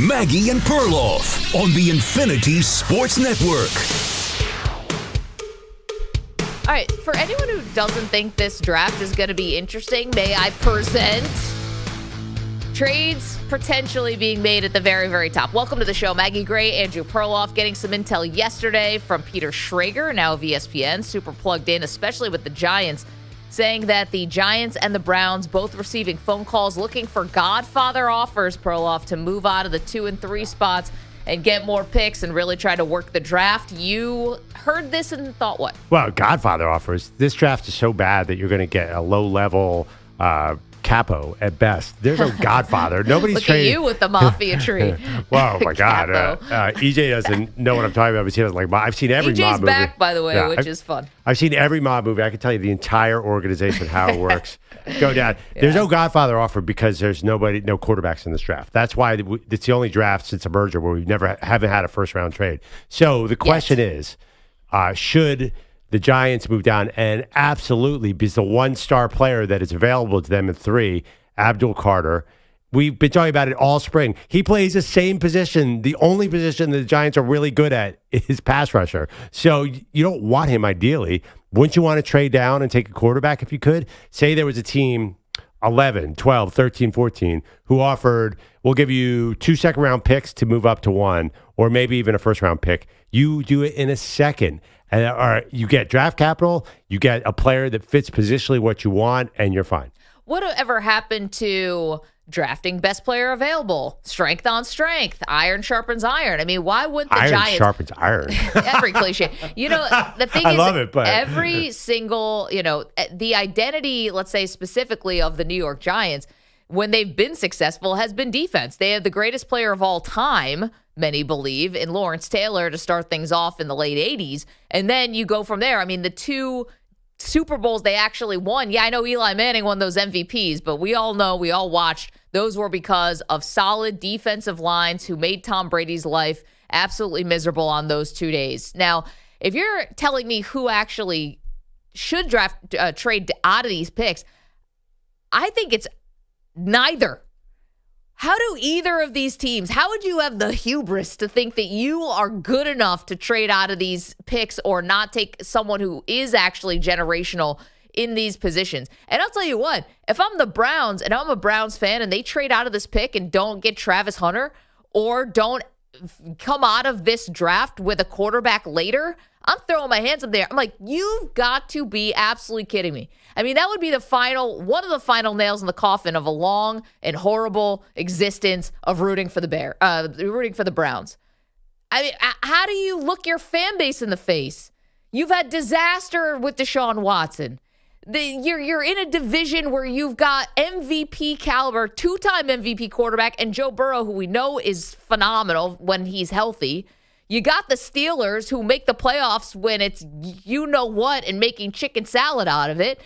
Maggie and Perloff on the Infinity Sports Network. All right, for anyone who doesn't think this draft is going to be interesting, may I present trades potentially being made at the very, very top. Welcome to the show. Maggie Gray, Andrew Perloff, getting some intel yesterday from Peter Schrager, now of ESPN, super plugged in, especially with the Giants, saying that the Giants and the Browns both receiving phone calls looking for Godfather offers, Perloff, to move out of the 2 and 3 spots and get more picks and really try to work the draft. You heard this and thought what? Well, Godfather offers. This draft is so bad that you're going to get a low-level capo at best. There's no Godfather. Nobody's Look trading. at you with the mafia tree. Well, oh my God. EJ doesn't know what I'm talking about. But he doesn't like I've seen every mob movie. EJ's back, by the way, which is fun. I've seen every mob movie. I can tell you the entire organization, how it works. Go down. There's no Godfather offer because there's no quarterbacks in this draft. That's why it's the only draft since a merger where we haven't had a first-round trade. So the question is, should the Giants move down? And absolutely, because the one-star player that is available to them in 3, Abdul Carter, we've been talking about it all spring. He plays the same position. The only position that the Giants are really good at is pass rusher. So you don't want him ideally. Wouldn't you want to trade down and take a quarterback if you could? Say there was a team 11, 12, 13, 14 who offered, we'll give you 2 second-round picks to move up to 1, or maybe even a first-round pick. You do it in a second. And you get draft capital, you get a player that fits positionally what you want, and you're fine. Whatever happened to drafting best player available, strength on strength, iron sharpens iron? I mean, why wouldn't the Giants? Iron sharpens iron. Every cliche. You know, the thing I is, love it, but every single, the identity, let's say specifically of the New York Giants, when they've been successful, has been defense. They have the greatest player of all time, many believe, in Lawrence Taylor to start things off in the late 80s. And then you go from there. I mean, the 2 Super Bowls they actually won. Yeah, I know Eli Manning won those MVPs, but we all know, we all watched, those were because of solid defensive lines who made Tom Brady's life absolutely miserable on those 2 days. Now, if you're telling me who actually should trade out of these picks, I think it's neither. How do either of these teams, how would you have the hubris to think that you are good enough to trade out of these picks or not take someone who is actually generational in these positions? And I'll tell you what, if I'm the Browns and I'm a Browns fan and they trade out of this pick and don't get Travis Hunter or don't come out of this draft with a quarterback later, I'm throwing my hands up there. I'm like, you've got to be absolutely kidding me. I mean, that would be one of the final nails in the coffin of a long and horrible existence of rooting for the Browns. I mean, how do you look your fan base in the face? You've had disaster with Deshaun Watson. You're in a division where you've got MVP caliber, 2-time MVP quarterback, and Joe Burrow, who we know is phenomenal when he's healthy. You got the Steelers, who make the playoffs when it's you-know-what and making chicken salad out of it.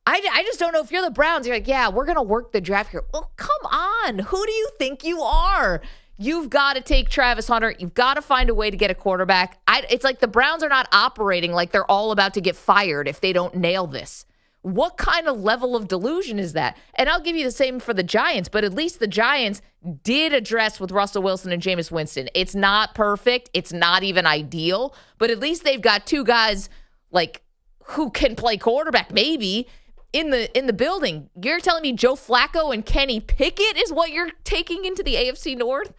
I just don't know if you're the Browns. You're like, yeah, we're going to work the draft here. Well, come on. Who do you think you are? You've got to take Travis Hunter. You've got to find a way to get a quarterback. It's like the Browns are not operating like they're all about to get fired if they don't nail this. What kind of level of delusion is that? And I'll give you the same for the Giants, but at least the Giants did address with Russell Wilson and Jameis Winston. It's not perfect. It's not even ideal, but at least they've got 2 guys like who can play quarterback maybe in the building. You're telling me Joe Flacco and Kenny Pickett is what you're taking into the AFC North?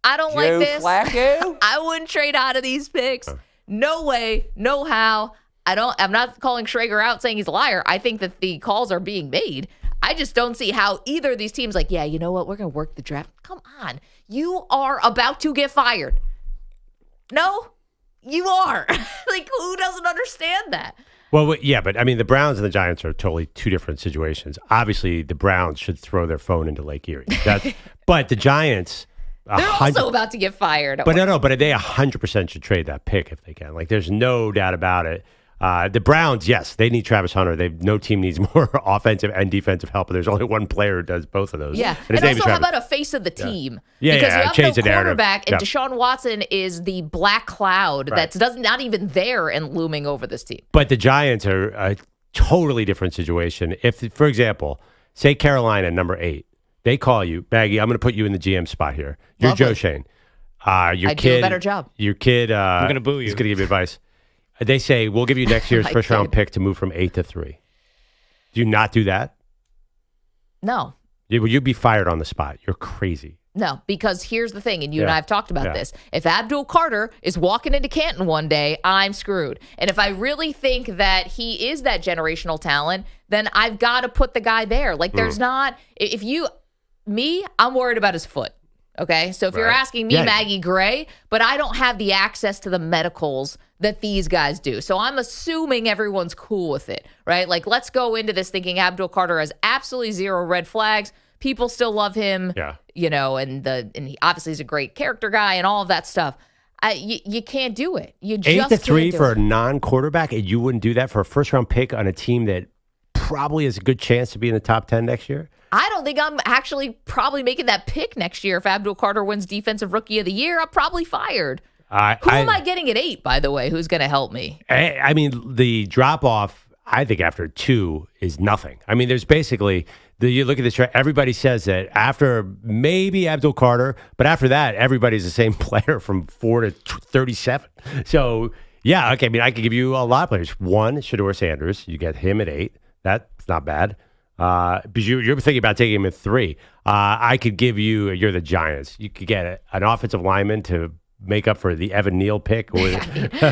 I don't like this. Joe Flacco? I wouldn't trade out of these picks. No way, no how. I'm not calling Schrager out saying he's a liar. I think that the calls are being made. I just don't see how either of these teams like, yeah, you know what? We're going to work the draft. Come on. You are about to get fired. No, you are. Like, who doesn't understand that? Well, yeah, but I mean, the Browns and the Giants are totally 2 different situations. Obviously, the Browns should throw their phone into Lake Erie. But the Giants... They're also about to get fired. But but they 100% should trade that pick if they can. Like, there's no doubt about it. The Browns, yes, they need Travis Hunter. No team needs more offensive and defensive help, but there's only one player who does both of those. Yeah, and also, how about a face of the team? Yeah, because you have no quarterback, and yeah. Deshaun Watson is the black cloud that's not even there and looming over this team. But the Giants are a totally different situation. If, for example, say Carolina, number 8, They call you, Maggie. I'm going to put you in the GM spot here. You're Lovely. Joe Shane. Your I'd kid, do a better job. Your kid. I'm going to boo you. He's going to give you advice. They say we'll give you next year's My first round kid. pick to move from 8 to 3. Do you not do that? No. Will you be fired on the spot? You're crazy. No, because here's the thing, and you and Yeah. I have talked about Yeah. this. If Abdul Carter is walking into Canton one day, I'm screwed. And if I really think that he is that generational talent, then I've got to put the guy there. Like, there's not, I'm worried about his foot. Okay. So if you're Right. asking me, Yeah. Maggie Gray, but I don't have the access to the medicals that these guys do. So I'm assuming everyone's cool with it, right? Like, let's go into this thinking Abdul Carter has absolutely zero red flags. People still love him, Yeah. and he obviously is a great character guy and all of that stuff. You can't do it. You 8 just to 3 can't do for it. a non-quarterback, and you wouldn't do that for a first round pick on a team that probably has a good chance to be in the top 10 next year. I don't think I'm actually probably making that pick next year. If Abdul Carter wins Defensive Rookie of the Year, I'm probably fired. Who am I getting at 8, by the way? Who's going to help me? I mean, the drop off, I think after 2 is nothing. I mean, there's basically, you look at this, everybody says that after maybe Abdul Carter, but after that, everybody's the same player from 4 to 37. So, yeah, okay, I mean, I could give you a lot of players. 1, Shedeur Sanders. You get him at 8. That's not bad. Because you're thinking about taking him at 3. I could give you, you're the Giants. You could get an offensive lineman to make up for the Evan Neal pick. Or,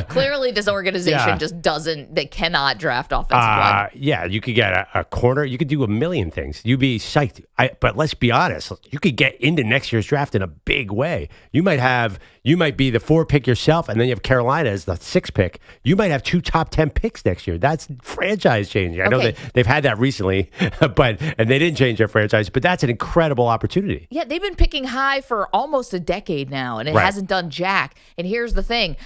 Clearly, this organization Yeah. just doesn't, they cannot draft offensive linemen. yeah, you could get a corner. You could do a million things. You'd be psyched. But let's be honest. You could get into next year's draft in a big way. You might be the 4 pick yourself, and then you have Carolina as the 6 pick. You might have 2 top 10 picks next year. That's franchise changing. I know Okay. that they've had that recently, and they didn't change their franchise, but that's an incredible opportunity. Yeah, they've been picking high for almost a decade now, and it Right. hasn't done jack. And here's the thing: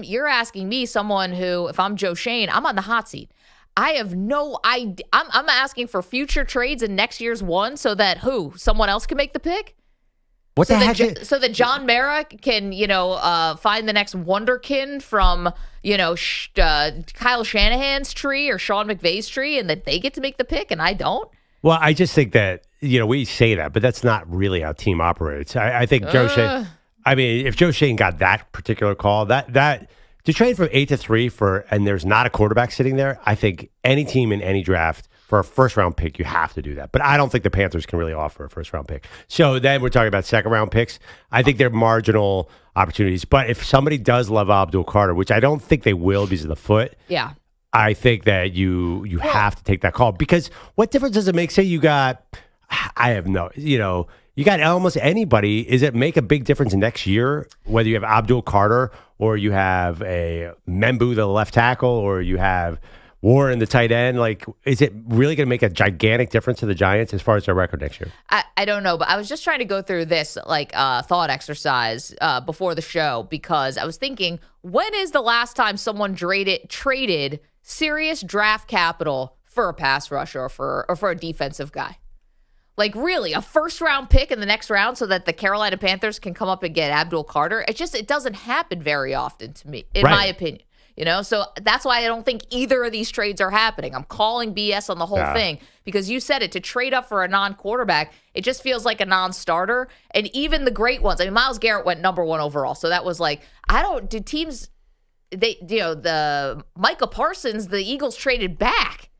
you're asking me, someone who, if I'm Joe Shane, I'm on the hot seat. I have no idea. I'm asking for future trades in next year's one, so that someone else can make the pick. What So the heck? so that John Mara can, find the next wonderkin from, Kyle Shanahan's tree or Sean McVay's tree, and that they get to make the pick, and I don't. Well, I just think that, we say that, but that's not really how team operates. I think Joe Shane, I mean, if Joe Shane got that particular call, that to trade from 8 to 3 and there's not a quarterback sitting there, I think any team in any draft for a first round pick, you have to do that. But I don't think the Panthers can really offer a first round pick. So then we're talking about second round picks. I think they're marginal opportunities. But if somebody does love Abdul Carter, which I don't think they will because of the foot, Yeah. I think that you have to take that call, because what difference does it make? Say you got, you got almost anybody. Is it make a big difference next year whether you have Abdul Carter or you have a Membu, the left tackle, or you have Warren, the tight end? Like, is it really going to make a gigantic difference to the Giants as far as their record next year? I don't know, but I was just trying to go through this thought exercise before the show, because I was thinking, when is the last time someone traded serious draft capital for a pass rusher or for a defensive guy? Like, really, a first round pick in the next round so that the Carolina Panthers can come up and get Abdul Carter? It doesn't happen very often to me, in my opinion. So that's why I don't think either of these trades are happening. I'm calling BS on the whole thing, because you said it, to trade up for a non-quarterback, it just feels like a non-starter. And even the great ones, I mean, Myles Garrett went number 1 overall. So that was like, the Micah Parsons, the Eagles traded back.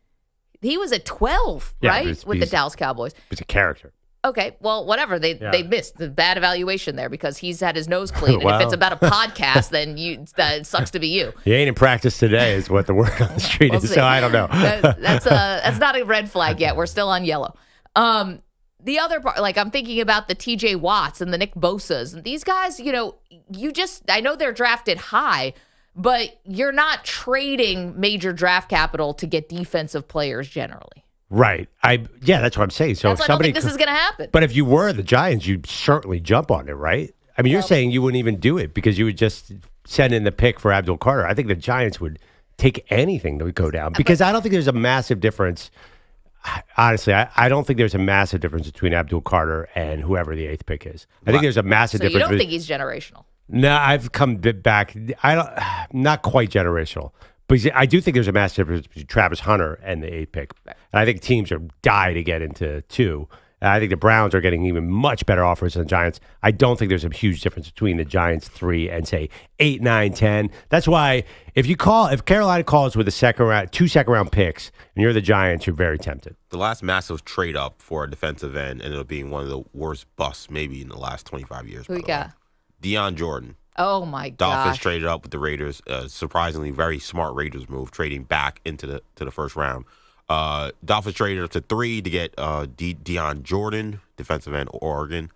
He was at 12, right? With the Dallas Cowboys. He's a character. Okay, well, whatever. They missed the bad evaluation there because he's had his nose clean. And if it's about a podcast, then that sucks to be you. He ain't in practice today is what the word on the street is. see. So I don't know. That's not a red flag yet. We're still on yellow. The other part, like, I'm thinking about the TJ Watts and the Nick Bosas. And these guys, I know they're drafted high, but you're not trading major draft capital to get defensive players generally. Right. That's what I'm saying. So That's why I don't think this is going to happen. But if you were the Giants, you'd certainly jump on it, right? I mean, you're saying you wouldn't even do it because you would just send in the pick for Abdul Carter. I think the Giants would take anything to go down, because I don't think there's a massive difference. Honestly, I don't think there's a massive difference between Abdul Carter and whoever the 8th pick is. I think there's a massive So you difference. don't think he's generational? No, I've come back. Not quite generational. But I do think there's a massive difference between Travis Hunter and the 8th pick. And I think teams are die to get into 2. I think the Browns are getting even much better offers than the Giants. I don't think there's a huge difference between the Giants 3 and say 8, 9, 10. That's why if Carolina calls with two second round picks and you're the Giants, you're very tempted. The last massive trade up for a defensive end ended up being one of the worst busts maybe in the last 25 years. Who we got? Deion Jordan. Oh my God. Dolphins traded up with the Raiders. Surprisingly, very smart Raiders move, trading back into the first round. Dolphins traded up to 3 to get Deion Jordan, defensive end, Oregon.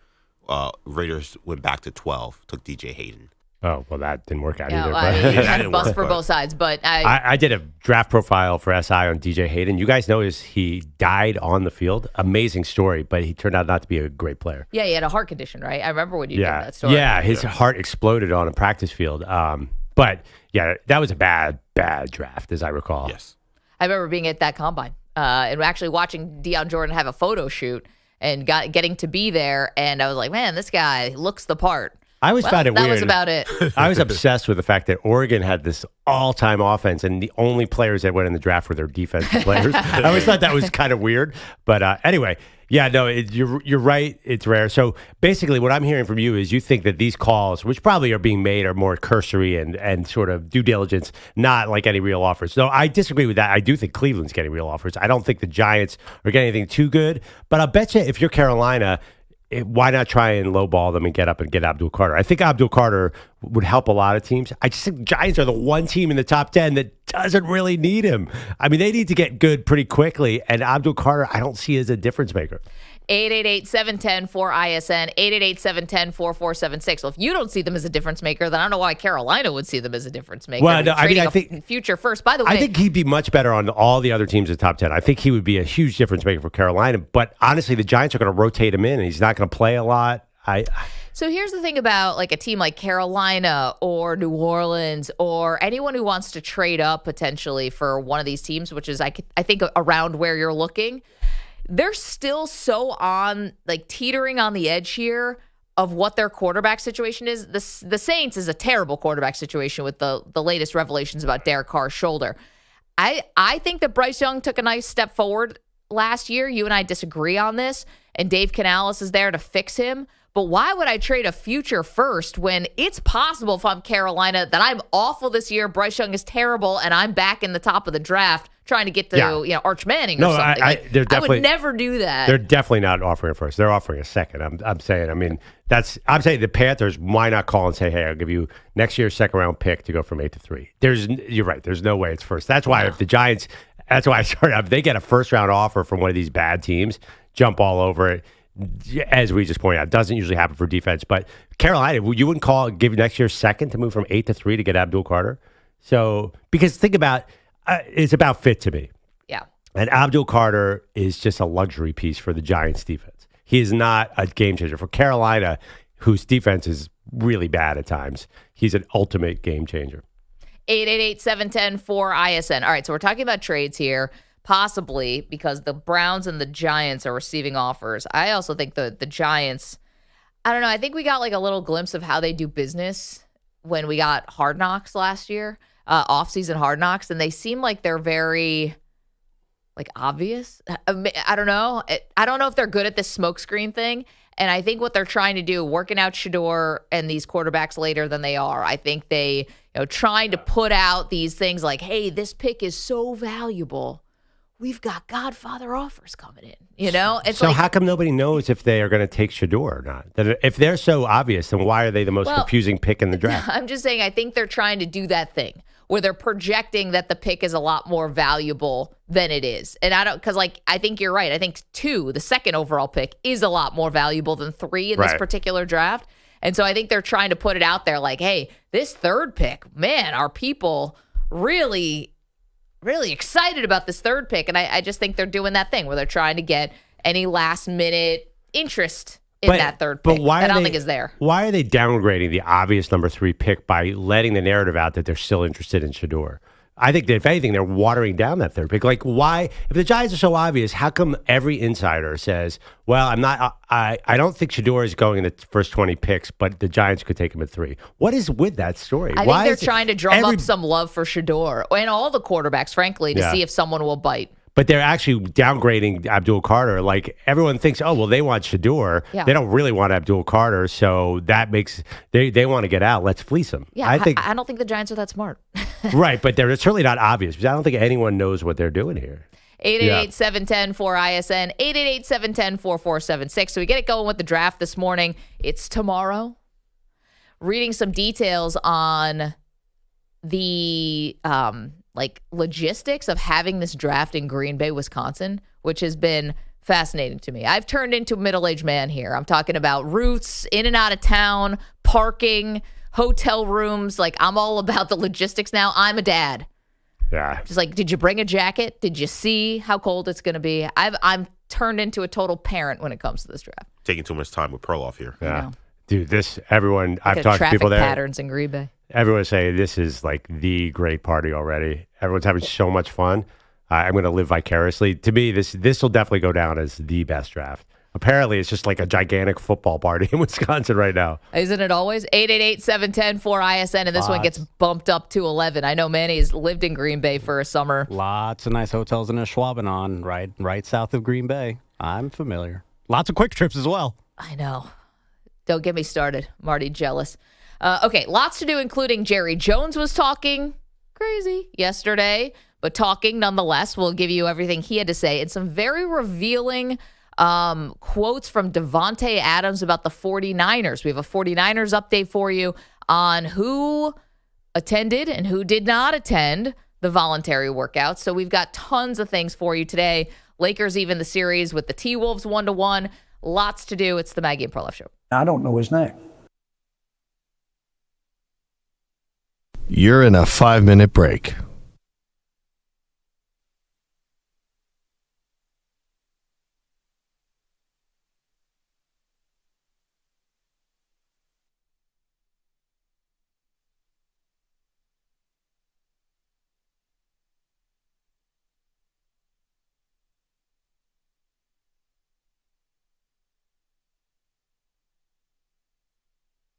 Raiders went back to 12, took DJ Hayden. Oh, well, that didn't work out Yeah, either. well, But he had a bust for both sides, but I did a draft profile for SI on DJ Hayden. You guys noticed he died on the field. Amazing story, but he turned out not to be a great player. yeah, he had a heart condition, right? I remember when you did that story. Yeah, his heart exploded on a practice field. But yeah, that was a bad draft, as I recall. Yes. I remember being at that combine and actually watching Deion Jordan have a photo shoot and getting to be there, and I was like, man, this guy looks the part. I always found it weird. That was about it. I was obsessed with the fact that Oregon had this all-time offense, and the only players that went in the draft were their defensive players. I always thought that was kind of weird. But anyway, yeah, no, you're right. It's rare. So basically what I'm hearing from you is you think that these calls, which probably are being made, are more cursory and sort of due diligence, not like any real offers. So I disagree with that. I do think Cleveland's getting real offers. I don't think the Giants are getting anything too good. But I'll bet you if you're Carolina, why not try and lowball them and get Abdul Carter? I think Abdul Carter would help a lot of teams. I just think Giants are the one team in the top 10 that doesn't really need him. I mean, they need to get good pretty quickly, and Abdul Carter I don't see as a difference maker. 888-710-4ISN, 888-710-4476. Well, if you don't see them as a difference maker, then I don't know why Carolina would see them as a difference maker. Well, no, I mean, I think future first. By the way, I think he'd be much better on all the other teams in the top 10. I think he would be a huge difference maker for Carolina. But honestly, the Giants are going to rotate him in, and he's not going to play a lot. So here's the thing about like a team like Carolina or New Orleans or anyone who wants to trade up potentially for one of these teams, which is I think around where you're looking. They're still so on, like teetering on the edge here of what their quarterback situation is. The Saints is a terrible quarterback situation with the latest revelations about Derek Carr's shoulder. I think that Bryce Young took a nice step forward last year. You and I disagree on this, and Dave Canales is there to fix him. But why would I trade a future first when it's possible if I'm Carolina that I'm awful this year, Bryce Young is terrible, and I'm back in the top of the draft trying to get to Arch Manning or something? I would never do that. They're definitely not offering a first. They're offering a second. I'm saying. I mean, I'm saying the Panthers. Why not call and say, hey, I'll give you next year's second round pick to go from 8 to 3. You're right. There's no way it's first. That's why if the Giants. That's why I started. If they get a first round offer from one of these bad teams, jump all over it. As we just pointed out, doesn't usually happen for defense. But Carolina, you wouldn't give next year's second to move from 8 to 3 to get Abdul Carter. So because think about it's about fit to me. Yeah. And Abdul Carter is just a luxury piece for the Giants defense. He is not a game changer for Carolina, whose defense is really bad at times. He's an ultimate game changer. 888-710-4ISN. All right, so we're talking about trades here. Possibly because the Browns and the Giants are receiving offers. I also think the Giants, I don't know, I think we got like a little glimpse of how they do business when we got Hard Knocks last year, off-season Hard Knocks, and they seem like they're very like obvious. I don't know. I don't know if they're good at this smokescreen thing, and I think what they're trying to do, working out Shedeur and these quarterbacks later than they are. I think they, trying to put out these things like, hey, this pick is so valuable. We've got Godfather offers coming in, It's so like, how come nobody knows if they are going to take Shedeur or not? If they're so obvious, then why are they the most confusing pick in the draft? I'm just saying I think they're trying to do that thing where they're projecting that the pick is a lot more valuable than it is. And I think you're right. I think 2, the second overall pick, is a lot more valuable than 3 in this particular draft. And so I think they're trying to put it out there like, hey, this third pick, man, are people really excited about this third pick. And I just think they're doing that thing where they're trying to get any last minute interest in that third pick that I don't think is there. Why are they downgrading the obvious number 3 pick by letting the narrative out that they're still interested in Shedeur? I think that if anything, they're watering down that third pick. Like, why? If the Giants are so obvious, how come every insider says, well, I don't think Shedeur is going in the first 20 picks, but the Giants could take him at 3. What is with that story? I think they're trying to drum up some love for Shedeur and all the quarterbacks, frankly, to see if someone will bite. But they're actually downgrading Abdul Carter. Like everyone thinks, oh well, they want Shedeur. Yeah. They don't really want Abdul Carter, so that makes they want to get out. Let's fleece him. Yeah, I don't think the Giants are that smart. Right, but they're certainly not obvious because I don't think anyone knows what they're doing here. 888-710-4ISN, 888-710-4476. So we get it going with the draft this morning. It's tomorrow. Reading some details on the logistics of having this draft in Green Bay, Wisconsin, which has been fascinating to me. I've turned into a middle-aged man here. I'm talking about routes, in and out of town, parking, hotel rooms. Like, I'm all about the logistics now. I'm a dad. Yeah. Just like, did you bring a jacket? Did you see how cold it's going to be? I'm turned into a total parent when it comes to this draft. Taking too much time with Perloff here. Yeah. Dude, everyone, I've At talked to traffic people there. patterns in Green Bay. Everyone's saying this is like the great party already. Everyone's having so much fun. I'm going to live vicariously. To me, this will definitely go down as the best draft. Apparently, it's just like a gigantic football party in Wisconsin right now. Isn't it always? 888-710-4ISN, and this one gets bumped up to 11. I know Manny's lived in Green Bay for a summer. Lots of nice hotels in Ashwaubenon, right south of Green Bay. I'm familiar. Lots of quick trips as well. I know. Don't get me started. I'm already jealous. Okay, lots to do, including Jerry Jones was talking crazy yesterday, but talking nonetheless. We'll give you everything he had to say and some very revealing quotes from Davante Adams about the 49ers. We have a 49ers update for you on who attended and who did not attend the voluntary workouts. So we've got tons of things for you today. Lakers even the series with the T-Wolves 1-1. Lots to do. It's the Maggie and Perloff Show. I don't know his name. You're in a 5-minute break.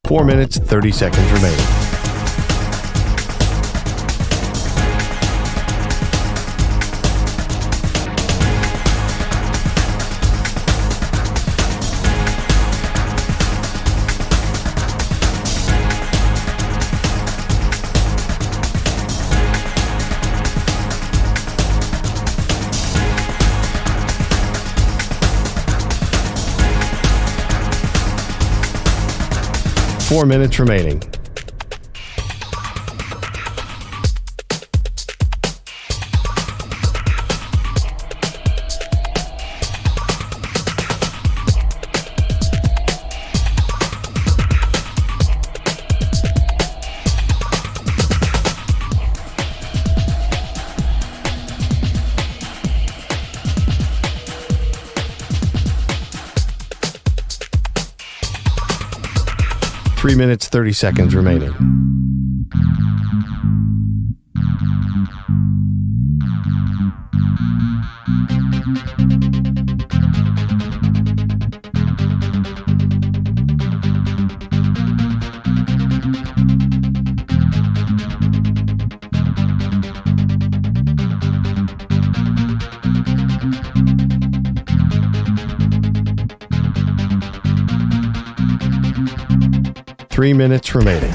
Four minutes, 30 seconds remaining. Four minutes remaining. Three minutes, 30 seconds remaining. Three minutes remaining.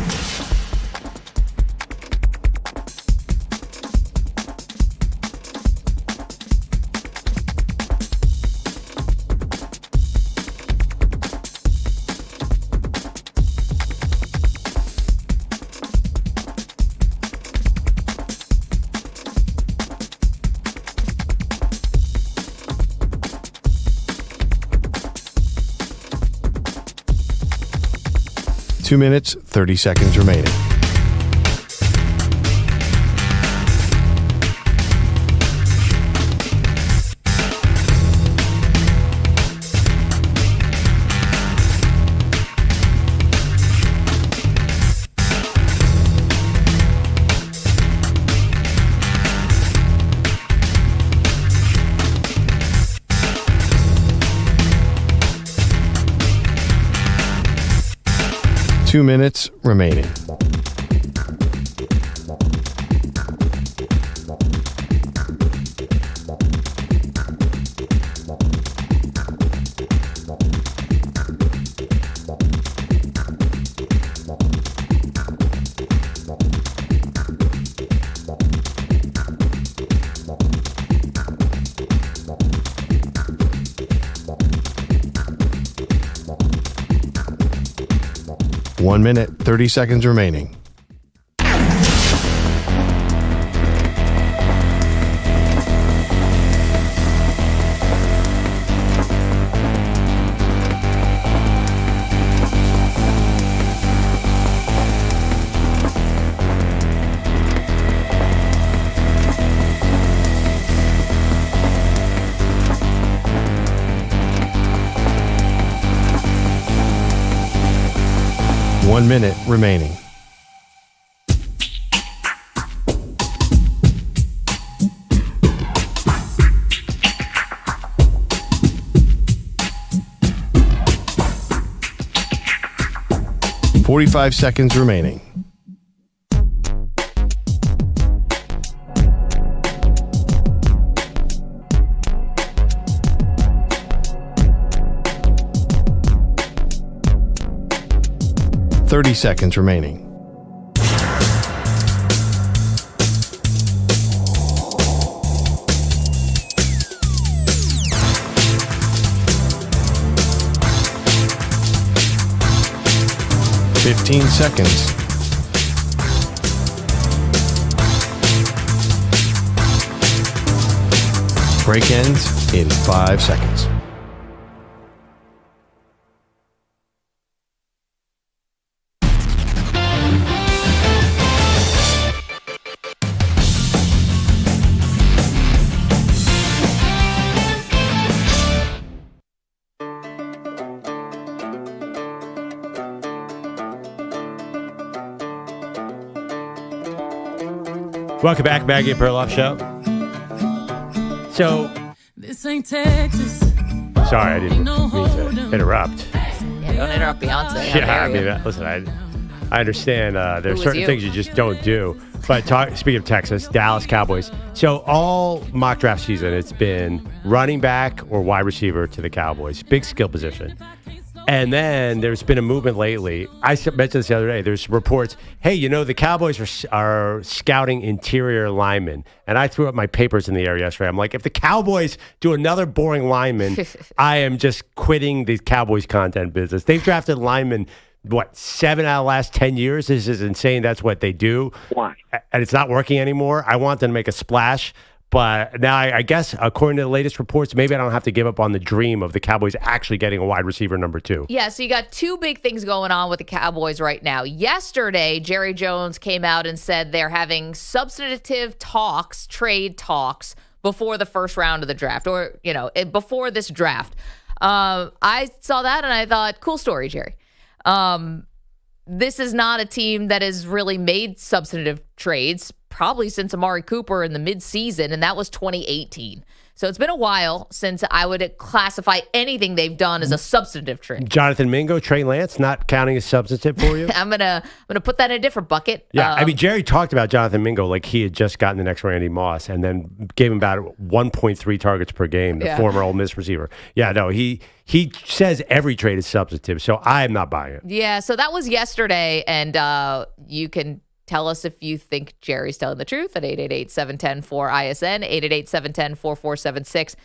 Two minutes, 30 seconds remaining. Two minutes remaining. 1 minute, 30 seconds remaining. One minute remaining. "45 seconds remaining. "30 seconds remaining. "15 seconds. Break ends in 5 seconds. Welcome back, Maggie Perloff Show. So, This ain't Texas. sorry, I didn't mean to interrupt. Yeah, don't interrupt Beyonce. How Yeah, dare I you. mean, listen, I understand there Who are was certain you? things you just don't do. But speaking of Texas, Dallas Cowboys. So all mock draft season, it's been running back or wide receiver to the Cowboys. Big skill position. And then there's been a movement lately. I mentioned this the other day. There's reports, hey, you know, the Cowboys are scouting interior linemen. And I threw up my papers in the air yesterday. I'm like, if the Cowboys do another boring lineman, I am just quitting the Cowboys content business. They've drafted linemen, 7 out of the last 10 years? This is insane. That's what they do. Why? And it's not working anymore. I want them to make a splash. But now I guess, according to the latest reports, maybe I don't have to give up on the dream of the Cowboys actually getting a wide receiver number 2. Yeah, so you got two big things going on with the Cowboys right now. Yesterday, Jerry Jones came out and said they're having substantive talks, trade talks, before the first round of the draft, or, before this draft. I saw that and I thought, cool story, Jerry. This is not a team that has really made substantive trades probably since Amari Cooper in the midseason, and that was 2018. So it's been a while since I would classify anything they've done as a substantive trade. Jonathan Mingo, Trey Lance, not counting as substantive for you? I'm gonna put that in a different bucket. Yeah, I mean, Jerry talked about Jonathan Mingo like he had just gotten the next Randy Moss and then gave him about 1.3 targets per game, the former Ole Miss receiver. Yeah, no, he says every trade is substantive, so I am not buying it. Yeah, so that was yesterday, and you can tell us if you think Jerry's telling the truth at 888-710-4ISN, 888-710-4476.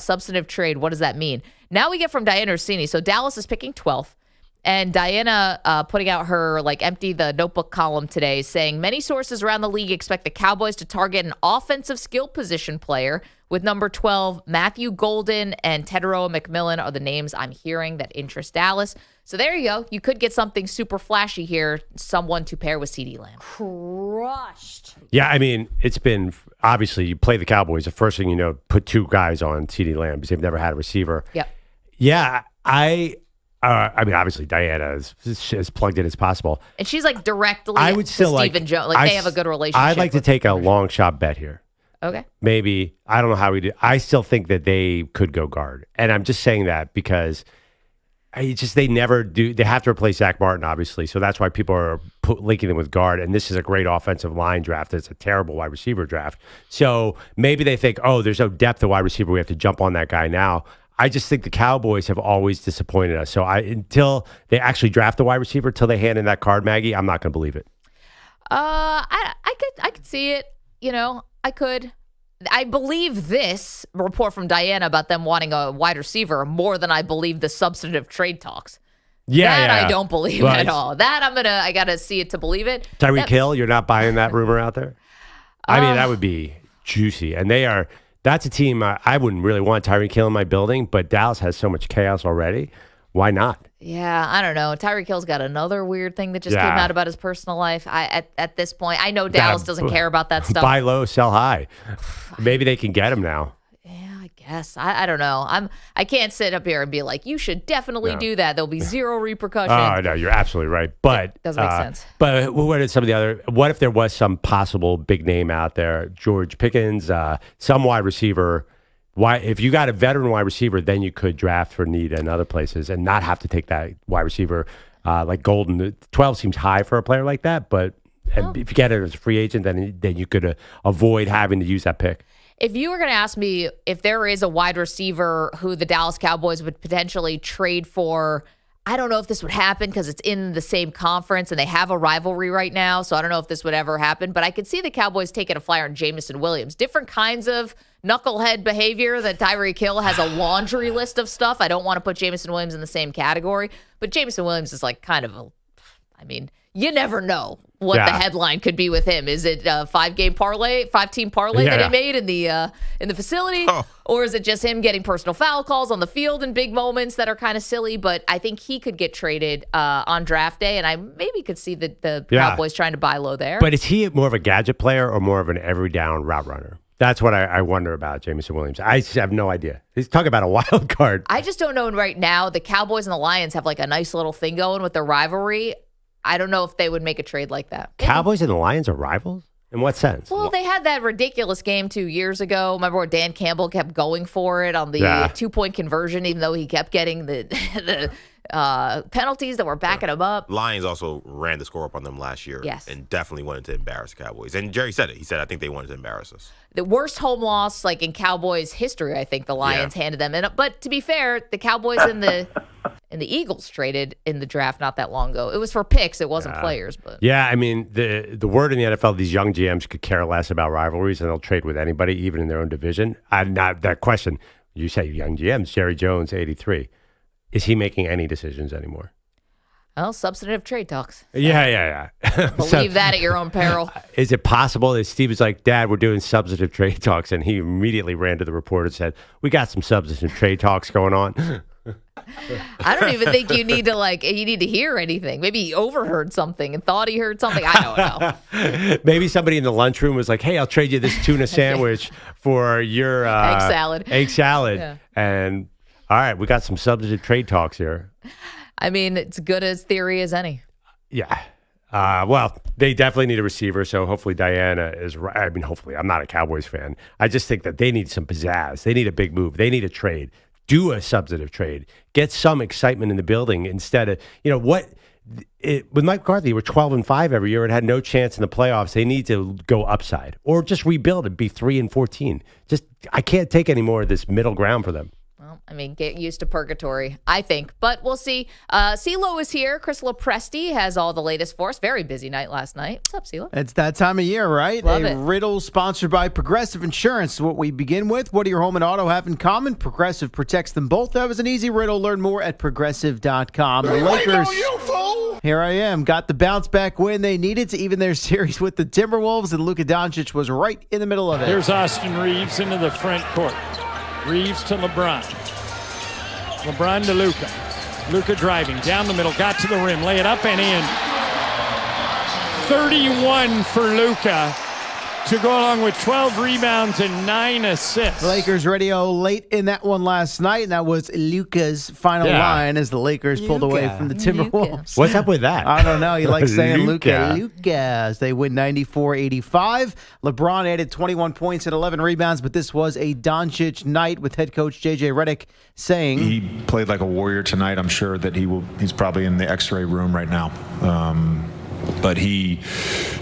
Substantive trade, what does that mean? Now we get from Diana Orsini. So Dallas is picking 12th. And Diana putting out her empty the notebook column today, saying many sources around the league expect the Cowboys to target an offensive skill position player with number 12. Matthew Golden and Teteroa McMillan are the names I'm hearing that interest Dallas. So there you go. You could get something super flashy here, someone to pair with CeeDee Lamb. Crushed. Yeah, I mean, it's been, obviously, you play the Cowboys, the first thing you know, put 2 guys on CeeDee Lamb because they've never had a receiver. Yep. Yeah, I mean, obviously, Diana is as plugged in as possible. And she's directly I would still to Stephen Jones. They have a good relationship. I'd like to with take a Jones. long shot bet here. Okay. Maybe, I don't know how we do. I still think that they could go guard. And I'm just saying that because they never do. They have to replace Zach Martin, obviously. So that's why people are linking them with guard. And this is a great offensive line draft. It's a terrible wide receiver draft. So maybe they think, oh, there's no depth of wide receiver. We have to jump on that guy now. I just think the Cowboys have always disappointed us. So until they actually draft a wide receiver, till they hand in that card, Maggie, I'm not going to believe it. I could see it. I could. I believe this report from Diana about them wanting a wide receiver more than I believe the substantive trade talks. I don't believe at all. That I gotta see it to believe it. Tyreek Hill, you're not buying that rumor out there? I mean, that would be juicy. And that's a team I wouldn't really want Tyreek Hill in my building, but Dallas has so much chaos already. Why not? Yeah, I don't know. Tyreek Hill's got another weird thing that just came out about his personal life. At this point, I know Dallas doesn't care about that stuff. Buy low, sell high. Maybe they can get him now. Yeah, I guess. I don't know. I can't sit up here and be like, you should definitely do that. There'll be zero repercussion. Oh, no, you're absolutely right. But it doesn't make sense. But what are some of the other? What if there was some possible big name out there? George Pickens, some wide receiver. Why, if you got a veteran wide receiver, then you could draft for need in other places and not have to take that wide receiver like Golden. 12 seems high for a player like that, but if you get it as a free agent, then you could avoid having to use that pick. If you were going to ask me if there is a wide receiver who the Dallas Cowboys would potentially trade for, I don't know if this would happen because it's in the same conference and they have a rivalry right now, so I don't know if this would ever happen, but I could see the Cowboys taking a flyer on Jameson Williams. Different kinds of knucklehead behavior that Tyreek Hill has a laundry list of stuff. I don't want to put Jameson Williams in the same category, but Jameson Williams is like kind of you never know what the headline could be with him. Is it a 5-team parlay that he made in the facility? Or is it just him getting personal foul calls on the field in big moments that are kind of silly? But I think he could get traded on draft day, and I maybe could see the Cowboys trying to buy low there. But is he more of a gadget player or more of an every down route runner? That's what I wonder about Jameson Williams. I have no idea. He's talking about a wild card. I just don't know right now. The Cowboys and the Lions have like a nice little thing going with their rivalry. I don't know if they would make a trade like that. Cowboys and the Lions are rivals? In what sense? Well, they had that ridiculous game 2 years ago. Remember where Dan Campbell kept going for it on the 2-point conversion, even though he kept getting the penalties that were backing him up. Lions also ran the score up on them last year. Yes. And definitely wanted to embarrass the Cowboys. And Jerry said it. He said, I think they wanted to embarrass us. The worst home loss like in Cowboys history, I think the Lions handed them. But to be fair, the Cowboys and the Eagles traded in the draft not that long ago. It was for picks. It wasn't players. But yeah, I mean, the word in the NFL, these young GMs could care less about rivalries and they'll trade with anybody, even in their own division. Not that question. You say young GMs, Jerry Jones, 83. Is he making any decisions anymore? Well, substantive trade talks. Yeah. Believe that at your own peril. Is it possible that Steve was like, Dad, we're doing substantive trade talks, and he immediately ran to the reporter and said, we got some substantive trade talks going on? I don't even think you need to hear anything. Maybe he overheard something and thought he heard something. I don't know. Maybe somebody in the lunchroom was like, hey, I'll trade you this tuna sandwich for your egg salad. Yeah. And all right, we got some substantive trade talks here. I mean, it's good as theory as any. Yeah. Well, they definitely need a receiver, so hopefully Diana is right. I mean, hopefully. I'm not a Cowboys fan. I just think that they need some pizzazz. They need a big move. They need a trade. Do a substantive trade. Get some excitement in the building instead of, with Mike McCarthy, we're 12-5 every year and had no chance in the playoffs. They need to go upside or just rebuild and be 3-14. I can't take any more of this middle ground for them. Well, I mean, get used to purgatory, I think. But we'll see. CeeLo is here. Chris Lopresti has all the latest for us. Very busy night last night. What's up, CeeLo? It's that time of year, right? Love it. Riddle sponsored by Progressive Insurance. What we begin with, what do your home and auto have in common? Progressive protects them both. That was an easy riddle. Learn more at Progressive.com. The Lakers, here I am, got the bounce back win they needed to even their series with the Timberwolves, and Luka Doncic was right in the middle of it. Here's Austin Reeves into the front court. Reeves to LeBron. LeBron to Luka. Luka driving down the middle, got to the rim, lay it up and in. 31 for Luka to go along with 12 rebounds and 9 assists. Lakers radio late in that one last night, and that was Luka's final line as the Lakers pulled away from the Timberwolves. What's up with that? I don't know. You like saying Luka as they win 94-85. LeBron added 21 points and 11 rebounds, but this was a Doncic night with head coach J.J. Redick saying he played like a warrior tonight. I'm sure that he's probably in the X-ray room right now. but he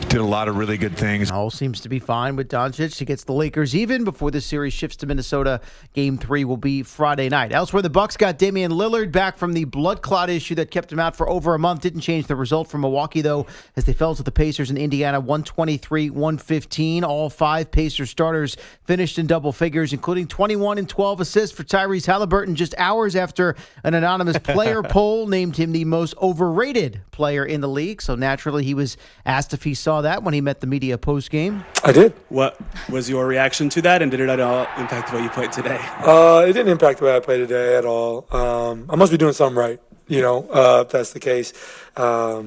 did a lot of really good things. All seems to be fine with Doncic. He gets the Lakers even before the series shifts to Minnesota. Game 3 will be Friday night. Elsewhere, the Bucks got Damian Lillard back from the blood clot issue that kept him out for over a month. Didn't change the result for Milwaukee, though, as they fell to the Pacers in Indiana 123-115. All 5 Pacers starters finished in double figures, including 21 and 12 assists for Tyrese Halliburton just hours after an anonymous player poll named him the most overrated player in the league. So naturally, he was asked if he saw that when he met the media post-game. I did. What was your reaction to that, and did it at all impact the way you played today? It didn't impact the way I played today at all. I must be doing something right, if that's the case. I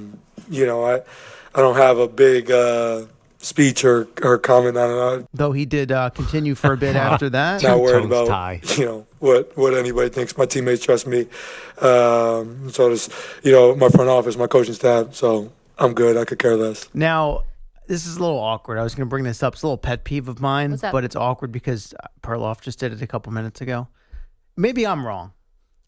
don't have a big speech or comment on it. Though he did continue for a bit after that. Not worried about, what anybody thinks. My teammates trust me. So does, my front office, my coaching staff. So I'm good. I could care less. Now, this is a little awkward. I was going to bring this up. It's a little pet peeve of mine, but it's awkward because Perloff just did it a couple minutes ago. Maybe I'm wrong.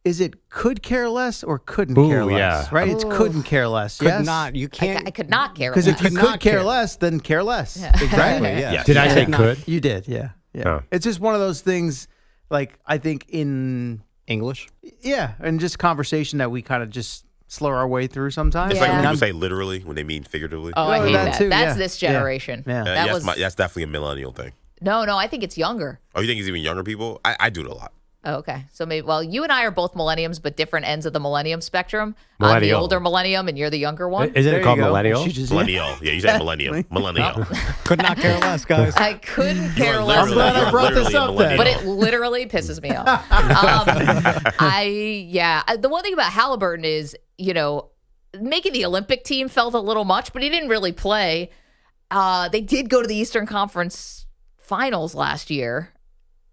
Is it could care less or couldn't care less? Yeah. Right? It's couldn't care less. Could yes? not. You can't. I could not care Because less. if you could care less, then care less. Yeah. Exactly. Yeah. Did I say could? You did, yeah. Oh. It's just one of those things, like, I think in English? Yeah, and just conversation that we kind of just slur our way through sometimes. It's like Yeah. when people say literally when they mean figuratively. Oh, I hate that. too, That's yeah. this generation. Yeah. That's definitely a millennial thing. No, I think it's younger. Oh, you think it's even younger people? I do it a lot. Oh, okay. So maybe, you and I are both millenniums, but different ends of the millennium spectrum. I'm the Millennial. older millennium, and you're the younger one. Isn't There it called you go. millennial? She just- Millennial. Yeah, you said millennium. Millennial. Could not care less, guys. I couldn't You care are less. literally- glad I you are brought this literally a up then. But millennial. it literally pisses me off. The one thing about Halliburton is, making the Olympic team felt a little much, but he didn't really play. They did go to the Eastern Conference Finals last year.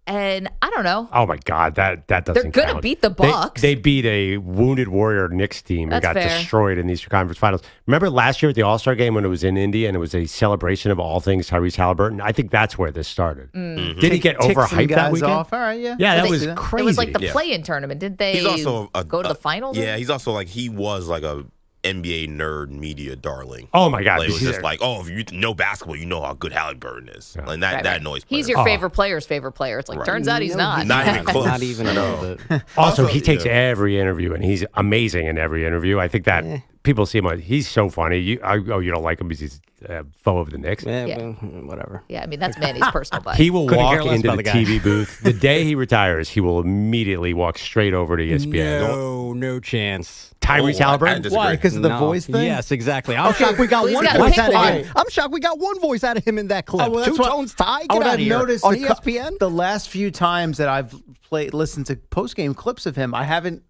And I don't know. Oh my God, that doesn't. They're gonna count. beat the Bucks. They beat a wounded Warrior Knicks team and That's got fair. destroyed in the Eastern Conference Finals. Remember last year at the All-Star game when it was in Indy and it was a celebration of all things Tyrese Halliburton? I think that's where this started. Mm. Did he get Tick some overhyped that guys weekend? off. All right, yeah. Yeah, that Well, was they- crazy. It was like the Yeah. play-in tournament. Didn't they He's also go to the finals? Yeah, he's also he was like a NBA nerd media darling. Oh my God, Like, it was he's- just like, if you know basketball, you know how good Halliburton is. Yeah. Like that Right, that right. annoys He's players. your favorite player's favorite player. It's like, Right. turns out he's not. Not even close. Not even a little bit. Also, he takes every interview, and he's amazing in every interview. I think that people see him. He's so funny. You don't like him because he's a foe of the Knicks? Yeah, Yeah. well, whatever. Yeah, I mean, that's Manny's personal buddy. He will Couldn't walk care less into about the the guy. TV booth. The day he retires, he will immediately walk straight over to ESPN. No chance. Tyrese I Halliburton? disagree. Why? Because of the No. voice thing? Yes, exactly. I'm shocked we got well, he's one gotta voice pick out of one. him. I'm shocked we got one voice out of him in that clip. Oh, well, that's Two what- tones tie. Oh, Get and out I've of here. noticed on the ESPN. the last few times that I've listened to post-game clips of him, I haven't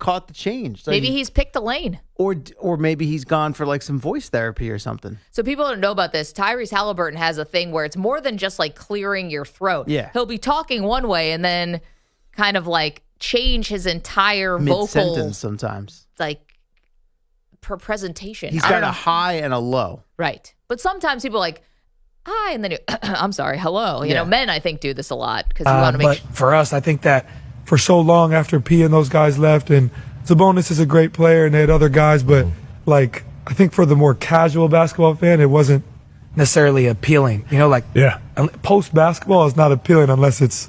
caught the change. Like, Maybe he's picked a lane. or maybe he's gone for like some voice therapy or something. So people don't know about this. Tyrese Halliburton has a thing where it's more than just like clearing your throat. Yeah. He'll be talking one way and then kind of like change his entire Mid-sentence vocal sometimes. like presentation. He's I got don't a know. high and a low. Right. But sometimes people are like, hi, and then you, I'm sorry, hello. You Yeah. know, men I think do this a lot because you want to make But for us, I think that for so long after P and those guys left, and Sabonis is a great player and they had other guys, but like I think for the more casual basketball fan, it wasn't necessarily appealing. Post basketball is not appealing unless it's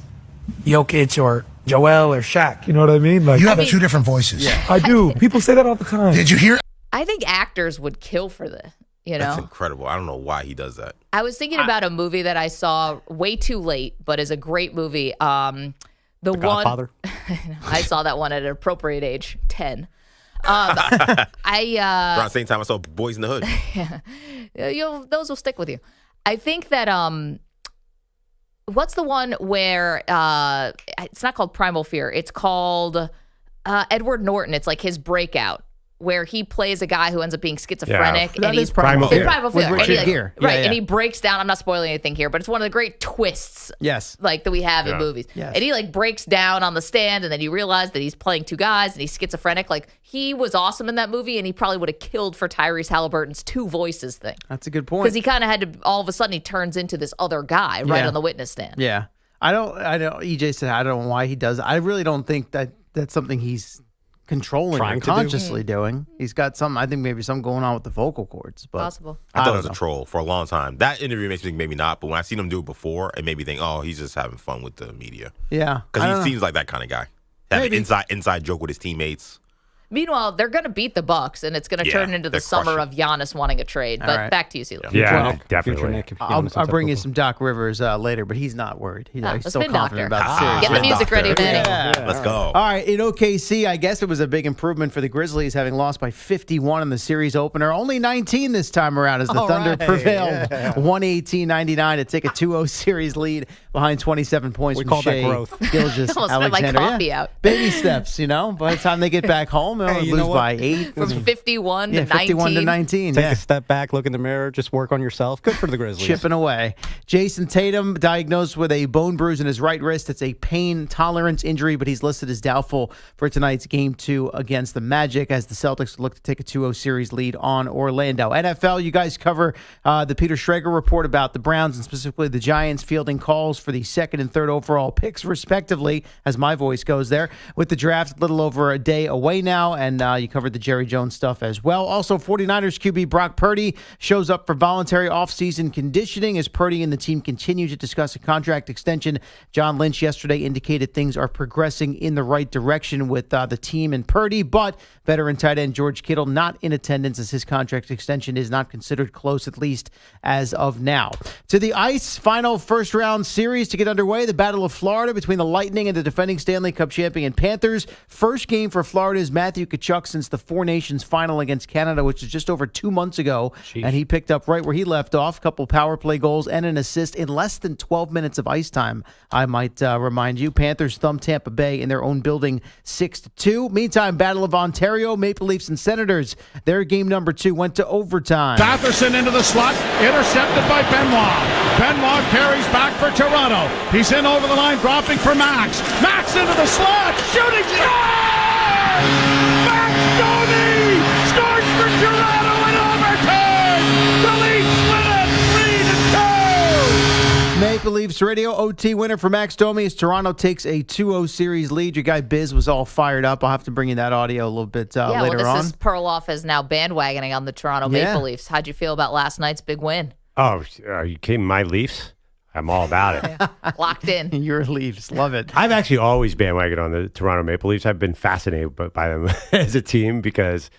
Jokic or Joel or Shaq. You know what I mean? Like You have two different voices. I do. People say that all the time. Did you hear? I think actors would kill for this. You That's know, incredible. I don't know why he does that. I was thinking about a movie that I saw way too late, but is a great movie. The one Godfather? I saw that one at an appropriate age, 10. Around the same time I saw Boys in the Hood. Those will stick with you. I think that what's the one where it's not called Primal Fear? It's called Edward Norton. It's like his breakout, where he plays a guy who ends up being schizophrenic. That and is he's Primal Fear. Primal With Fear. Richard And he, Gere. Right. Yeah, And he yeah. breaks down. I'm not spoiling anything here, but it's one of the great twists Yes. like that we have in Yeah. movies. Yes. And he like breaks down on the stand, and then you realize that he's playing two guys and he's schizophrenic. Like he was awesome in that movie, and he probably would have killed for Tyrese Halliburton's two voices thing. That's a good point. Because he kind of had to, all of a sudden he turns into this other guy right Yeah. on the witness stand. Yeah. I don't EJ said I don't know why he does it. I really don't think that that's something he's controlling Trying or to do. consciously doing. He's got some, I think maybe something going on with the vocal cords. But Possible. I thought don't it was know. a troll for a long time. That interview makes me think maybe not, but when I seen him do it before, it made me think, oh, he's just having fun with the media. Yeah. I Because don't he know. seems like that kind of guy. Having inside joke with his teammates. Meanwhile, they're going to beat the Bucks, and it's going to Yeah, turn into the they're summer crushing. of Giannis wanting a trade. All But right. back to you, CeeLo. Yeah, Future definitely. Nick, if you want I'll to bring you typical. some Doc Rivers later, but he's not worried. He's the still spin confident doctor. about the series. Get the music ready, Manny. Yeah. Let's go. All right, in OKC, I guess it was a big improvement for the Grizzlies, having lost by 51 in the series opener. Only 19 this time around as the All Thunder right, prevailed yeah. 118-99 to take a 2-0 series lead behind 27 points We from call that Shea growth. Gilgeous Almost spit my Alexander. coffee out. Baby steps, By the time they get back home, they'll Hey, you lose know what? by 8. From 51 to 51 to 19. 19. Take yeah. a step back, look in the mirror, just work on yourself. Good for the Grizzlies. Chipping away. Jason Tatum diagnosed with a bone bruise in his right wrist. It's a pain tolerance injury, but he's listed as doubtful for tonight's Game 2 against the Magic as the Celtics look to take a 2-0 series lead on Orlando. NFL, you guys cover the Peter Schrager report about the Browns and specifically the Giants fielding calls for the 2nd and 3rd overall picks, respectively, as my voice goes there, with the draft a little over a day away now, and you covered the Jerry Jones stuff as well. Also, 49ers QB Brock Purdy shows up for voluntary offseason conditioning as Purdy and the team continue to discuss a contract extension. John Lynch yesterday indicated things are progressing in the right direction with the team and Purdy, but veteran tight end George Kittle not in attendance as his contract extension is not considered close, at least as of now. To the ice, final first-round series to get underway, the Battle of Florida between the Lightning and the defending Stanley Cup champion Panthers. First game for Florida's Matthew Tkachuk since the Four Nations final against Canada, which was just over 2 months ago, and he picked up right where he left off, a couple power play goals and an assist in less than 12 minutes of ice time, I might remind you. Panthers thumped Tampa Bay in their own building 6-2. Meantime, Battle of Ontario, Maple Leafs and Senators. Their game number 2 went to overtime. Batherson into the slot, intercepted by Benoit. Benoit carries back for Toronto. He's in over the line, dropping for Max. Max into the slot, shooting, scores! Max Domi scores for Toronto in overtime. The Leafs win it 3-2. Maple Leafs Radio OT winner for Max Domi as Toronto takes a 2-0 series lead. Your guy Biz was all fired up. I'll have to bring you that audio a little bit later this on. is Perloff is now bandwagoning on the Toronto Maple Leafs. How'd you feel about last night's big win? Oh, are you kidding? My Leafs? I'm all about it. Locked in. Your Leafs. Love it. I've actually always bandwagoned on the Toronto Maple Leafs. I've been fascinated by them as a team because,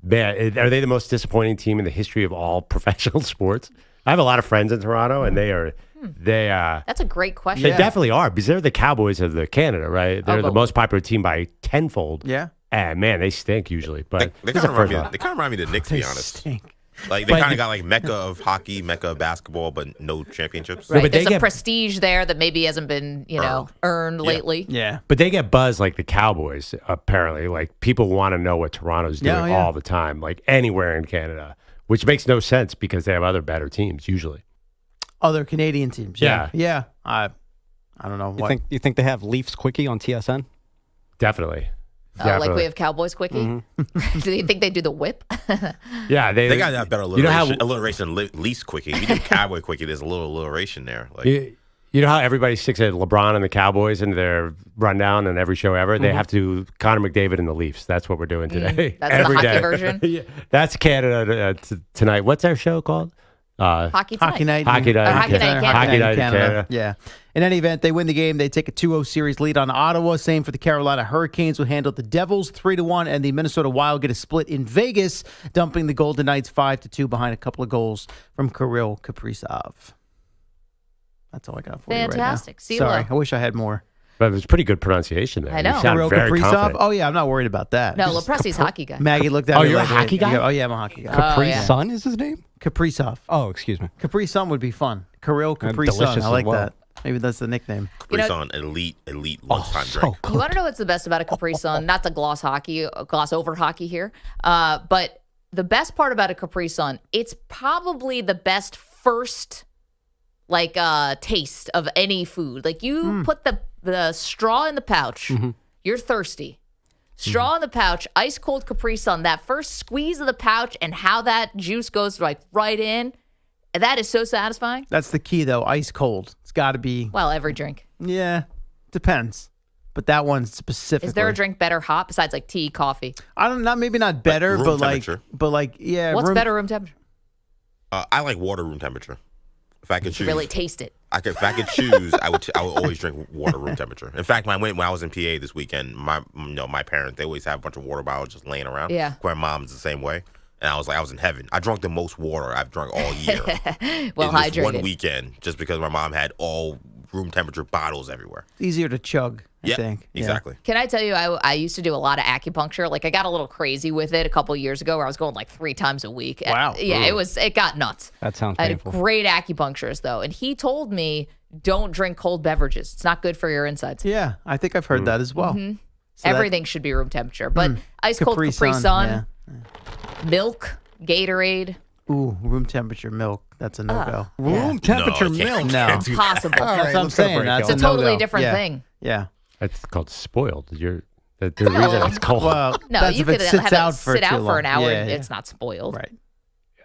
man, are they the most disappointing team in the history of all professional sports? I have a lot of friends in Toronto, and That's a great question. They definitely are because they're the Cowboys of the Canada, right? They're the most popular team by tenfold. Yeah. And, man, they stink usually. But They this kind is of the first one. remind me of the Knicks, to be honest. Stink. Like they kind of got like mecca of hockey, mecca of basketball, but no championships. Right. but There's they a get- prestige there that maybe hasn't been, earned lately. Yeah. But they get buzz like the Cowboys, apparently. Like, people want to know what Toronto's doing Yeah. all the time, like anywhere in Canada, which makes no sense because they have other better teams usually. Other Canadian teams. Yeah. Yeah. I don't know. You think they have Leafs Quickie on TSN? Definitely. Like we have Cowboys Quickie. Do you think they do the whip? Yeah, They got that better You know how- alliteration than least quickie. You do Cowboy Quickie, there's a little alliteration there. Like You know how everybody sticks at LeBron and the Cowboys in their rundown and every show ever? They have to Connor McDavid and the Leafs. That's what we're doing today. That's the Every hockey day. version? Yeah, that's Canada tonight. What's our show called? Hockey tonight. Hockey night. Hockey night. Hockey night in Canada. Hockey night in Canada. Yeah. In any event, they win the game. They take a 2-0 series lead on Ottawa. Same for the Carolina Hurricanes, who handled the Devils 3-1, and the Minnesota Wild get a split in Vegas, dumping the Golden Knights 5-2 behind a couple of goals from Kirill Kaprizov. That's all I got for Fantastic. you right now. CeeLo. Sorry, I wish I had more. But it was pretty good pronunciation there. I know. You sound Kirill very Kaprizov? confident. Oh, yeah, I'm not worried about that. No, Lepressi's hockey guy. Maggie looked at Oh, me you're a like, hockey guy? Oh, yeah, I'm a hockey guy. Capri yeah. Sun is his name? Kaprizov. Oh, excuse me. Capri Sun would be fun. Kirill Capri delicious Sun. I as like well. that. Maybe that's the nickname. Capri Sun, elite lunchtime so drink. good. You want to know what's the best about a Capri Sun? Not to gloss over hockey here, but the best part about a Capri Sun, it's probably the best first taste of any food. Like you put the straw in the pouch, you're thirsty. Straw in the pouch, ice cold Capri Sun. That first squeeze of the pouch and how that juice goes right in, that is so satisfying. That's the key, though. Ice cold. It's got to be. Well, every drink. Yeah, depends. but that one specifically. Is there a drink better hot besides like tea, coffee? I don't know. Maybe not better, room but temperature. yeah. What's better room temperature? I like water room temperature. If I could choose, Really taste it. If I could choose, I would always drink water room temperature. In fact, when I was in PA this weekend, my parents, they always have a bunch of water bottles just laying around. Yeah. My mom's the same way. And I was in heaven. I drank the most water I've drunk all year. Well in this hydrated. one weekend, just because my mom had all room temperature bottles everywhere. Easier to chug, I think. Exactly. Can I tell you, I used to do a lot of acupuncture. Like I got a little crazy with it a couple years ago where I was going like 3 times a week. Wow. Yeah, it got nuts. That sounds I had a painful. great acupuncturist though, and he told me don't drink cold beverages. It's not good for your insides. Yeah, I think I've heard that as well. Mm-hmm. So Everything should be room temperature, but ice cold Capri Sun, yeah. milk, Gatorade. Ooh, room temperature milk. That's a no-go. Room temperature No, milk. No. It's possible. All That's right, what I'm let's go to saying. break, That's y'all. It's a totally no-go. different Yeah. thing. Yeah. That's called spoiled. The reason it's cold. Well, No, that's you if it could sits have out it for sit too out for an long. hour. Yeah, and yeah. It's not spoiled. Right.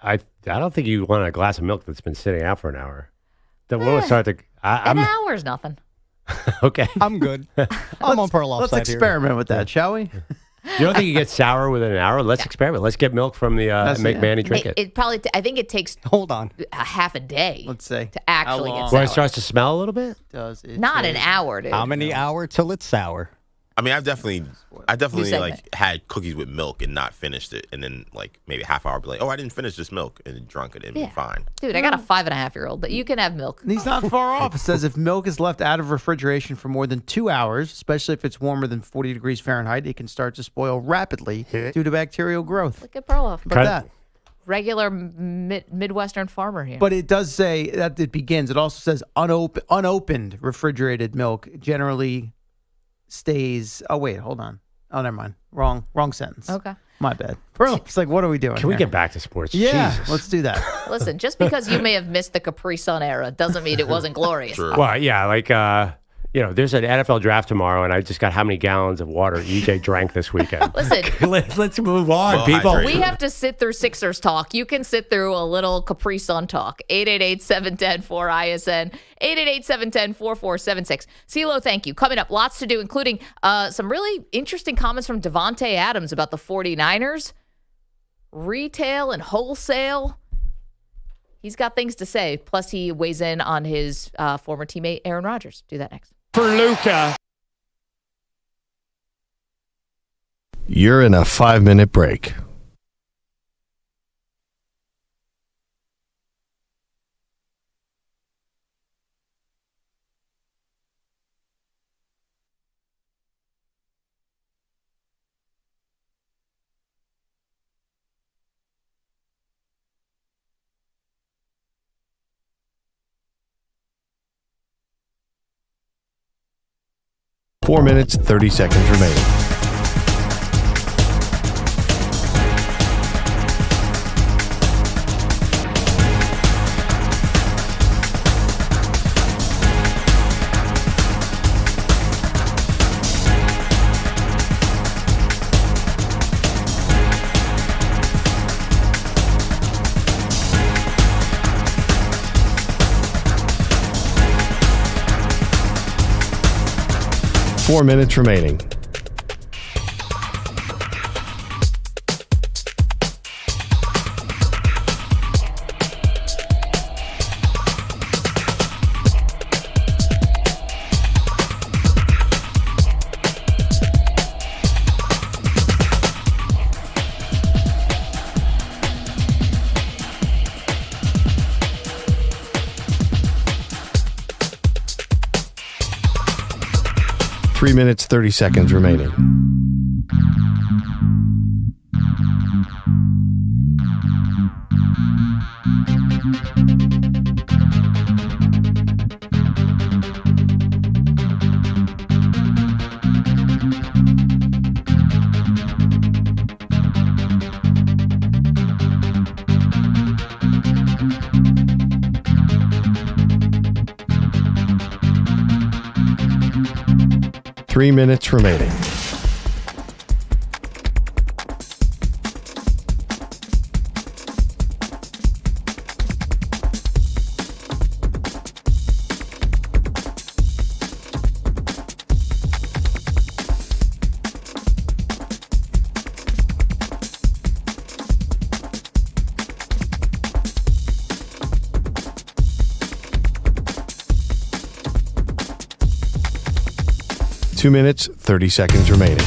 I don't think you want a glass of milk that's been sitting out for an hour. The will start to. An I'm hour is nothing. okay. I'm good. I'm on Perloff's Let's side here. experiment with that, shall we? You don't think you get sour within an hour? Let's experiment. Let's get milk from the make Manny drink it. It probably. I think it takes Hold on. a half a day. Let's say. To actually How get long? sour. When it starts to smell a little bit. Does it? Not an hour, dude. How many hours till it's sour? I mean, I definitely segment. like had cookies with milk and not finished it, and then like maybe a half hour be like, oh, I didn't finish this milk, and then drunk it and Yeah. fine. Dude, I got a 5.5-year-old, but you can have milk. And he's not far off. It says if milk is left out of refrigeration for more than 2 hours, especially if it's warmer than 40 degrees Fahrenheit, it can start to spoil rapidly due to bacterial growth. Look at Perloff. How about that? Regular Midwestern farmer here. But it does say that it begins. It also says unopened refrigerated milk generally stays. Oh wait, hold on. Oh, never mind. Wrong sentence. Okay. My bad. It's like, what are we doing? Can we here? get back to sports? Yeah, Jesus. let's do that. Listen, just because you may have missed the Capri Sun era doesn't mean it wasn't glorious. True. Well, yeah, like there's an NFL draft tomorrow, and I just got how many gallons of water EJ drank this weekend. Listen, let's move on, Well people. hydrated. we have to sit through Sixers talk. You can sit through a little Capri Sun talk. 888-710-4ISN, 888-710-4476. CeeLo, thank you. Coming up, lots to do, including some really interesting comments from Davante Adams about the 49ers, retail and wholesale. He's got things to say. Plus, he weighs in on his former teammate, Aaron Rodgers. Do that next. For Luca. You're in a 5-minute break. Four minutes, 30 seconds remaining. Four minutes remaining. Three minutes, 30 seconds remaining. Three minutes remaining. 2 minutes, 30 seconds remaining.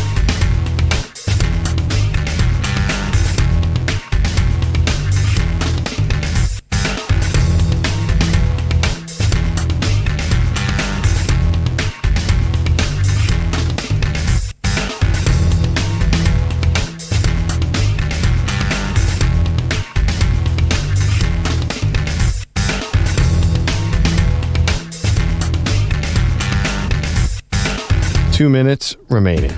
Two minutes remaining.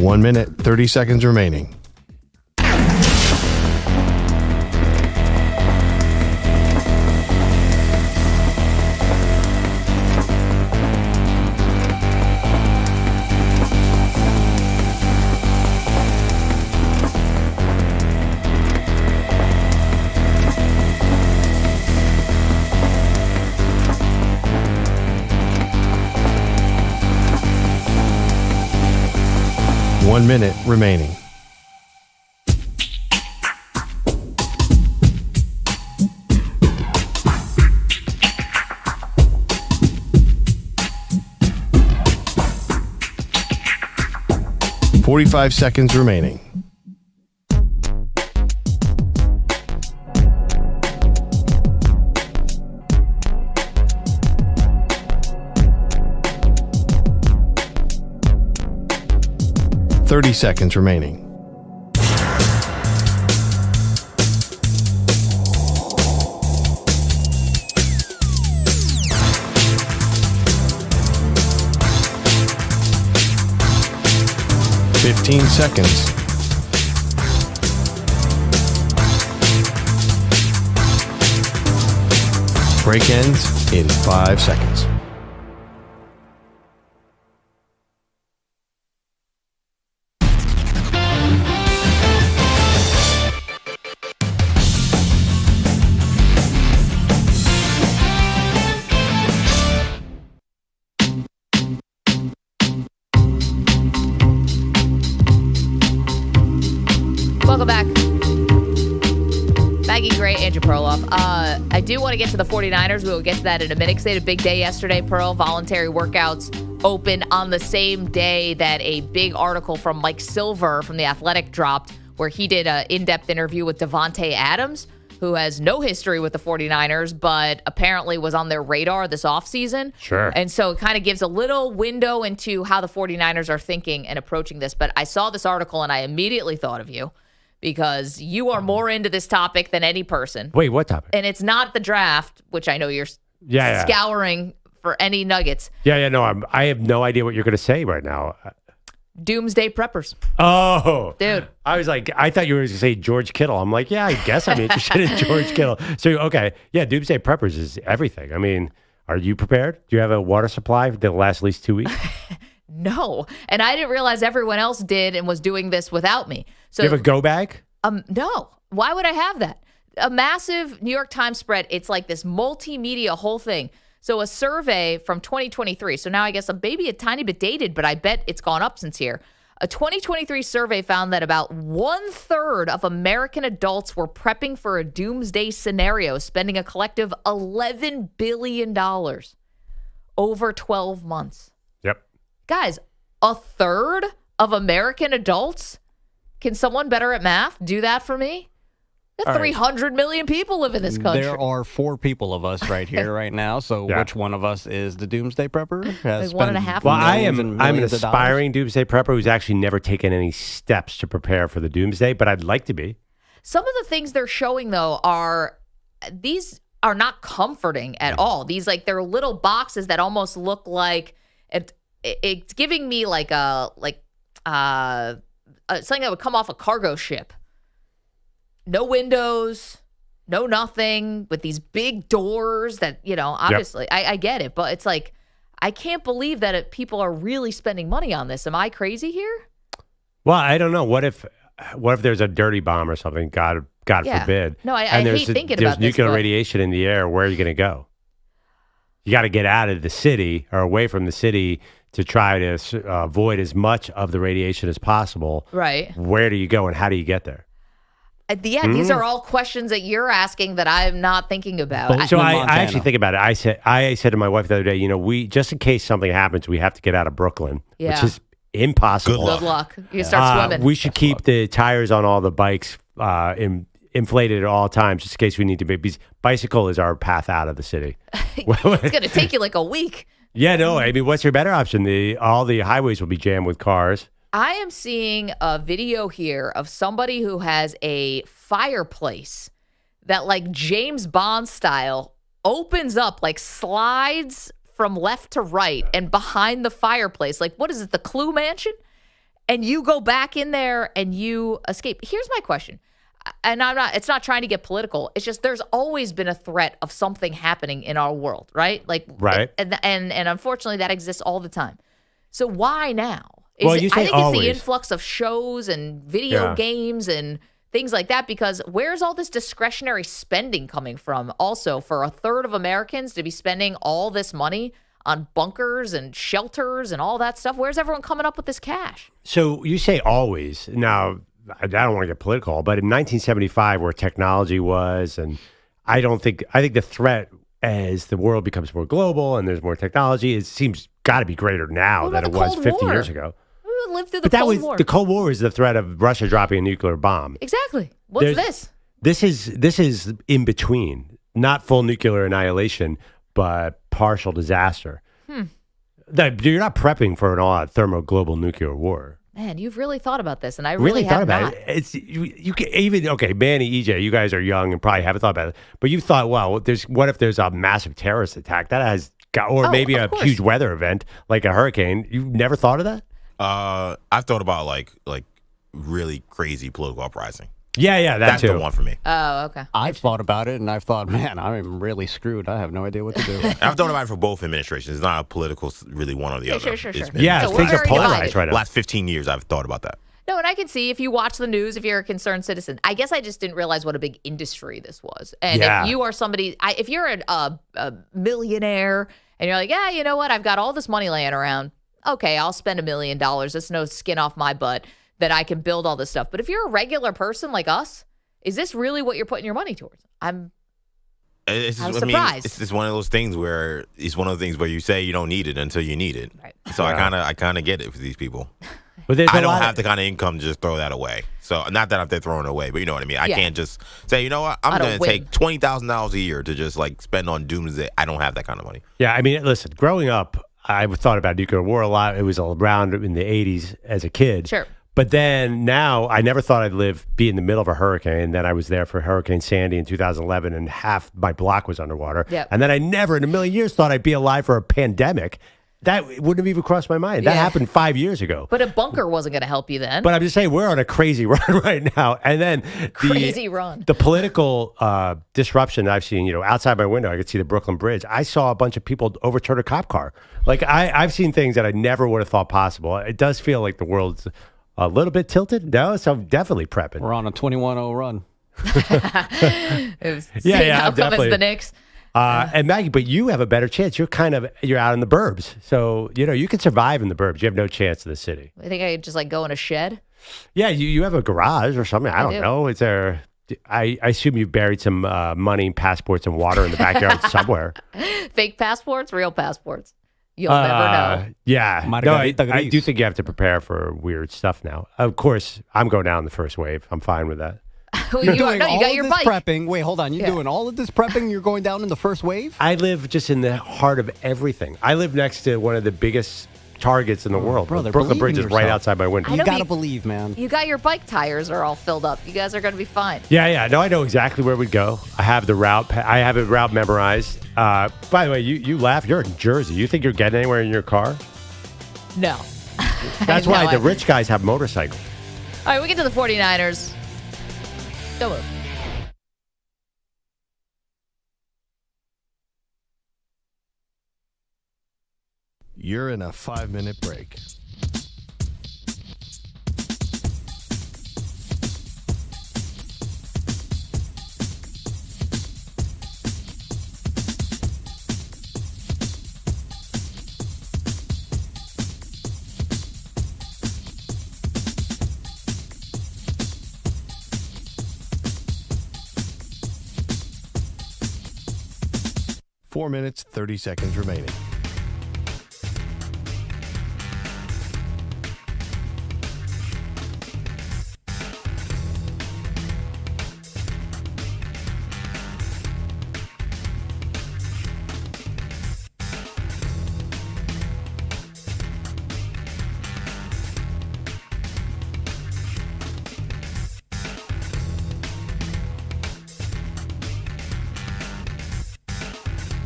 One minute, 30 seconds remaining. One minute remaining. $45 seconds remaining. $30 seconds remaining. $15 seconds. Break ends in 5 seconds. Welcome back. Maggie Gray, Andrew Perloff. I do want to get to the 49ers. We will get to that in a minute because they had a big day yesterday, Pearl. Voluntary workouts open on the same day that a big article from Mike Silver from The Athletic dropped where he did an in-depth interview with Davante Adams, who has no history with the 49ers, but apparently was on their radar this offseason. Sure. And so it kind of gives a little window into how the 49ers are thinking and approaching this. But I saw this article and I immediately thought of you because you are more into this topic than any person. Wait, what topic? And it's not the draft, which I know you're scouring for any nuggets. No, I have no idea what you're going to say right now. Doomsday preppers. Oh. Dude. I was like, I thought you were going to say George Kittle. I'm like, yeah, I guess I'm interested in George Kittle. So, okay. Yeah, doomsday preppers is everything. I mean, are you prepared? Do you have a water supply that'll last at least 2 weeks? No. And I didn't realize everyone else did and was doing this without me. So you have a go bag? No. Why would I have that? A massive New York Times spread. It's like this multimedia whole thing. So a survey from 2023. So now I guess maybe a tiny bit dated, but I bet it's gone up since here. A 2023 survey found that about 1/3 of American adults were prepping for a doomsday scenario, spending a collective $11 billion over 12 months. Yep. Guys, 1/3 of American adults? Can someone better at math do that for me? 300 million people live in this country. There are 4 people of us right here right now. So which one of us is the doomsday prepper? Like 1.5 Well, million. I'm an aspiring doomsday prepper who's actually never taken any steps to prepare for the doomsday, but I'd like to be. Some of the things they're showing though these are not comforting at all. These they're little boxes that almost look like it's giving me like something that would come off a cargo ship. No windows, no nothing, with these big doors that, obviously, yep. I get it. But it's like, I can't believe that people are really spending money on this. Am I crazy here? Well, I don't know. What if there's a dirty bomb or something? God Yeah. forbid. No, I and hate thinking there's about this, nuclear but- radiation in the air. Where are you going to go? You got to get out of the city or away from the city to try to avoid as much of the radiation as possible. Right. Where do you go and how do you get there? These are all questions that you're asking that I'm not thinking about. So I actually think about it. I said to my wife the other day, we just in case something happens, we have to get out of Brooklyn, Yeah. which is impossible. Good luck. You start swimming. We should keep the tires on all the bikes inflated at all times, just in case we need to. Because bicycle is our path out of the city. It's going to take you like a week. Yeah, no. I mean, what's your better option? All the highways will be jammed with cars. I am seeing a video here of somebody who has a fireplace that, like James Bond style, opens up, like slides from left to right, and behind the fireplace, like, what is it, the Clue Mansion? And you go back in there and you escape. Here's my question. And it's not trying to get political. It's just there's always been a threat of something happening in our world, right? Right. And unfortunately that exists all the time. So why now? Well, you say I think always. it's the influx of shows and video games and things like that, because where's all this discretionary spending coming from? Also, for a third of Americans to be spending all this money on bunkers and shelters and all that stuff, where's everyone coming up with this cash? So you say always. Now, I don't want to get political, but in 1975, where technology was, and I think the threat as the world becomes more global and there's more technology, it seems got to be greater now than it was 50 years ago. We lived through the Cold War. The Cold War was the threat of Russia dropping a nuclear bomb. Exactly. What's this? This is in between, not full nuclear annihilation, but partial disaster. You're not prepping for an all-out thermo-global nuclear war. Man, you've really thought about this, and I really thought have about not. it. It's you can even Manny, EJ, you guys are young and probably haven't thought about it, but you thought, well, what if there's a massive terrorist attack that has or maybe a huge weather event like a hurricane? You've never thought of that? I've thought about like really crazy political uprising. Yeah, that's too. the one for me. Oh, okay. I've thought about it, and I've thought, man, I'm really screwed. I have no idea what to do. I've thought about it for both administrations. It's not a political, really one or the other. Sure. It's been- Yeah, So things where are are you polarized right now. The last 15 years, I've thought about that. No, and I can see if you watch the news, if you're a concerned citizen. I guess I just didn't realize what a big industry this was. And Yeah. if you are somebody, if you're a millionaire and you're like, yeah, you know what, I've got all this money laying around. Okay, I'll spend $1 million. That's no skin off my butt that I can build all this stuff. But if you're a regular person like us, is this really what you're putting your money towards? I'm surprised. It's one of those things where you say you don't need it until you need it. Right. So I kind of get it for these people. But I don't have the kind of income to just throw that away. So not that they're throwing it away, but you know what I mean. I can't just say, you know what, I'm going to take $20,000 a year to just like spend on doomsday. I don't have that kind of money. Yeah, I mean, listen, growing up, I thought about nuclear war a lot. It was around in the 80s as a kid. Sure. But then now I never thought I'd be in the middle of a hurricane. And then I was there for Hurricane Sandy in 2011 and half my block was underwater. Yep. And then I never in a million years thought I'd be alive for a pandemic. That wouldn't have even crossed my mind. That happened 5 years ago. But a bunker wasn't going to help you then. But I'm just saying we're on a crazy run right now. And then the political disruption I've seen, outside my window, I could see the Brooklyn Bridge. I saw a bunch of people overturn a cop car. Like I've seen things that I never would have thought possible. It does feel like the world's a little bit tilted. No, so I'm definitely prepping. We're on a 21-0 run. I'm definitely the Knicks. And Maggie, but you have a better chance. You're out in the burbs. So, you can survive in the burbs. You have no chance in the city. I think I could just like go in a shed. Yeah, you have a garage or something. I don't know. Is there... I assume you've buried some money, passports, and water in the backyard somewhere. Fake passports, real passports. You'll never know. Yeah. Margarita I Gris. do think you have to prepare for weird stuff now. Of course, I'm going down the first wave. I'm fine with that. Well, You're you doing all got of your this bike. prepping. Wait, hold on. You're doing all of this prepping? You're going down in the first wave? I live just in the heart of everything. I live next to one of the biggest targets in the world. brother, The Brooklyn believe Bridge in is right yourself. outside my window. You got to believe, man. You got your bike tires are all filled up. You guys are going to be fine. Yeah. No, I know exactly where we'd go. I have the route. I have a route memorized. By the way, you laugh. You're in Jersey. You think you're getting anywhere in your car? No. That's No, why the rich guys have motorcycles. All right, we get to the 49ers. Go move. You're in a 5-minute break. 4 minutes, 30 seconds remaining.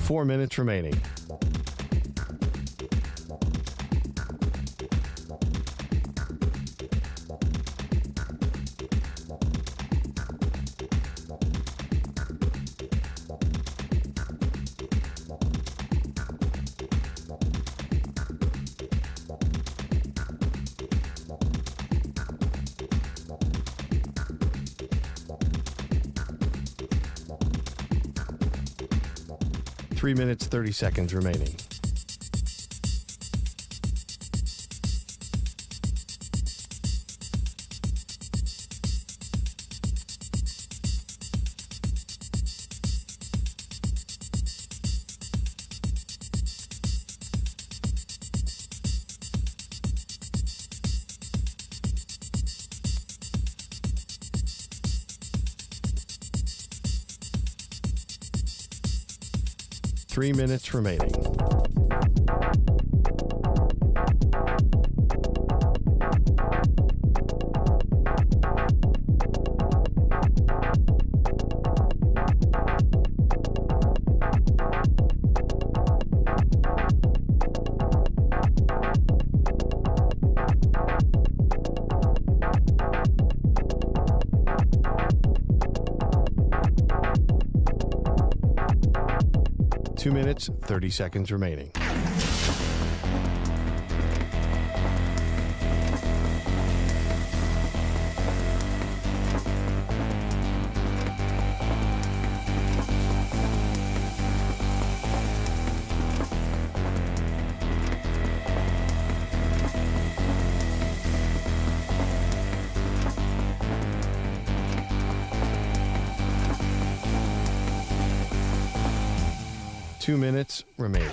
Four minutes remaining. Three minutes, 30 seconds remaining. Three minutes remaining. Two minutes, 30 seconds remaining. Two minutes remaining.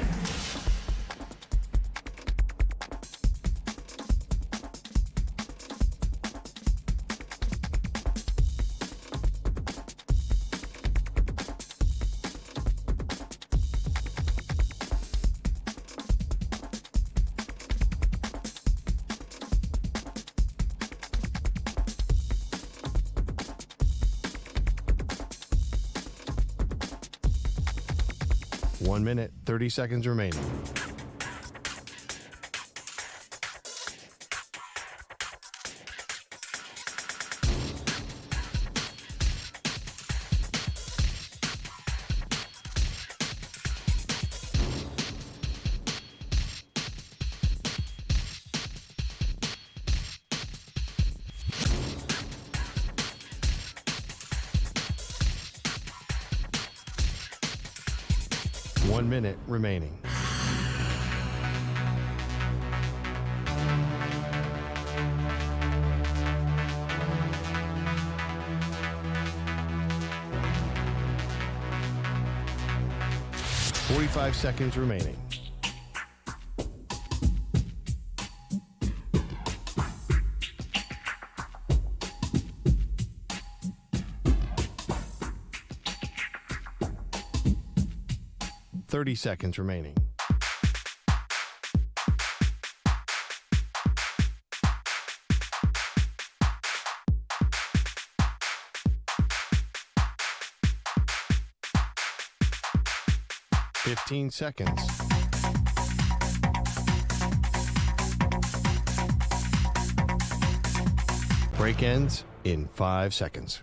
1 minute, 30 seconds remaining. One minute remaining. Forty-five seconds remaining. Thirty seconds remaining. Fifteen seconds. Break ends in 5 seconds.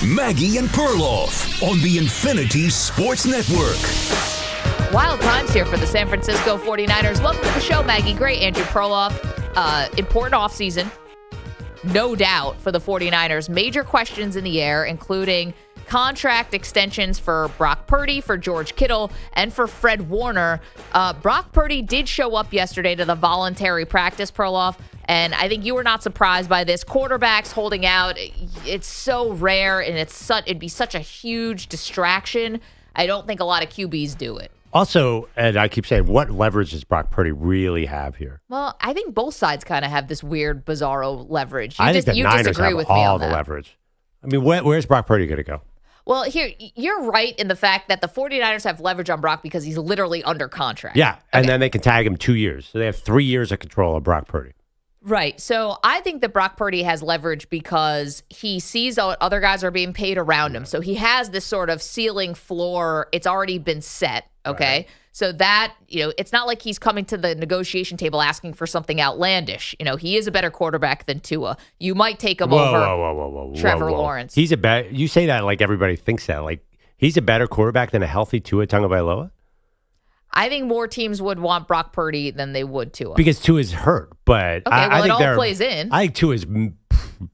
Maggie and Perloff on the Infinity Sports Network. Wild times here for the San Francisco 49ers. Welcome to the show, Maggie. Great. Andrew Perloff. Important offseason. no doubt, for the 49ers. Major questions in the air, including contract extensions for Brock Purdy, for George Kittle, and for Fred Warner. Brock Purdy did show up yesterday to the voluntary practice, Perloff, and I think you were not surprised by this. Quarterbacks holding out, it's so rare, and it'd be such a huge distraction. I don't think a lot of QBs do it. Also, and I keep saying, what leverage does Brock Purdy really have here? Well, I think both sides kind of have this weird, bizarro leverage. I think the Niners disagree have with me all on the that. leverage. I mean, where's Brock Purdy going to go? Well, here, you're right in the fact that the 49ers have leverage on Brock because he's literally under contract. Yeah, and then they can tag him 2 years. So they have 3 years of control of Brock Purdy. Right. So I think that Brock Purdy has leverage because he sees other guys are being paid around him. So he has this sort of ceiling floor. It's already been set. Okay. Right. So that, it's not like he's coming to the negotiation table asking for something outlandish. He is a better quarterback than Tua. You might take him over Trevor Lawrence. He's you say that like everybody thinks that. Like he's a better quarterback than a healthy Tua Tagovailoa? I think more teams would want Brock Purdy than they would Tua. Because Tua's hurt, but I think it all plays in. I think Tua's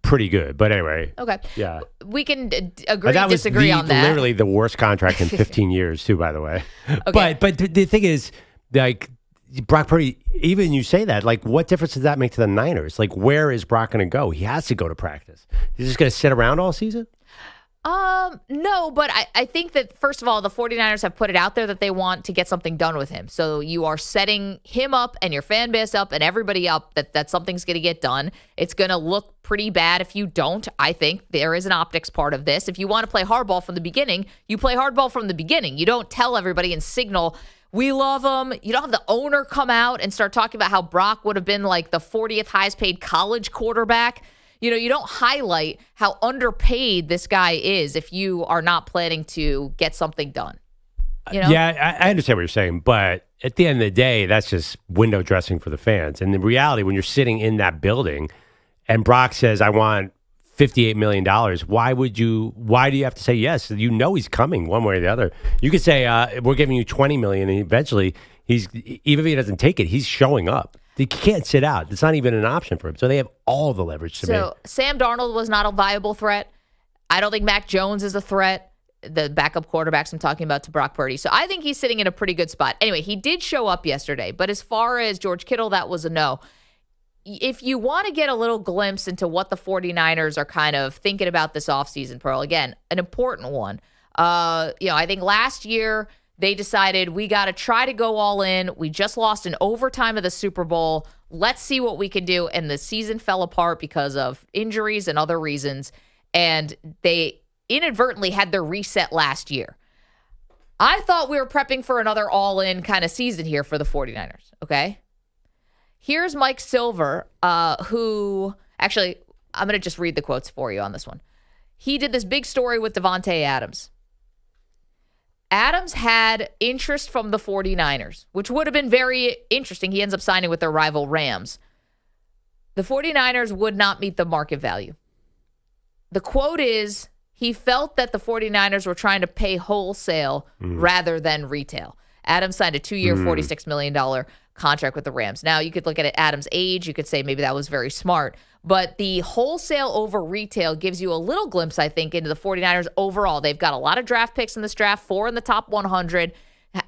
pretty good, but anyway. Okay. Yeah. We can agree disagree on that. Literally the worst contract in 15 years, too, by the way. Okay. But the thing is, like, Brock Purdy, even you say that, like, what difference does that make to the Niners? Like, where is Brock going to go? He has to go to practice. He's just going to sit around all season? No, but I think that, first of all, the 49ers have put it out there that they want to get something done with him. So you are setting him up and your fan base up and everybody up that something's going to get done. It's going to look pretty bad if you don't. I think there is an optics part of this. If you want to play hardball from the beginning, you play hardball from the beginning. You don't tell everybody and signal, we love him. You don't have the owner come out and start talking about how Brock would have been like the 40th highest paid college quarterback. You don't highlight how underpaid this guy is if you are not planning to get something done. Yeah, I understand what you're saying, but at the end of the day, that's just window dressing for the fans. And in reality, when you're sitting in that building and Brock says, I want $58 million, why do you have to say yes? He's coming one way or the other. You could say, we're giving you $20 million, and eventually, even if he doesn't take it, he's showing up. He can't sit out. It's not even an option for him. So they have all the leverage to make. So Sam Darnold was not a viable threat. I don't think Mac Jones is a threat. The backup quarterbacks I'm talking about to Brock Purdy. So I think he's sitting in a pretty good spot. Anyway, he did show up yesterday. But as far as George Kittle, that was a no. If you want to get a little glimpse into what the 49ers are kind of thinking about this offseason, Pearl, again, an important one. I think last year they decided we got to try to go all in. We just lost in overtime of the Super Bowl. Let's see what we can do. And the season fell apart because of injuries and other reasons. And they inadvertently had their reset last year. I thought we were prepping for another all-in kind of season here for the 49ers, okay? Here's Mike Silver, who actually, I'm going to just read the quotes for you on this one. He did this big story with Davante Adams. Adams had interest from the 49ers, which would have been very interesting. He ends up signing with their rival Rams. The 49ers would not meet the market value. The quote is, he felt that the 49ers were trying to pay wholesale rather than retail. Adams signed a 2-year, $46 million contract with the Rams. Now, you could look at Adams' age. You could say maybe that was very smart. But the wholesale over retail gives you a little glimpse, I think, into the 49ers overall. They've got a lot of draft picks in this draft, 4 in the top 100.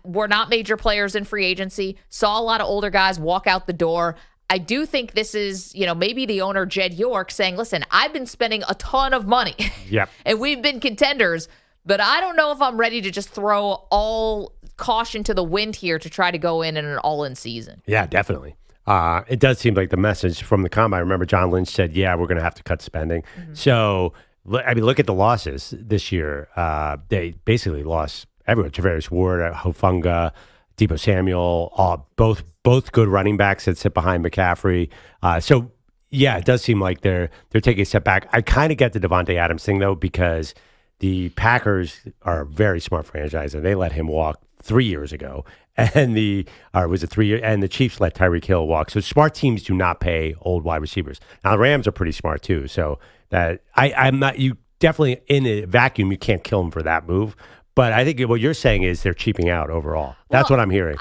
Were not major players in free agency. Saw a lot of older guys walk out the door. I do think this is, maybe the owner, Jed York, saying, listen, I've been spending a ton of money. Yep. And we've been contenders, but I don't know if I'm ready to just throw all caution to the wind here to try to go in an all-in season. Yeah, definitely. It does seem like the message from the combine. I remember John Lynch said, yeah, we're going to have to cut spending. Mm-hmm. So, look at the losses this year. They basically lost everyone. Travaris Ward, Hufanga, Deebo Samuel, both good running backs that sit behind McCaffrey. So, yeah, it does seem like they're taking a step back. I kind of get the Davante Adams thing, though, because the Packers are a very smart franchise, and they let him walk 3 years ago. And was it 3 years? And the Chiefs let Tyreek Hill walk. So smart teams do not pay old wide receivers. Now the Rams are pretty smart too. So that I'm not. You definitely in a vacuum, you can't kill them for that move. But I think what you're saying is they're cheaping out overall. That's what I'm hearing.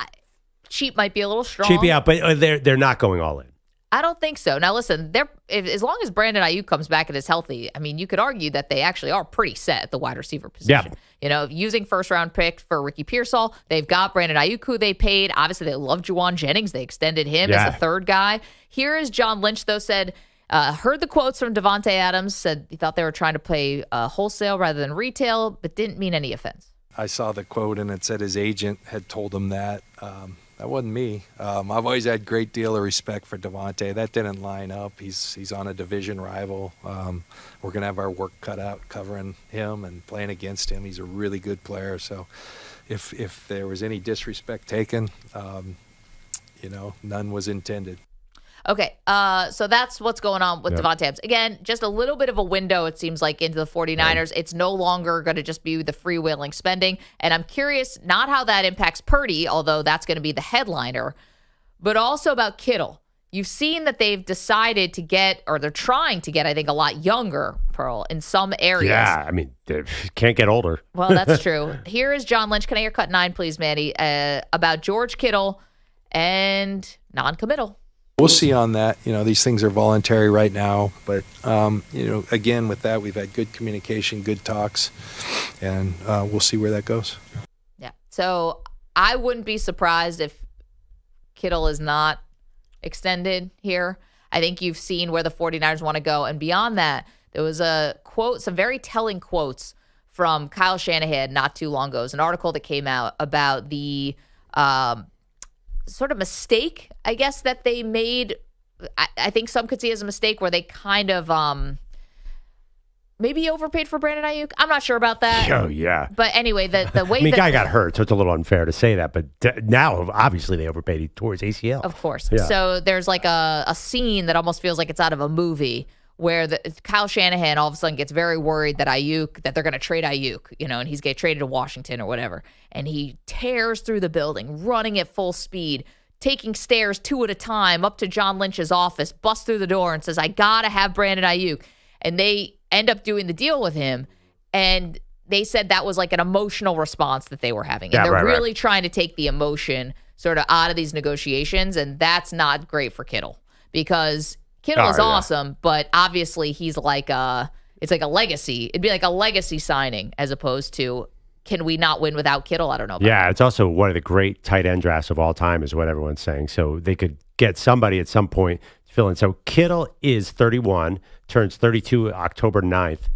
Cheap might be a little strong. Cheaping out, but they're not going all in. I don't think so. Now, listen, as long as Brandon Ayuk comes back and is healthy, I mean, you could argue that they actually are pretty set at the wide receiver position. Yeah. You know, using first-round pick for Ricky Pearsall, they've got Brandon Ayuk, who they paid. Obviously, they love Juwan Jennings. They extended him as the third guy. Here is John Lynch, though, said, heard the quotes from Davante Adams, said he thought they were trying to play wholesale rather than retail, but didn't mean any offense. I saw the quote, and it said his agent had told him that. That wasn't me. I've always had a great deal of respect for Davante. That didn't line up. He's on a division rival. We're going to have our work cut out covering him and playing against him. He's a really good player. So if there was any disrespect taken, none was intended. Okay, so that's what's going on with Davante Adams. Again, just a little bit of a window, it seems like, into the 49ers. It's no longer going to just be the freewheeling spending. And I'm curious, not how that impacts Purdy, although that's going to be the headliner, but also about Kittle. You've seen that they've decided to get, or they're trying to get, I think, a lot younger, Pearl, in some areas. Yeah, I mean, they can't get older. Well, that's true. Here is John Lynch. Can I hear cut 9, please, Manny, about George Kittle and non-committal. We'll see on that. These things are voluntary right now. But, again, with that, we've had good communication, good talks, and we'll see where that goes. Yeah. So I wouldn't be surprised if Kittle is not extended here. I think you've seen where the 49ers want to go. And beyond that, there was a quote, some very telling quotes from Kyle Shanahan not too long ago. It was an article that came out about the sort of mistake, I guess, that they made. I think some could see it as a mistake where they kind of maybe overpaid for Brandon Ayuk. I'm not sure about that. Oh, yeah. But anyway, the way guy got hurt, so it's a little unfair to say that. But now, obviously, they overpaid. He tore his ACL. Of course. Yeah. So there's like a scene that almost feels like it's out of a movie where Kyle Shanahan all of a sudden gets very worried that they're going to trade Ayuk, and he's get traded to Washington or whatever. And he tears through the building, running at full speed, taking stairs 2 at a time up to John Lynch's office, busts through the door and says, I got to have Brandon Ayuk. And they end up doing the deal with him. And they said that was like an emotional response that they were having. And they're really trying to take the emotion sort of out of these negotiations. And that's not great for Kittle because Kittle is awesome, but obviously he's like it's like a legacy. It'd be like a legacy signing as opposed to, can we not win without Kittle? I don't know. Yeah, it's also one of the great tight end drafts of all time is what everyone's saying. So they could get somebody at some point to fill in. So Kittle is 31, turns 32 October 9th.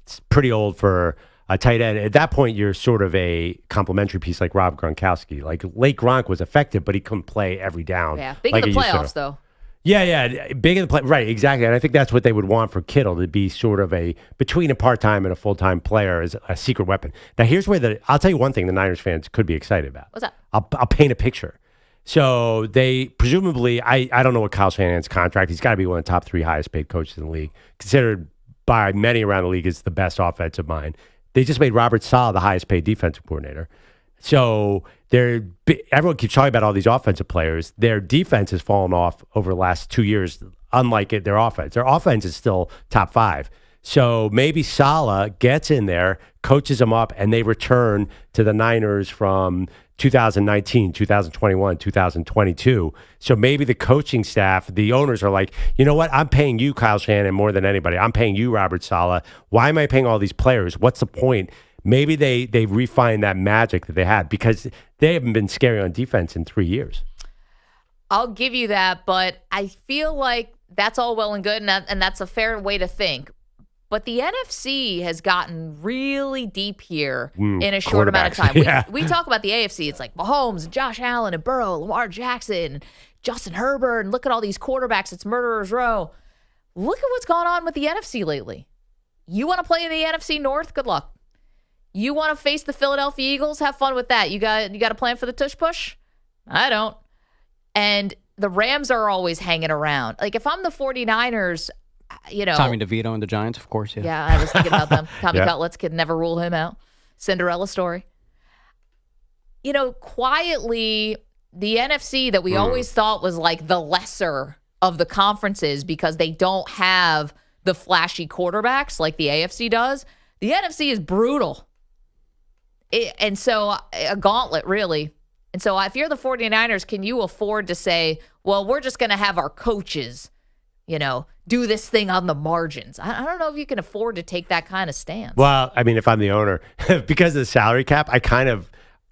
It's pretty old for a tight end. At that point, you're sort of a complimentary piece like Rob Gronkowski. Like late Gronk was effective, but he couldn't play every down. Yeah, big like in the playoffs, though. Yeah, big in the play. Right, exactly. And I think that's what they would want for Kittle, to be sort of a between a part-time and a full-time player as a secret weapon. Now, here's where I'll tell you one thing the Niners fans could be excited about. What's that? I'll paint a picture. So they presumably, I don't know what Kyle Shanahan's contract. He's got to be one of the top 3 highest-paid coaches in the league, considered by many around the league as the best offensive mind. They just made Robert Saleh the highest-paid defensive coordinator. So everyone keeps talking about all these offensive players. Their defense has fallen off over the last 2 years, unlike their offense. Their offense is still top 5. So maybe Saleh gets in there, coaches them up, and they return to the Niners from 2019, 2021, 2022. So maybe the coaching staff, the owners are like, you know what? I'm paying you, Kyle Shanahan, more than anybody. I'm paying you, Robert Saleh. Why am I paying all these players? What's the point? Maybe they refine that magic that they had because they haven't been scary on defense in 3 years. I'll give you that, but I feel like that's all well and good, and that's a fair way to think. But the NFC has gotten really deep here in a short amount of time. Yeah. We talk about the AFC. It's like Mahomes, and Josh Allen, and Burrow, Lamar Jackson, and Justin Herbert, and look at all these quarterbacks. It's murderer's row. Look at what's gone on with the NFC lately. You want to play in the NFC North? Good luck. You want to face the Philadelphia Eagles? Have fun with that. You got a plan for the tush push? I don't. And the Rams are always hanging around. Like if I'm the 49ers, Tommy DeVito and the Giants, of course. Yeah, I was thinking about them. Tommy Cutlets could never rule him out. Cinderella story. Quietly, the NFC that we always thought was like the lesser of the conferences because they don't have the flashy quarterbacks like the AFC does. The NFC is brutal. And so a gauntlet, really. And so if you're the 49ers, can you afford to say, well, we're just going to have our coaches, do this thing on the margins. I don't know if you can afford to take that kind of stance. Well, I mean, if I'm the owner, because of the salary cap,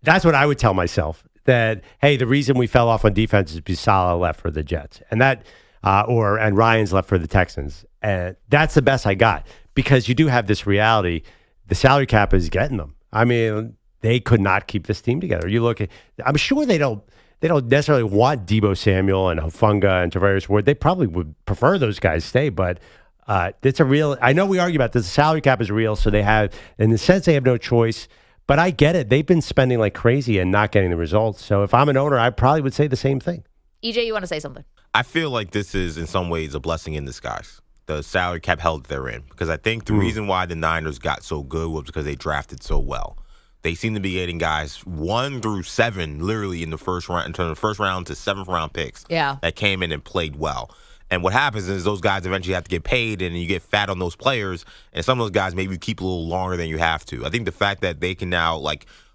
that's what I would tell myself, that, hey, the reason we fell off on defense is because Salah left for the Jets. And and Ryan's left for the Texans. And that's the best I got, because you do have this reality. The salary cap is getting them. I mean, they could not keep this team together. You look at, I'm sure they don't necessarily want Deebo Samuel and Hufanga and Tavares Ward. They probably would prefer those guys stay, but it's a real, I know we argue about this. The salary cap is real, so they have, in the sense, they have no choice. But I get it. They've been spending like crazy and not getting the results. So if I'm an owner, I probably would say the same thing. EJ, you want to say something? I feel like this is, in some ways, a blessing in disguise. The salary cap held they're in. Because I think the reason why the Niners got so good was because they drafted so well. They seem to be getting guys 1 through 7, literally in the first round, in terms of first round to 7th round picks that came in and played well. And what happens is those guys eventually have to get paid, and you get fat on those players. And some of those guys maybe you keep a little longer than you have to. I think the fact that they can now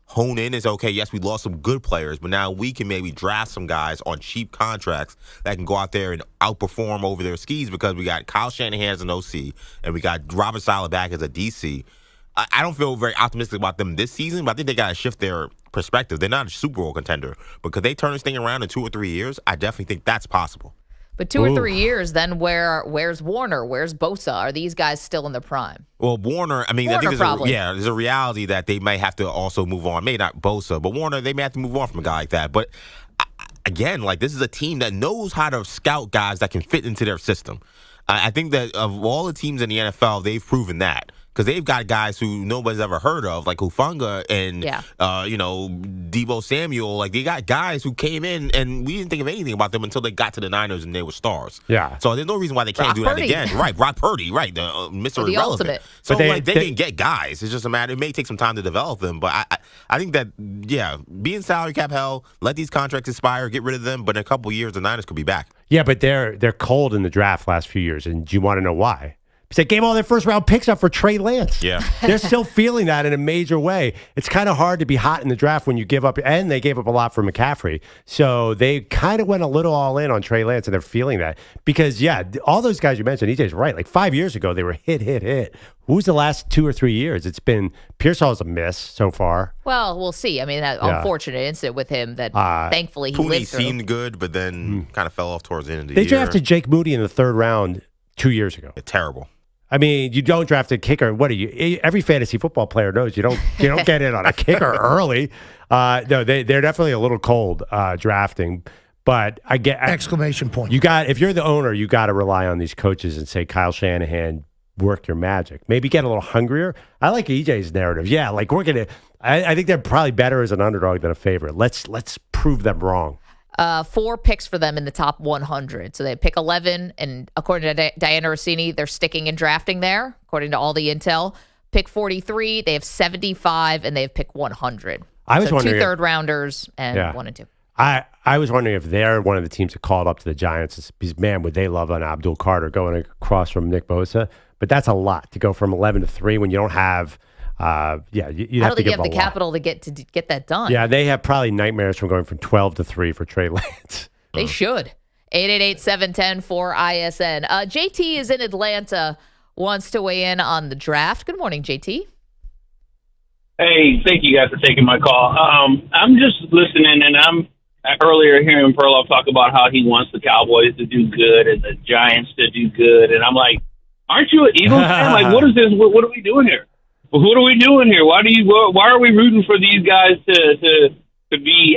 hone in is okay. Yes, we lost some good players, but now we can maybe draft some guys on cheap contracts that can go out there and outperform over their skis, because we got Kyle Shanahan as an OC and we got Robert Saleh back as a DC. I don't feel very optimistic about them this season, but I think they got to shift their perspective. They're not a Super Bowl contender, but could they turn this thing around in 2 or 3 years? I definitely think that's possible. But 2 or 3 years, then where's Warner? Where's Bosa? Are these guys still in their prime? Well, Warner, I think there's a reality that they may have to also move on. Maybe not Bosa, but Warner, they may have to move on from a guy like that. But again, this is a team that knows how to scout guys that can fit into their system. I think that of all the teams in the NFL, they've proven that. Because they've got guys who nobody's ever heard of, like Hufanga and, Deebo Samuel. Like, they got guys who came in, and we didn't think of anything about them until they got to the Niners and they were stars. Yeah. So there's no reason why they can't do that again. Right, Brock Purdy, right, Mr. The Irrelevant. ultimate. So they can get guys. It's just a matter. It may take some time to develop them, but I think that, being salary cap hell, let these contracts expire, get rid of them, but in a couple of years, the Niners could be back. Yeah, but they're cold in the draft last few years, and do you want to know why? They gave all their first-round picks up for Trey Lance. Yeah. They're still feeling that in a major way. It's kind of hard to be hot in the draft when you give up, and they gave up a lot for McCaffrey. So they kind of went a little all in on Trey Lance, and they're feeling that. Because, all those guys you mentioned, EJ's right. Like 5 years ago, they were hit. Who's the last 2 or 3 years? It's been Pearsall's a miss so far. Well, we'll see. I mean, that unfortunate incident with him that thankfully he Pooney lived through. seemed good, but then kind of fell off towards the end of the year. They drafted Jake Moody in the 3rd round 2 years ago. Terrible. I mean, you don't draft a kicker. What are you? Every fantasy football player knows you don't get in on a kicker early. No, they're definitely a little cold drafting. But I get exclamation point. If you're the owner, you got to rely on these coaches and say, Kyle Shanahan, work your magic. Maybe get a little hungrier. I like EJ's narrative. Yeah, like we're gonna. I think they're probably better as an underdog than a favorite. Let's prove them wrong. 4 picks for them in the top 100. So they pick 11, and according to Diana Rossini, they're sticking and drafting there, according to all the intel. Pick 43, they have 75, and they have pick 100. I was wondering 2 third-rounders and 1 and 2. I was wondering if they're one of the teams that called up to the Giants. Because, man, would they love an Abdul Carter going across from Nick Bosa. But that's a lot to go from 11 to 3 when you don't have you'd I have don't to think give you have the a lot. capital to get that done. Yeah, they have probably nightmares from going from 12 to 3 for Trey Lance. They should. 888-710-4ISN. JT is in Atlanta, wants to weigh in on the draft. Good morning, JT. Hey, thank you guys for taking my call. I'm just listening, and I'm earlier hearing Perloff talk about how he wants the Cowboys to do good and the Giants to do good, and I'm like, aren't you an Eagles fan? Like, what is this? What are we doing here? What are we doing here? Why are we rooting for these guys to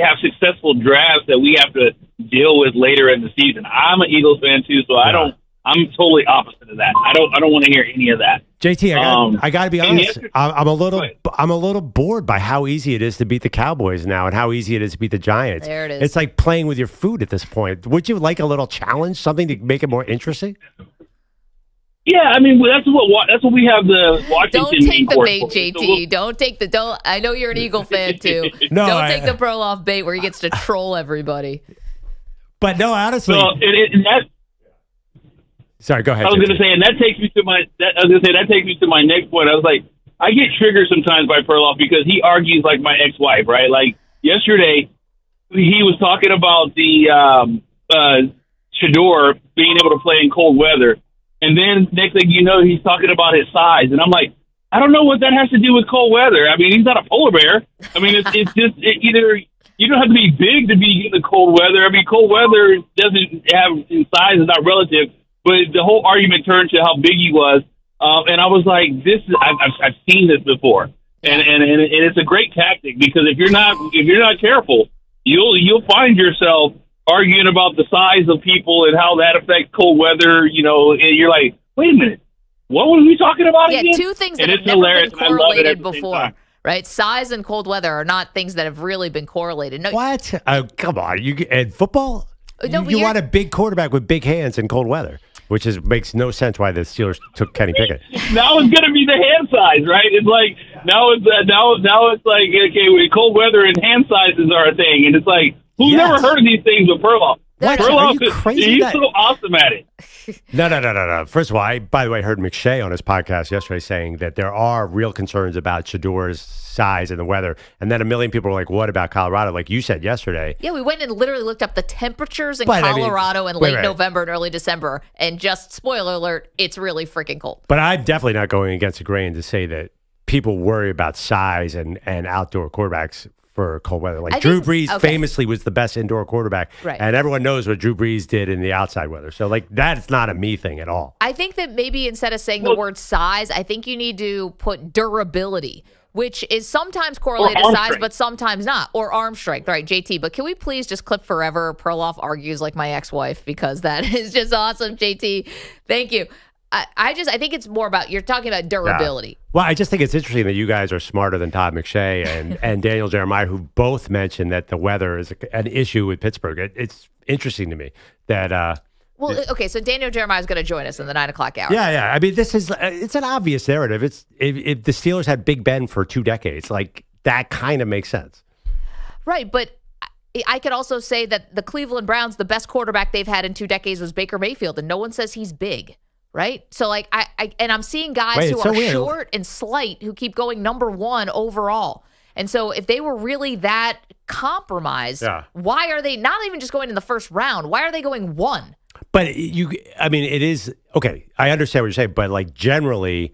have successful drafts that we have to deal with later in the season? I'm an Eagles fan too, so I'm totally opposite of that. I don't want to hear any of that. JT, I got to be honest. I'm a little bored by how easy it is to beat the Cowboys now, and how easy it is to beat the Giants. There it is. It's like playing with your food at this point. Would you like a little challenge, something to make it more interesting? Yeah, I mean that's what we have the Washington. Don't take the bait, for. JT. Don't. I know you're an Eagle fan too. Don't take the Perloff bait where he gets to troll everybody. But no, honestly. Sorry, go ahead. I was going to say, and that takes me to my next point. I was like, I get triggered sometimes by Perloff because he argues like my ex-wife, right? Like yesterday, he was talking about the Shedeur being able to play in cold weather. And then next thing you know, he's talking about his size. And I'm like, I don't know what that has to do with cold weather. I mean, he's not a polar bear. I mean, it's just either you don't have to be big to be in the cold weather. I mean, cold weather doesn't have size is not relative. But the whole argument turned to how big he was. And I was like, I've seen this before. And it's a great tactic because if you're not careful, you'll find yourself arguing about the size of people and how that affects cold weather, and you're like, wait a minute, what were we talking about again? Yeah, two things that have never been correlated before, right? Size and cold weather are not things that have really been correlated. No, what? Come on. And football? No, you want a big quarterback with big hands in cold weather, which makes no sense why the Steelers took Kenny Pickett. Now it's going to be the hand size, right? It's like now it's like, okay, cold weather and hand sizes are a thing, and it's like, who's never heard of these things with Perloff? What? Perloff, Are you crazy? he's so awesome at it. No. First of all, I, by the way, heard McShay on his podcast yesterday saying that there are real concerns about Shedeur's size and the weather. And then a million people were like, what about Colorado? Like you said yesterday. Yeah, we went and literally looked up the temperatures in Colorado in late November and early December. And just, spoiler alert, it's really freaking cold. But I'm definitely not going against the grain to say that people worry about size and outdoor quarterbacks for cold weather. Like Drew Brees famously was the best indoor quarterback. Right. And everyone knows what Drew Brees did in the outside weather. So like that's not a me thing at all. I think that maybe instead of saying the word size, I think you need to put durability, which is sometimes correlated to size, but sometimes not. Or arm strength. All right, JT, but can we please just clip forever Perloff argues like my ex-wife, because that is just awesome, JT. Thank you. I think it's more about, you're talking about durability. Yeah. Well, I just think it's interesting that you guys are smarter than Todd McShay and Daniel Jeremiah, who both mentioned that the weather is an issue with Pittsburgh. It's interesting to me that. Okay, so Daniel Jeremiah is going to join us in the 9 o'clock hour. Yeah. I mean, it's an obvious narrative. If the Steelers had Big Ben for 2 decades, like that kind of makes sense. Right, but I could also say that the Cleveland Browns, the best quarterback they've had in 2 decades was Baker Mayfield, and no one says he's big. Right? So, like, I'm seeing guys who are short and slight who keep going number 1 overall. And so if they were really that compromised, why are they not even just going in the first round? Why are they going 1? But it is, okay, I understand what you're saying, but like generally,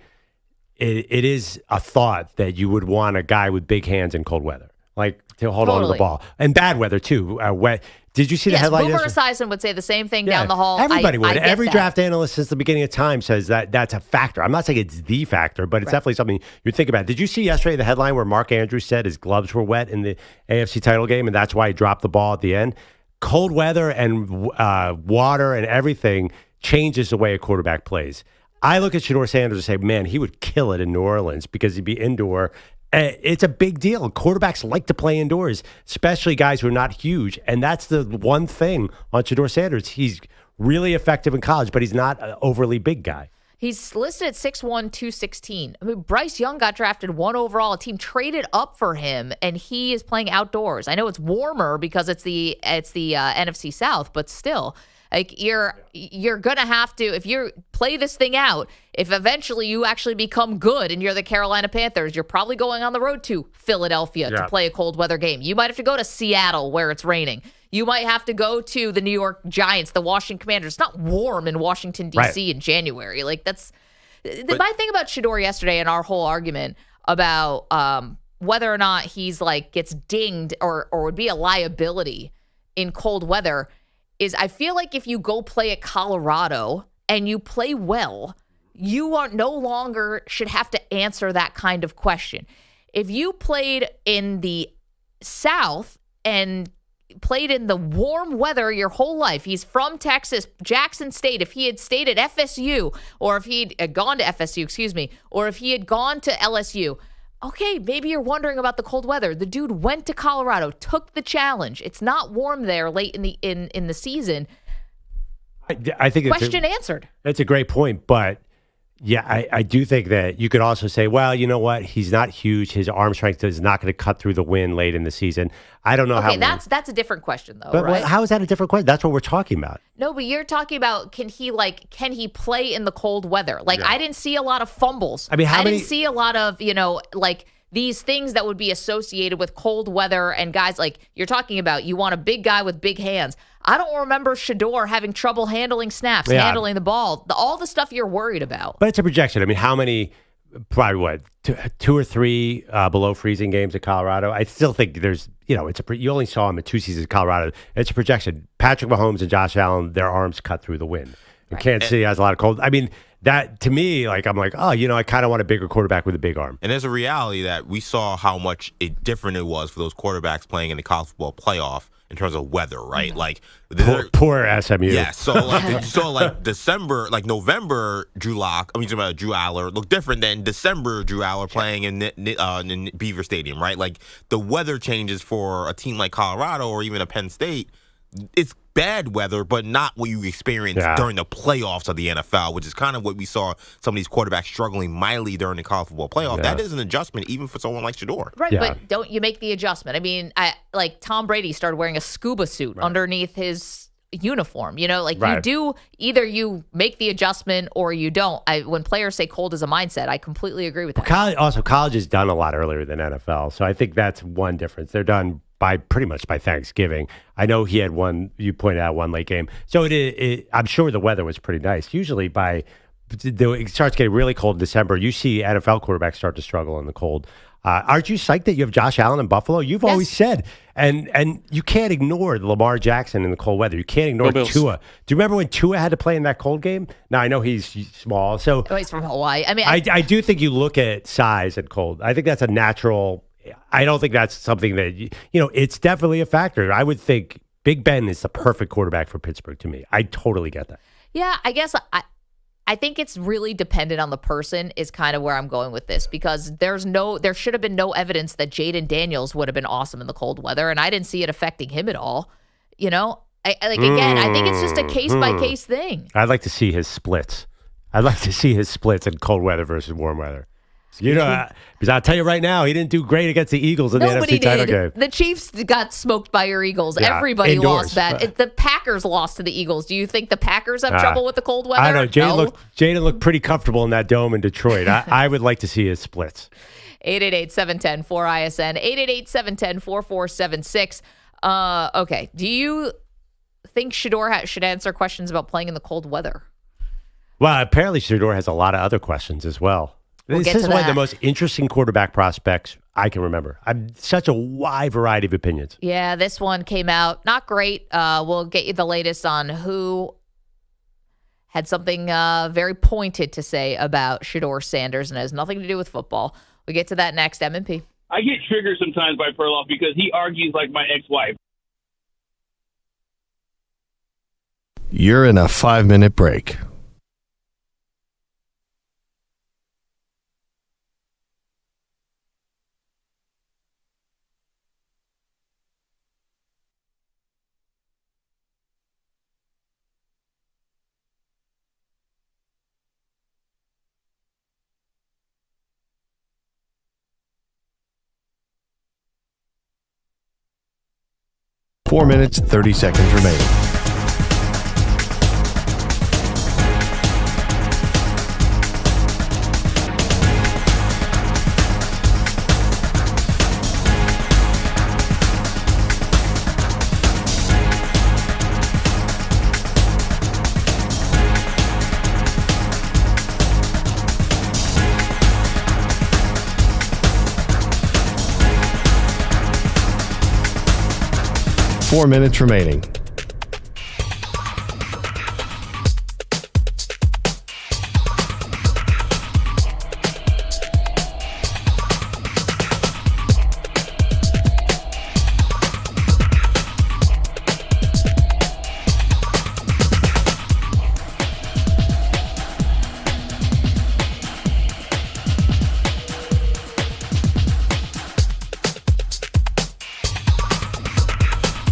it is a thought that you would want a guy with big hands in cold weather, like to hold on to the ball. And bad weather, too. Wet. Did you see the headline? Boomer Esiason would say the same thing down the hall. Everybody would. Every draft analyst since the beginning of time says that's a factor. I'm not saying it's the factor, but it's definitely something you think about. Did you see yesterday the headline where Mark Andrews said his gloves were wet in the AFC title game, and that's why he dropped the ball at the end? Cold weather and water and everything changes the way a quarterback plays. I look at Shedeur Sanders and say, man, he would kill it in New Orleans because he'd be indoor. It's a big deal. Quarterbacks like to play indoors, especially guys who are not huge. And that's the one thing on Shedeur Sanders. He's really effective in college, but he's not an overly big guy. He's listed at 6'1", 216. I mean, Bryce Young got drafted 1 overall. A team traded up for him, and he is playing outdoors. I know it's warmer because it's the NFC South, but still. Like you're going to have to, if you play this thing out, if eventually you actually become good and you're the Carolina Panthers, you're probably going on the road to Philadelphia to play a cold weather game. You might have to go to Seattle where it's raining. You might have to go to the New York Giants, the Washington Commanders. It's not warm in Washington, D.C. in January. Like my thing about Shedeur yesterday and our whole argument about whether or not he's like gets dinged or would be a liability in cold weather is I feel like if you go play at Colorado and you play well, you are no longer should have to answer that kind of question. If you played in the South and played in the warm weather your whole life, he's from Texas, Jackson State, if he had stayed at FSU or if he'd gone to FSU, or if he had gone to LSU, okay, maybe you're wondering about the cold weather. The dude went to Colorado, took the challenge. It's not warm there late in the season. I think question answered. That's a great point, but yeah, I do think that you could also say, well, you know what? He's not huge. His arm strength is not going to cut through the wind late in the season. I don't know how. Okay, that's a different question, though, but right? How is that a different question? That's what we're talking about. No, but you're talking about can he play in the cold weather? Like I didn't see a lot of fumbles. I mean, I didn't see a lot of these things that would be associated with cold weather and guys like you're talking about. You want a big guy with big hands. I don't remember Shedeur having trouble handling snaps, handling the ball, all the stuff you're worried about. But it's a projection. I mean, how many, probably what, two or three below freezing games at Colorado? I still think there's, you only saw him in 2 seasons at Colorado. It's a projection. Patrick Mahomes and Josh Allen, their arms cut through the wind. Right. Kansas City has a lot of cold. I mean, that to me, I'm like, I kind of want a bigger quarterback with a big arm. And there's a reality that we saw how much different it was for those quarterbacks playing in the college football playoff in terms of weather, right? Mm-hmm. Like poor SMU. Yeah. So December, November, Drew Aller looked different than December Drew Aller playing in Beaver Stadium, right? Like the weather changes for a team like Colorado or even a Penn State. It's bad weather, but not what you experience during the playoffs of the NFL, which is kind of what we saw some of these quarterbacks struggling mightily during the college football playoff. That is an adjustment even for someone like Shedeur. Right, but don't you make the adjustment? I mean, like Tom Brady started wearing a scuba suit underneath his uniform. You do either you make the adjustment or you don't. When players say cold is a mindset, I completely agree with that. College is done a lot earlier than NFL, so I think that's one difference. They're done pretty much by Thanksgiving. I know he had one, you pointed out, one late game. So I'm sure the weather was pretty nice. Usually it starts getting really cold in December. You see NFL quarterbacks start to struggle in the cold. Aren't you psyched that you have Josh Allen in Buffalo? You've always said, and you can't ignore Lamar Jackson in the cold weather. You can't ignore Tua. Do you remember when Tua had to play in that cold game? Now, I know he's small. So he's from Hawaii. I mean, I do think you look at size and cold. I think that's a natural. I don't think that's something that, it's definitely a factor. I would think Big Ben is the perfect quarterback for Pittsburgh to me. I totally get that. Yeah, I guess I think it's really dependent on the person is kind of where I'm going with this, because there should have been no evidence that Jaden Daniels would have been awesome in the cold weather, and I didn't see it affecting him at all. I think it's just a case-by-case thing. I'd like to see his splits. I'd like to see his splits in cold weather versus warm weather. Because I'll tell you right now, he didn't do great against the Eagles in the NFC title game. The Chiefs got smoked by your Eagles. Yeah, Everybody lost that. The Packers lost to the Eagles. Do you think the Packers have trouble with the cold weather? I don't know. Jaden looked pretty comfortable in that dome in Detroit. I would like to see his splits. 888-710-4ISN, 888-710-4476. Okay. Do you think Shedeur should answer questions about playing in the cold weather? Well, apparently Shedeur has a lot of other questions as well. This is one of the most interesting quarterback prospects I can remember. I'm such a wide variety of opinions. Yeah, this one came out not great. We'll get you the latest on who had something very pointed to say about Shedeur Sanders, and it has nothing to do with football. We get to that next, M&P. I get triggered sometimes by Perloff because he argues like my ex-wife. You're in a 5-minute break. Four minutes, 30 seconds remaining. Four minutes remaining.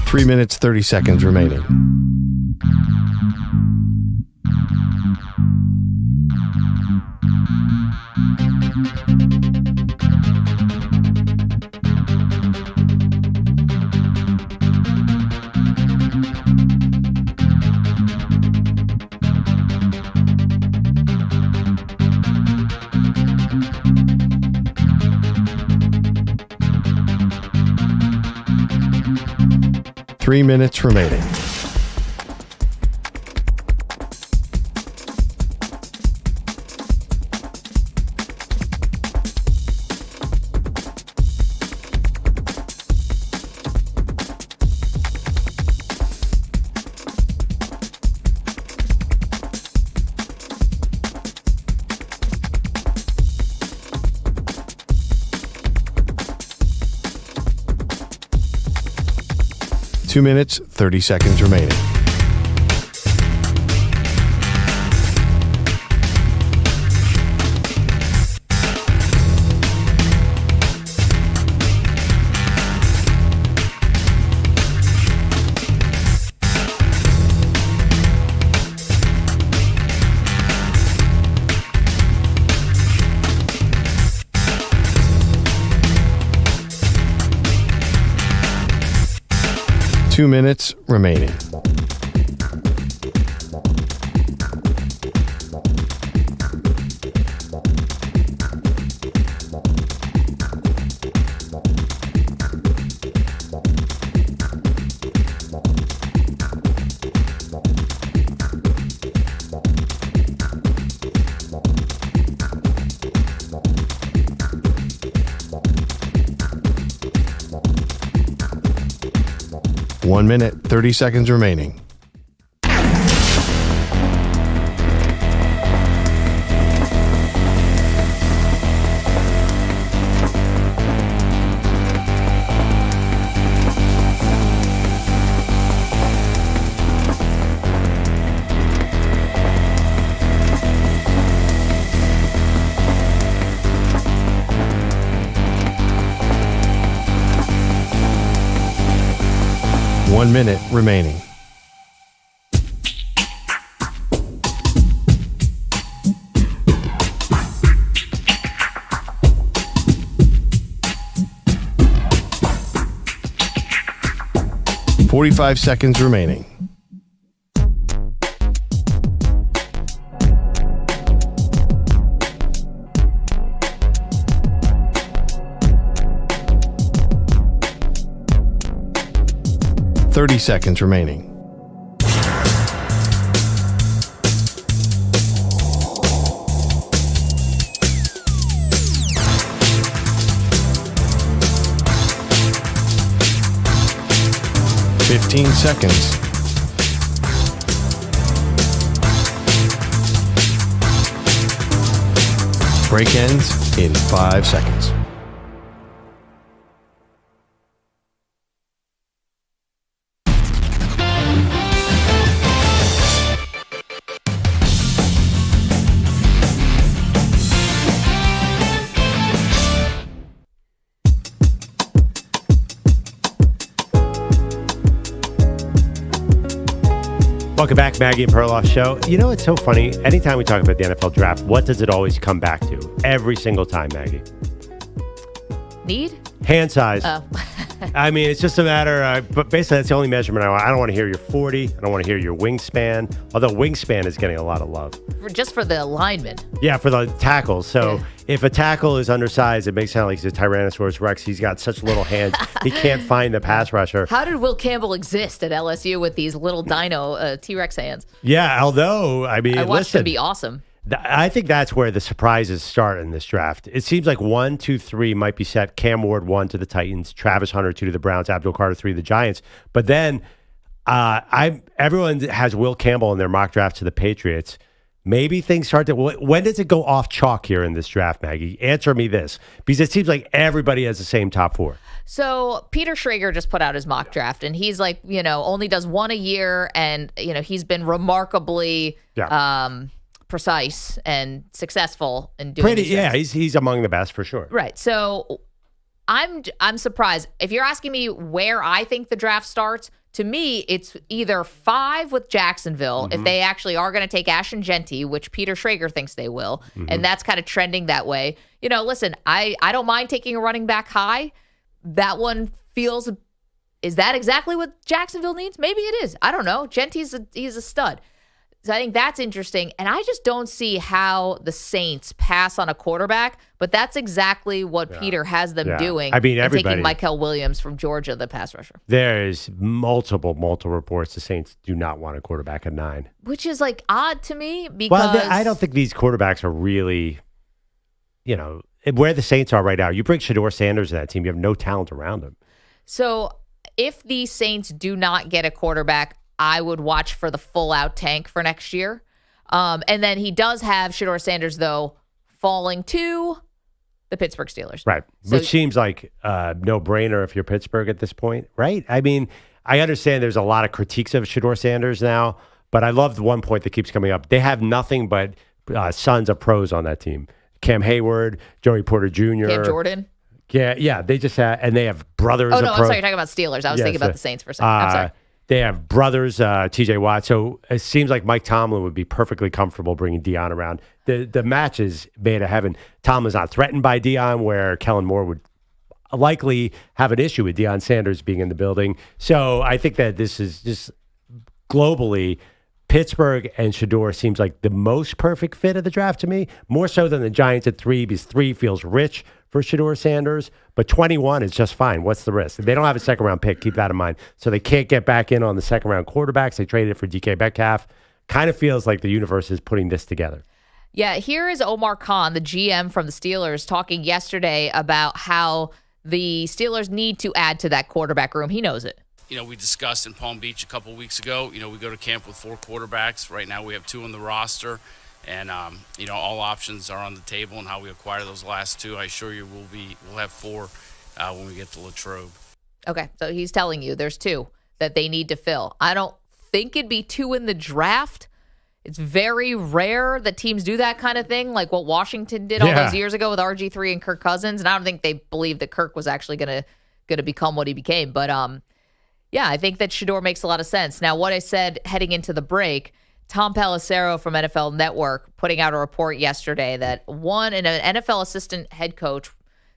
Three minutes, 30 seconds remaining. 3 minutes remaining. Two minutes, 30 seconds remaining. Two minutes remaining. One minute, 30 seconds remaining. One minute remaining. .45 seconds remaining. .30 seconds remaining. .15 seconds. Break ends in 5 seconds. Welcome back, Maggie and Perloff Show. You know, it's so funny. Anytime we talk about the NFL draft, what does it always come back to? Every single time, Maggie. Need? Hand size. Oh. I mean, it's just a matter, but basically that's the only measurement I want. I don't want to hear your 40. I don't want to hear your wingspan, although wingspan is getting a lot of love. Just for the linemen. Yeah, for the tackles. So if a tackle is undersized, it makes it sound like he's a Tyrannosaurus Rex. He's got such little hands, he can't find the pass rusher. How did Will Campbell exist at LSU with these little dino T-Rex hands? Yeah, although, I mean, I watched him be awesome. I think that's where the surprises start in this draft. It seems like 1, 2, 3 might be set. Cam Ward 1 to the Titans, Travis Hunter 2 to the Browns, Abdul Carter 3 to the Giants. But then everyone has Will Campbell in their mock draft to the Patriots. Maybe things start to. When does it go off chalk here in this draft, Maggie? Answer me this, because it seems like everybody has the same top 4. So Peter Schrager just put out his mock draft, and he's like, only does one a year, and he's been remarkably precise and successful in doing pretty. Yeah, he's among the best for sure. Right. So I'm surprised. If you're asking me where I think the draft starts, to me, it's either 5 with Jacksonville, if they actually are going to take Ashton Genty, which Peter Schrager thinks they will, and that's kind of trending that way. Listen, I don't mind taking a running back high. That one feels, is that exactly what Jacksonville needs? Maybe it is. I don't know. Genty's he's a stud. So I think that's interesting. And I just don't see how the Saints pass on a quarterback, but that's exactly what Peter has them doing. I mean, and everybody. taking Michael Williams from Georgia, the pass rusher. There's multiple reports the Saints do not want a quarterback at 9. Which is like odd to me because. Well, I don't think these quarterbacks are really, where the Saints are right now. You bring Shedeur Sanders to that team, you have no talent around him. So if the Saints do not get a quarterback, I would watch for the full-out tank for next year. And then he does have Shedeur Sanders, though, falling to the Pittsburgh Steelers. Right, which seems like a no-brainer if you're Pittsburgh at this point, right? I mean, I understand there's a lot of critiques of Shedeur Sanders now, but I love the one point that keeps coming up. They have nothing but sons of pros on that team. Cam Hayward, Joey Porter Jr. Cam Jordan. Yeah, they just have, and they have brothers. Oh, no, I'm sorry, you're talking about Steelers. I was thinking about the Saints for a second. I'm sorry. They have brothers, TJ Watt. So it seems like Mike Tomlin would be perfectly comfortable bringing Deion around. The match is made of heaven. Tomlin's not threatened by Deion, where Kellen Moore would likely have an issue with Deion Sanders being in the building. So I think that this is just globally, Pittsburgh and Shedeur seems like the most perfect fit of the draft to me, more so than the Giants at 3, because 3 feels rich for Shedeur Sanders, but 21 is just fine. What's the risk? They don't have a second-round pick. Keep that in mind. So they can't get back in on the second-round quarterbacks. They traded it for DK Metcalf. Kind of feels like the universe is putting this together. Yeah, here is Omar Khan, the GM from the Steelers, talking yesterday about how the Steelers need to add to that quarterback room. He knows it. We discussed in Palm Beach a couple weeks ago, we go to camp with 4 quarterbacks. Right now we have 2 on the roster. And, all options are on the table and how we acquire those last 2. I assure you we'll have 4 when we get to Latrobe. Okay, so he's telling you there's 2 that they need to fill. I don't think it'd be 2 in the draft. It's very rare that teams do that kind of thing, like what Washington did all those years ago with RG3 and Kirk Cousins. And I don't think they believed that Kirk was actually going to become what he became. But, yeah, I think that Shedeur makes a lot of sense. Now, what I said heading into the break, Tom Pelissero from NFL Network putting out a report yesterday that an NFL assistant head coach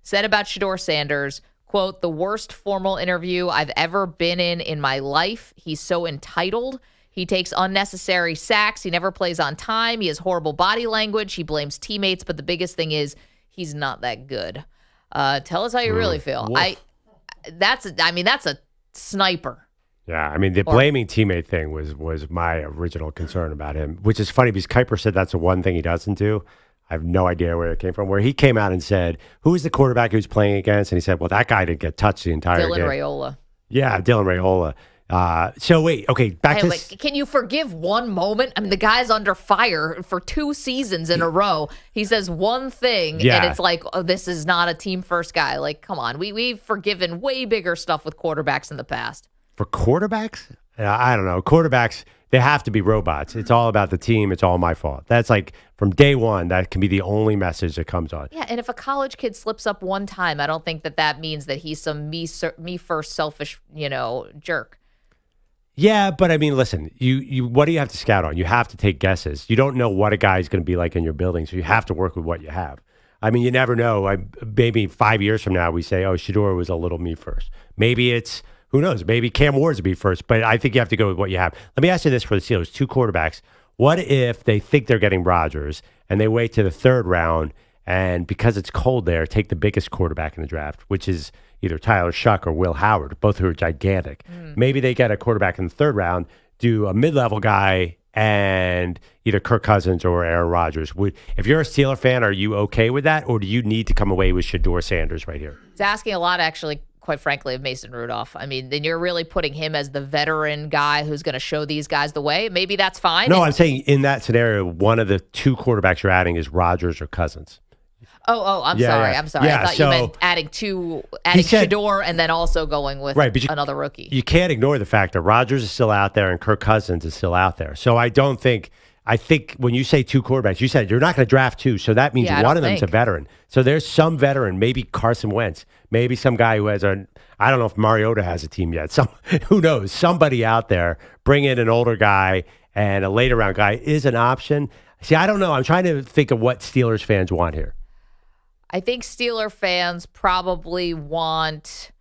said about Shedeur Sanders, quote, the worst formal interview I've ever been in my life. He's so entitled. He takes unnecessary sacks. He never plays on time. He has horrible body language. He blames teammates. But the biggest thing is he's not that good. Tell us how you really feel. That's a sniper. Yeah, I mean, the blaming teammate thing was my original concern about him, which is funny because Kuiper said that's the one thing he doesn't do. I have no idea where it came from. Where he came out and said, who was the quarterback he was playing against? And he said, well, that guy didn't get touched the entire game. Dylan Raiola. Yeah, Dylan Raiola. So wait, okay, back to... Can you forgive one moment? I mean, the guy's under fire for 2 seasons in a row. He says one thing, and it's like, oh, this is not a team-first guy. Like, come on. We've forgiven way bigger stuff with quarterbacks in the past. For quarterbacks? I don't know. Quarterbacks, they have to be robots. It's all about the team. It's all my fault. That's like from day one, that can be the only message that comes on. Yeah, and if a college kid slips up one time, I don't think that means that he's some me first selfish, jerk. Yeah, but I mean, listen, you what do you have to scout on? You have to take guesses. You don't know what a guy's going to be like in your building, so you have to work with what you have. I mean, you never know. Maybe 5 years from now, we say, oh, Shedeur was a little me first. Maybe it's... Who knows? Maybe Cam Ward's will be first, but I think you have to go with what you have. Let me ask you this for the Steelers, 2 quarterbacks. What if they think they're getting Rodgers and they wait to the 3rd round and because it's cold there, take the biggest quarterback in the draft, which is either Tyler Shuck or Will Howard, both who are gigantic. Maybe they get a quarterback in the 3rd round, do a mid-level guy and either Kirk Cousins or Aaron Rodgers. If you're a Steeler fan, are you okay with that, or do you need to come away with Shedeur Sanders right here? It's asking a lot, actually, quite frankly, of Mason Rudolph. I mean, then you're really putting him as the veteran guy who's going to show these guys the way. Maybe that's fine. No, I'm saying in that scenario, one of the 2 quarterbacks you're adding is Rodgers or Cousins. I'm sorry. Yeah. I'm sorry. Yeah, I thought you meant adding Shedeur and then when going with another rookie. You can't ignore the fact that Rodgers is still out there and Kirk Cousins is still out there. So I think when you say 2 quarterbacks, you said you're not going to draft 2, so that means one of them's a veteran. So there's some veteran, maybe Carson Wentz, maybe some guy who has I don't know if Mariota has a team yet. Who knows? Somebody out there, bring in an older guy and a later round guy is an option. See, I don't know. I'm trying to think of what Steelers fans want here. I think Steeler fans probably want...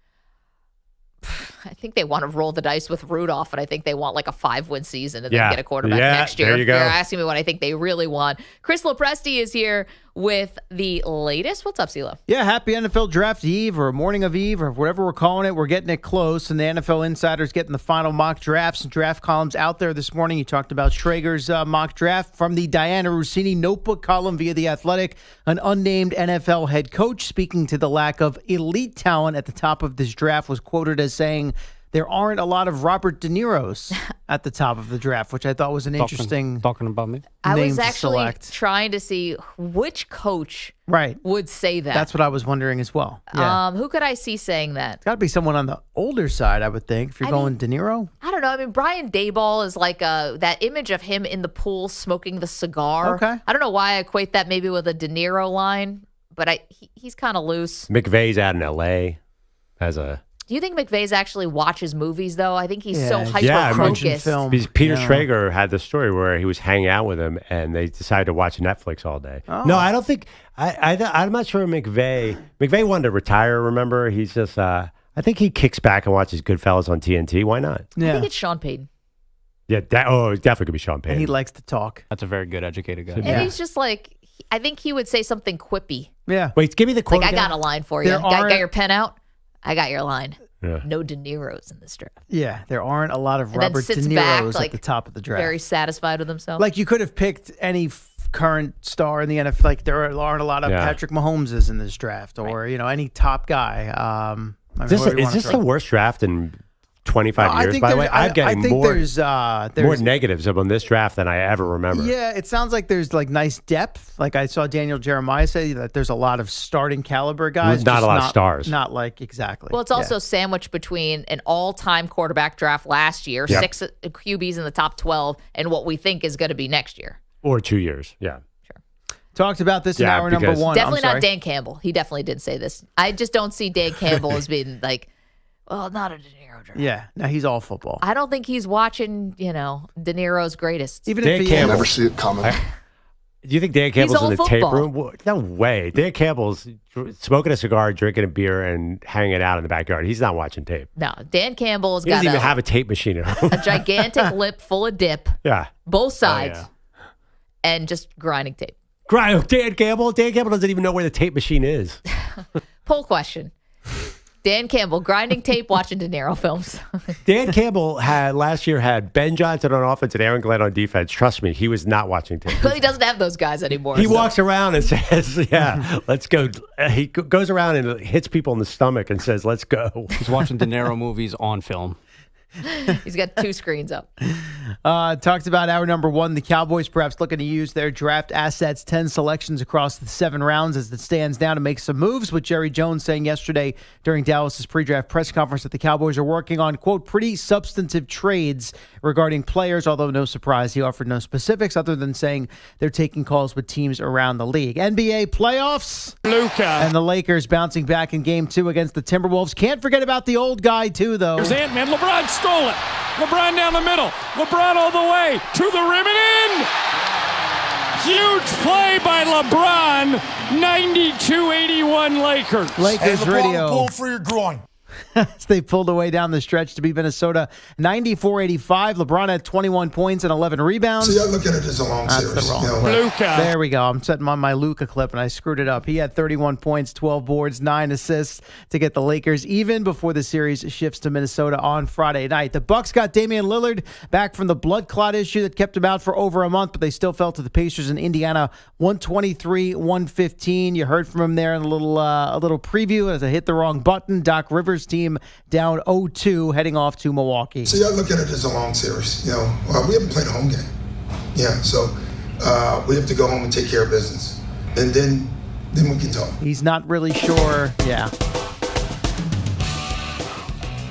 I think they want to roll the dice with Rudolph, and I think they want like a 5-win season and then get a quarterback Yeah, next year. there you go. If you're asking me what I think they really want. Chris Lopresti is here with the latest. What's up, CeeLo? Yeah, happy NFL Draft Eve or morning of Eve or whatever we're calling it. We're getting it close, and the NFL Insider's getting the final mock drafts and draft columns out there this morning. You talked about Schrager's mock draft from the Diana Rossini notebook column via The Athletic. An unnamed NFL head coach speaking to the lack of elite talent at the top of this draft was quoted as saying, there aren't a lot of Robert De Niro's at the top of the draft, which I thought was an interesting talking about me. I was to actually select. trying to see which coach Right. would say that. That's what I was wondering as well. Yeah. Who could I see saying that? It's got to be someone on the older side, I would think, if you're going De Niro. I don't know. I mean, Brian Daboll is like that image of him in the pool smoking the cigar. Okay. I don't know why I equate that maybe with a De Niro line, but he's kind of loose. McVay's out in L.A. as a... Do you think McVay's actually watches movies, though? I think he's so Yeah, hyper-focused. because Peter Schrager had the story where he was hanging out with him, and they decided to watch Netflix all day. Oh. No, I don't think. I'm not sure McVay. McVay wanted to retire. Remember, he's just. I think he kicks back and watches Goodfellas on TNT. Why not? I think it's Sean Payton. Yeah. It definitely could be Sean Payton. And he likes to talk. That's a very good educated guy. And he's just like, I think he would say something quippy. Yeah. Wait, give me the quote. Like, I again. got a line for you. There Got aren't- your pen out? I got your line. Yeah. No De Niro's in this draft. Yeah, there aren't a lot of And then Robert De sits back, Niro's like, at the top of the draft. Very satisfied with himself. Like you could have picked any current star in the NFL. Like there aren't a lot of Yeah. Patrick Mahomeses in this draft, or any top guy. Is this the worst draft in 25 No, I years? think By the way, there's- I'm getting I think more there's negatives on this draft than I ever remember. Yeah, it sounds like there's like nice depth. Like I saw Daniel Jeremiah say that there's a lot of starting caliber guys. Not just a lot of stars. Not like exactly. Well, it's also sandwiched between an all-time quarterback draft last year, Yep. 6 QBs in the top 12, and what we think is going to be next year. Or 2 years. Yeah. Talked about this in Yeah, hour number because- one. Definitely I'm sorry. not Dan Campbell. He definitely did say this. I just don't see Dan Campbell as being like, well, not a De Niro draft. Yeah, no, he's all football. I don't think he's watching, De Niro's greatest. Even Dan if he Campbell. never see it coming. Do you think Dan Campbell's all in the tape football. room? No way. Dan Campbell's smoking a cigar, drinking a beer, and hanging out in the backyard. He's not watching tape. No, Dan Campbell's He got doesn't even have a tape machine at home. a gigantic lip full of dip, Yeah. both sides, yeah. and just grinding tape. Dan Campbell doesn't even know where the tape machine is. Poll question. Dan Campbell, grinding tape, watching De Niro films. Dan Campbell last year had Ben Johnson on offense and Aaron Glenn on defense. Trust me, he was not watching tape. Well, he doesn't have those guys anymore. He so. walks around and says, yeah, let's go. He goes around and hits people in the stomach and says, let's go. He's watching De Niro movies on film. He's got 2 screens up. Talked about hour number one. The Cowboys perhaps looking to use their draft assets, 10 selections across the 7 rounds as it stands now to make some moves, with Jerry Jones saying yesterday during Dallas's pre-draft press conference that the Cowboys are working on, quote, pretty substantive trades regarding players, although no surprise, he offered no specifics other than saying they're taking calls with teams around the league. NBA playoffs. Luka. And the Lakers bouncing back in game 2 against the Timberwolves. Can't forget about the old guy, too, though. Here's Ant-Man. LeBron stole it. LeBron down the middle. LeBron all the way to the rim and in. Huge play by LeBron. 92-81 Lakers. Lakers radio. for your groin. As they pulled away down the stretch to beat Minnesota 94-85. LeBron had 21 points and 11 rebounds. See, I look at it as a long That's series. the wrong you know, clip. Luka. There we go. I'm setting on my Luka clip, and I screwed it up. He had 31 points, 12 boards, 9 assists to get the Lakers even before the series shifts to Minnesota on Friday night. The Bucks got Damian Lillard back from the blood clot issue that kept him out for over a month, but they still fell to the Pacers in Indiana 123-115. You heard from him there in a little preview as I hit the wrong button. Doc Rivers' team down 0-2 heading off to Milwaukee. See, I look at it as a long series. You know, we haven't played a home game. Yeah, so we have to go home and take care of business, and then we can talk. He's not really sure. Yeah.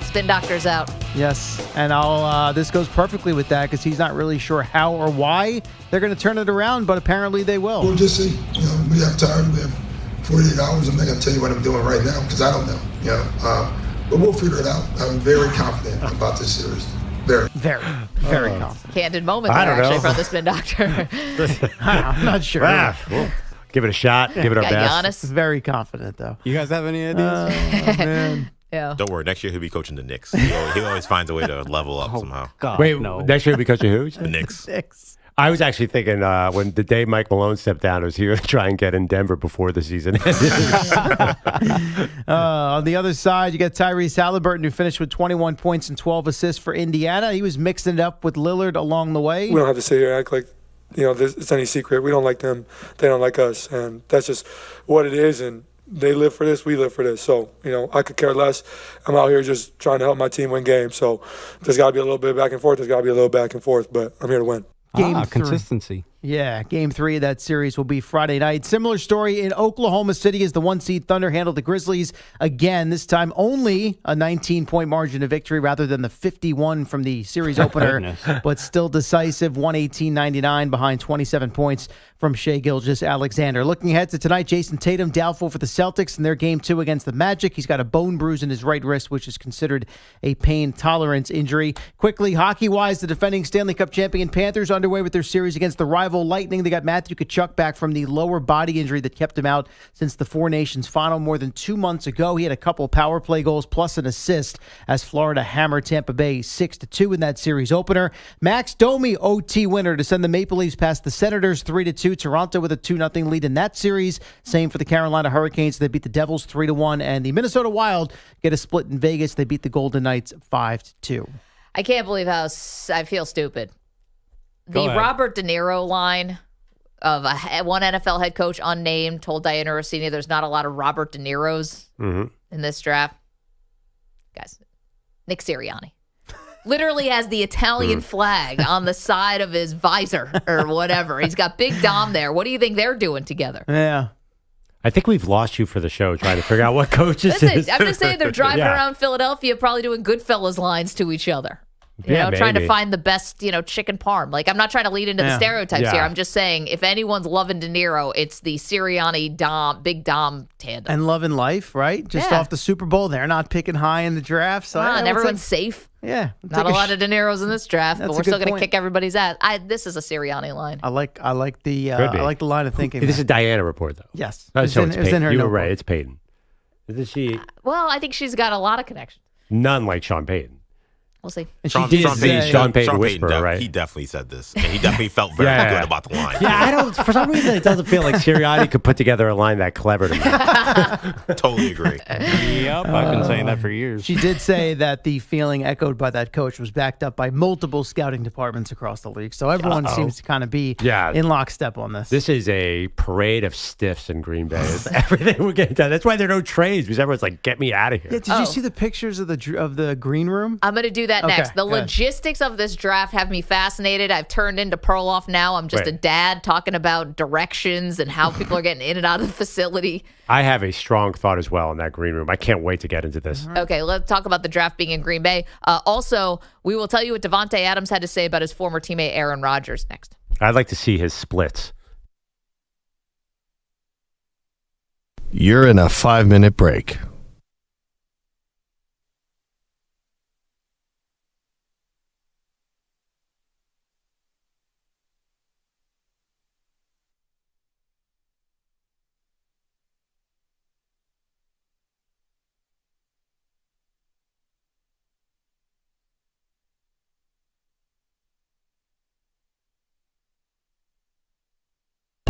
Spin Doctor's out. Yes, and this goes perfectly with that because he's not really sure how or why they're going to turn it around, but apparently they will. We'll just see. You know, we have time. We have 48 hours. I'm not going to tell you what I'm doing right now because I don't know. You know, but we'll figure it out. I'm very confident about this series. Very confident. Candid moment I there, don't actually, know. from the Spin Doctor. I'm not sure. We'll give it a shot. Give it our Got best. Giannis. Very confident, though. You guys have any ideas? Man. Yeah. Don't worry. Next year he'll be coaching the Knicks. He always finds a way to level up somehow. God, Wait, no. next year we coach who? The Knicks. I was actually thinking when the day Mike Malone stepped down, was he going to try and get in Denver before the season ended? On the other side, you got Tyrese Halliburton, who finished with 21 points and 12 assists for Indiana. He was mixing it up with Lillard along the way. We don't have to sit here and act like it's any secret. We don't like them. They don't like us. And that's just what it is. And they live for this. We live for this. So, I could care less. I'm out here just trying to help my team win games. So there's got to be a little bit back and forth. There's got to be a little back and forth. But I'm here to win. Consistency. Yeah, game 3 of that series will be Friday night. Similar story in Oklahoma City as the 1-seed Thunder handled the Grizzlies again, this time only a 19-point margin of victory rather than the 51 from the series opener, but still decisive, 118-99 behind 27 points from Shai Gilgeous-Alexander. Looking ahead to tonight, Jason Tatum doubtful for the Celtics in their game 2 against the Magic. He's got a bone bruise in his right wrist, which is considered a pain tolerance injury. Quickly, hockey-wise, the defending Stanley Cup champion Panthers underway with their series against the rival Lightning. They got Matthew Tkachuk back from the lower body injury that kept him out since the Four Nations final more than 2 months ago. He had a couple power play goals plus an assist as Florida hammered Tampa Bay 6-2 in that series opener. Max Domi OT winner to send the Maple Leafs past the Senators 3-2. Toronto with a 2-0 lead in that series. Same for the Carolina Hurricanes. They beat the Devils 3-1, and the Minnesota Wild get a split in Vegas. They beat the Golden Knights 5-2. I can't believe how I feel stupid. The Robert De Niro line of one NFL head coach, unnamed, told Diana Rossini there's not a lot of Robert De Niros in this draft. Guys, Nick Sirianni literally has the Italian flag on the side of his visor or whatever. He's got Big Dom there. What do you think they're doing together? Yeah. I think we've lost you for the show trying to figure out what coaches is. I'm just saying they're driving around Philadelphia probably doing Goodfellas lines to each other. Trying to find the best, chicken parm. Like, I'm not trying to lead into the stereotypes here. I'm just saying, if anyone's loving De Niro, it's the Sirianni Big Dom tandem. And loving life, right? Just off the Super Bowl. They're not picking high in the draft. So and everyone's safe. Yeah. Not a lot of De Niros in this draft, but we're still going to kick everybody's ass. This is a Sirianni line. I like the line of thinking. This is a Diana report, though. Yes. Oh, It's so in it's her Peyton. You were notebook. right. It's Peyton. Isn't she? Well, I think she's got a lot of connections. None like Sean Payton. We'll see. And Sean Payton whisperer, right? He definitely said this, and he definitely felt very good about the line. Yeah, I don't. For some reason, it doesn't feel like Sirianni could put together a line that clever to me. Totally agree. Yep, I've been saying that for years. She did say that the feeling echoed by that coach was backed up by multiple scouting departments across the league. So everyone seems to kind of be in lockstep on this. This is a parade of stiffs in Green Bay. It's everything we're getting done. That's why there are no trades, because everyone's like, "Get me out of here." Yeah, did you see the pictures of the green room? I'm going to do that next. The logistics of this draft have me fascinated. I've turned into Perloff now. I'm just a dad talking about directions and how people are getting in and out of the facility. I have a strong thought as well in that green room. I can't wait to get into this. Okay, let's talk about the draft being in Green Bay. Also, we will tell you what Davante Adams had to say about his former teammate Aaron Rodgers next. I'd like to see his splits. You're in a 5-minute break.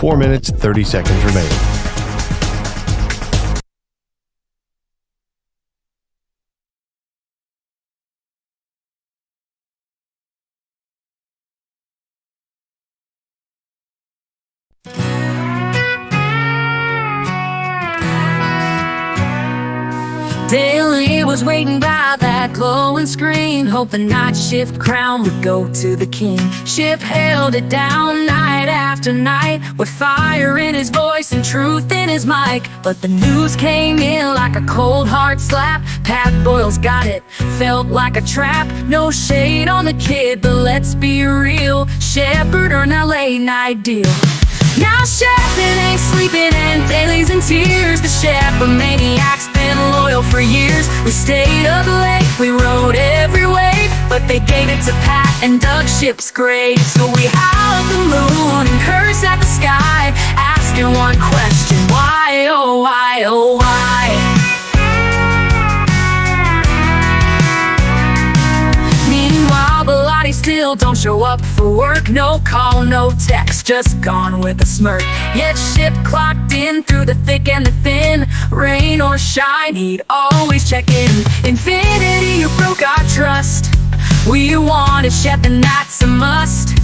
Four minutes, 30 seconds remaining. Daily was waiting by that glowing screen, hoping night shift crown would go to the king. Ship held it down night after night, with fire in his voice and truth in his mic. But the news came in like a cold hard slap. Pat Boyle's got it, felt like a trap. No shade on the kid, but let's be real, Shepard earned a late night deal. Now Shepard ain't sleeping and Daly's in tears. The Shepard maniac's been loyal for years. We stayed up late, we rode every wave, but they gave it to Pat and dug Ship's grave. So we howled the moon and cursed at the sky, asking one question: why, oh why, oh why? still don't show up for work. No call, no text, just gone with a smirk. Yet ship clocked in through the thick and the thin. Rain or shine, he'd always check in. Infinity, you broke our trust. We wanted Shep, and that's a must.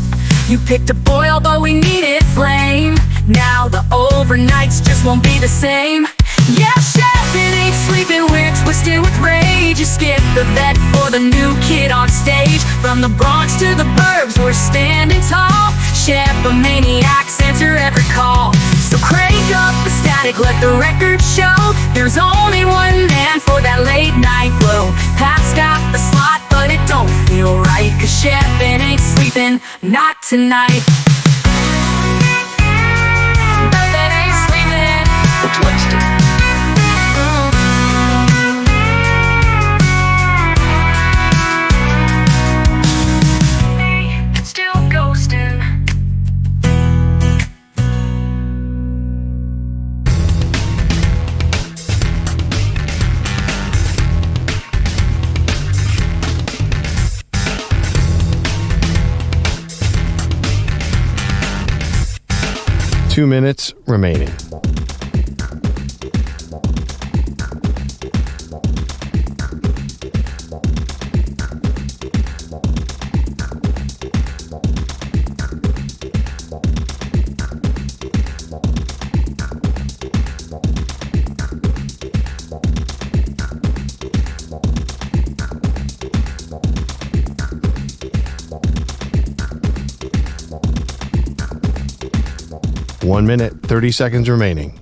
You picked a boil, but we needed flame. Now the overnights just won't be the same. Yeah, Shep, it ain't sleeping, we're twisted with rage. You skipped the vet for the new kid on stage. From the Bronx to the burbs, we're standing tall. Shep, a maniac, answer every call. So crank up the static, let the record show. There's only one man for that late night blow. Pat's got the slot, but it don't feel right. Cause Shep, it ain't sleeping, not tonight. It ain't sleeping. Twisted. Still ghosting. Two minutes remaining. One minute, 30 seconds remaining.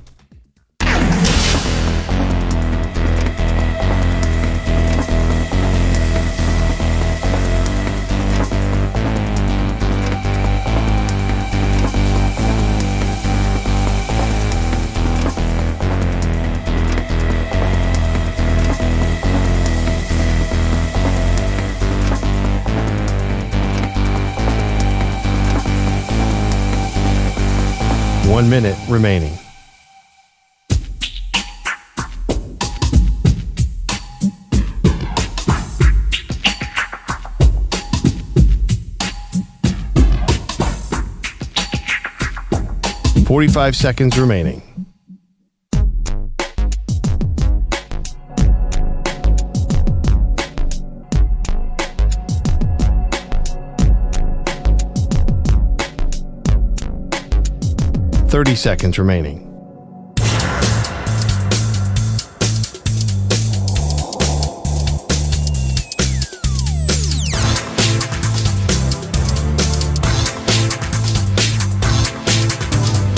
One minute remaining. .45 seconds remaining. .30 seconds remaining.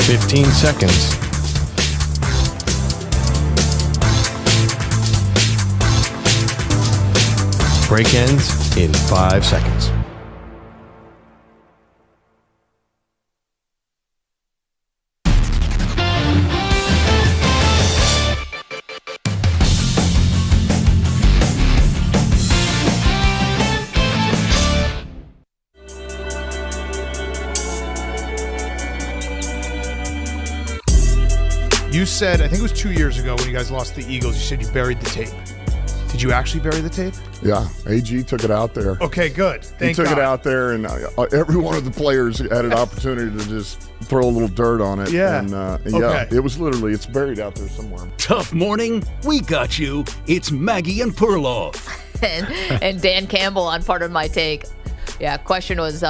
.15 seconds. Break ends in 5 seconds. You said, I think it was 2 years ago when you guys lost the Eagles, you said you buried the tape. Did you actually bury the tape? Yeah, AG took it out there. Okay, good. He took it out there, and every one of the players had an opportunity to just throw a little dirt on it. Yeah. And Okay. yeah, it was literally, it's buried out there somewhere. Tough morning, we got you. It's Maggie and Perloff. and Dan Campbell on Part of My Take. Yeah, question was,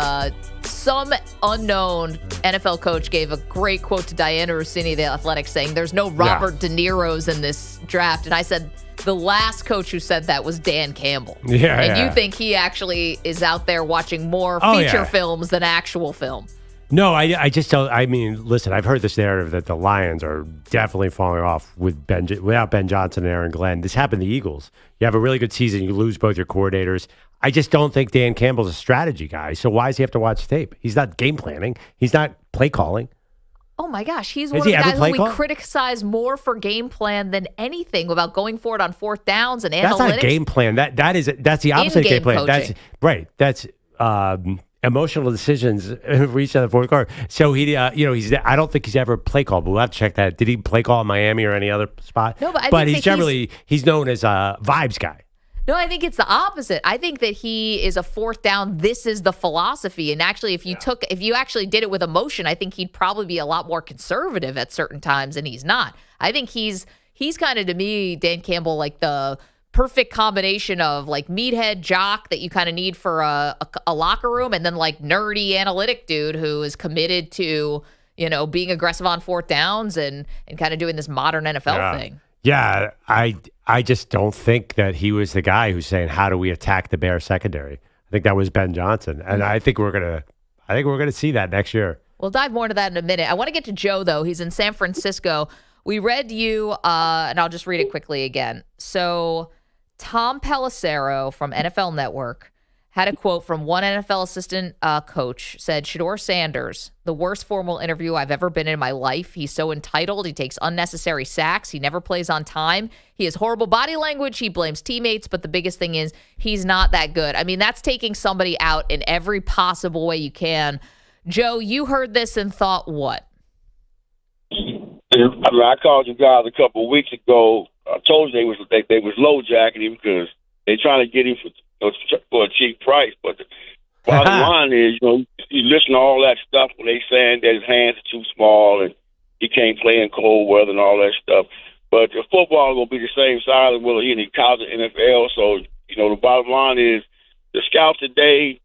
some unknown NFL coach gave a great quote to Diana Rossini, the Athletic, saying there's no Robert De Niro's in this draft. And I said, the last coach who said that was Dan Campbell. Yeah, and yeah. you think he actually is out there watching more feature films than actual film. No, I just don't. I mean, listen, I've heard this narrative that the Lions are definitely falling off without Ben Johnson and Aaron Glenn. This happened to the Eagles. You have a really good season, you lose both your coordinators. I just don't think Dan Campbell's a strategy guy. So why does he have to watch tape? He's not game planning. He's not play calling. Oh my gosh, he's Has one of he the ever guys who play we call? criticize more for game plan than anything about going forward on fourth downs and That's analytics. not game plan. That's the opposite of game plan. coaching. That's right. That's emotional decisions reach out the fourth quarter. So he, I don't think he's ever play called, but we'll have to check that. Did he play call in Miami or any other spot? No, but I think he's generally he's known as a vibes guy. No, I think it's the opposite. I think that he is a fourth down. This is the philosophy. And actually, if you actually did it with emotion, I think he'd probably be a lot more conservative at certain times, and he's not. I think he's kind of, to me, Dan Campbell, like the perfect combination of like meathead jock that you kind of need for a locker room, and then like nerdy analytic dude who is committed to, being aggressive on fourth downs and kind of doing this modern NFL thing. Yeah, I just don't think that he was the guy who's saying, how do we attack the Bears secondary? I think that was Ben Johnson. And I think we're gonna see that next year. We'll dive more into that in a minute. I want to get to Joe, though. He's in San Francisco. We read you, and I'll just read it quickly again. So Tom Pelissero from NFL Network had a quote from one NFL assistant coach, said, Shedeur Sanders, the worst formal interview I've ever been in my life. He's so entitled. He takes unnecessary sacks. He never plays on time. He has horrible body language. He blames teammates. But the biggest thing is he's not that good. I mean, that's taking somebody out in every possible way you can. Joe, you heard this and thought what? I called you guys a couple of weeks ago. I told you they was low jacking him because they trying to get him for a cheap price. But the bottom line is, you listen to all that stuff when they saying that his hands are too small and he can't play in cold weather and all that stuff. But the football is going to be the same size as whether he in college or NFL. So, the bottom line is the scouts today,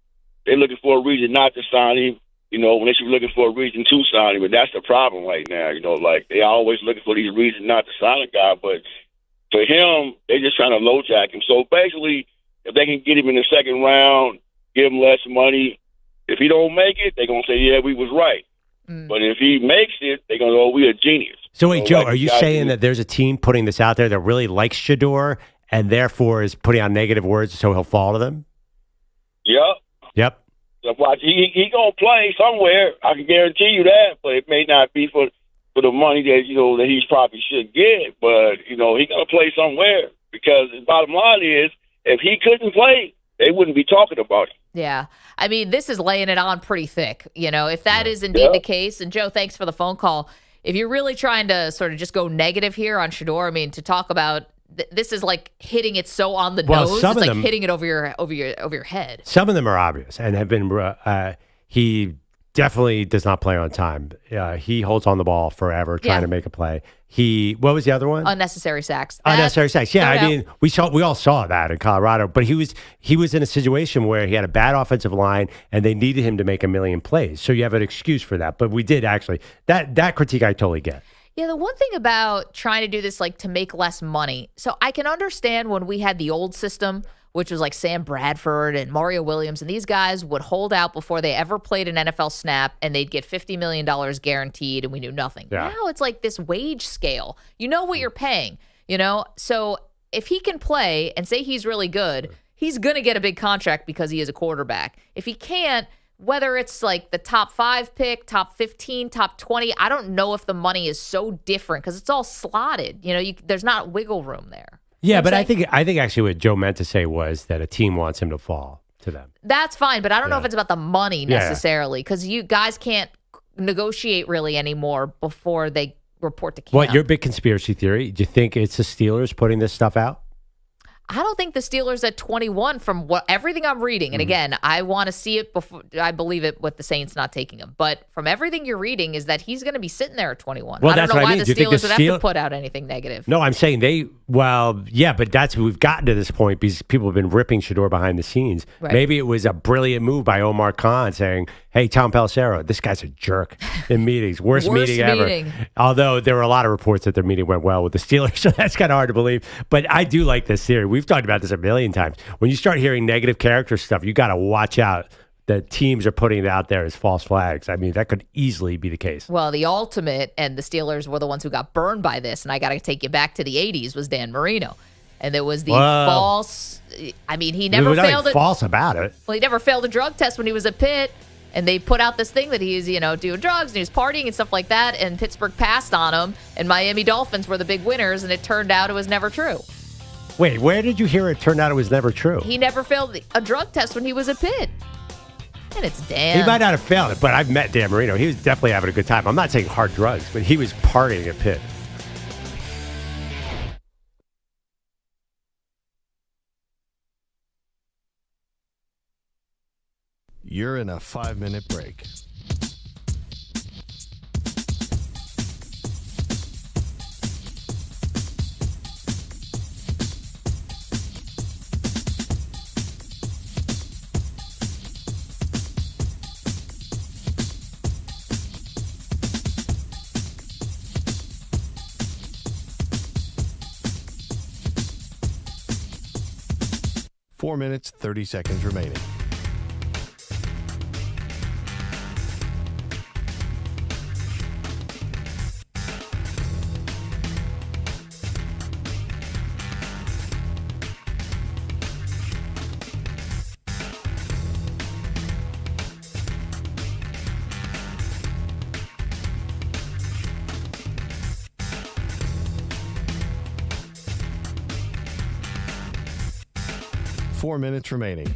they're looking for a reason not to sign him. When they should be looking for a reason to sign him, but that's the problem right now. Like they always looking for these reasons not to sign a guy, but for him, they're just trying to low jack him. So basically, if they can get him in the second round, give him less money. If he don't make it, they're gonna say, yeah, we was right. But if he makes it, they're gonna go, we a genius. So wait, Joe, are you saying that there's a team putting this out there that really likes Shedeur and therefore is putting on negative words so he'll fall to them? Yep. He gonna play somewhere. I can guarantee you that, but it may not be for the money that that he probably should get. But he gonna play somewhere because the bottom line is if he couldn't play, they wouldn't be talking about him. Yeah, I mean this is laying it on pretty thick. If that is indeed the case, and Joe, thanks for the phone call. If you're really trying to sort of just go negative here on Shedeur, I mean to talk about. This is like hitting it so on the nose. It's like hitting it over your head. Some of them are obvious and have been. He definitely does not play on time. He holds on the ball forever, trying to make a play. What was the other one? Unnecessary sacks. Unnecessary sacks. Yeah, I mean, we all saw that in Colorado. But he was in a situation where he had a bad offensive line and they needed him to make a million plays. So you have an excuse for that. But we did actually that critique I totally get. Yeah, the one thing about trying to do this like to make less money. So I can understand when we had the old system, which was like Sam Bradford and Mario Williams, and these guys would hold out before they ever played an NFL snap, and they'd get $50 million guaranteed, and we knew nothing. Yeah. Now it's like this wage scale. You know what you're paying, So if he can play and say he's really good, he's going to get a big contract because he is a quarterback. If he can't, whether it's like the top 5 pick, top 15, top 20, I don't know if the money is so different because it's all slotted. There's not wiggle room there. Yeah, but I think actually what Joe meant to say was that a team wants him to fall to them. That's fine, but I don't know if it's about the money necessarily because you guys can't negotiate really anymore before they report to camp. What, your big conspiracy theory? Do you think it's the Steelers putting this stuff out? I don't think the Steelers at 21 from everything I'm reading, and again, I want to see it before I believe it with the Saints not taking him, but from everything you're reading is that he's going to be sitting there at 21. Well, I don't that's know what why I mean. the Steelers would have to put out anything negative. No, I'm saying but we've gotten to this point because people have been ripping Shedeur behind the scenes. Right. Maybe it was a brilliant move by Omar Khan saying, hey, Tom Pelissero, this guy's a jerk in meetings. Worst meeting ever. Although there were a lot of reports that their meeting went well with the Steelers, so that's kind of hard to believe. But I do like this theory. We've talked about this a million times. When you start hearing negative character stuff, you got to watch out that teams are putting it out there as false flags. I mean, that could easily be the case. Well, the ultimate, and the Steelers were the ones who got burned by this, and I got to take you back to the 80s, was Dan Marino. And there was the false, I mean, he never failed it. False about it. Well, he never failed a drug test when he was at Pitt. And they put out this thing that he's, doing drugs and he was partying and stuff like that. And Pittsburgh passed on him. And Miami Dolphins were the big winners. And it turned out it was never true. Wait, where did you hear it turned out it was never true? He never failed a drug test when he was at Pitt. And it's Dan. He might not have failed it, but I've met Dan Marino. He was definitely having a good time. I'm not saying hard drugs, but he was partying at Pitt. You're in a 5-minute break. Four minutes, 30 seconds remaining. Four minutes remaining.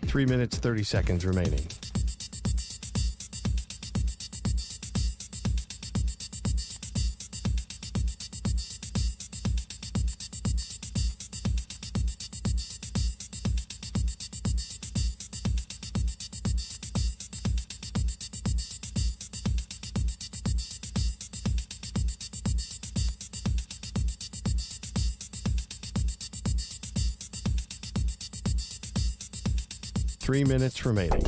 Three minutes, 30 seconds remaining. Three minutes remaining.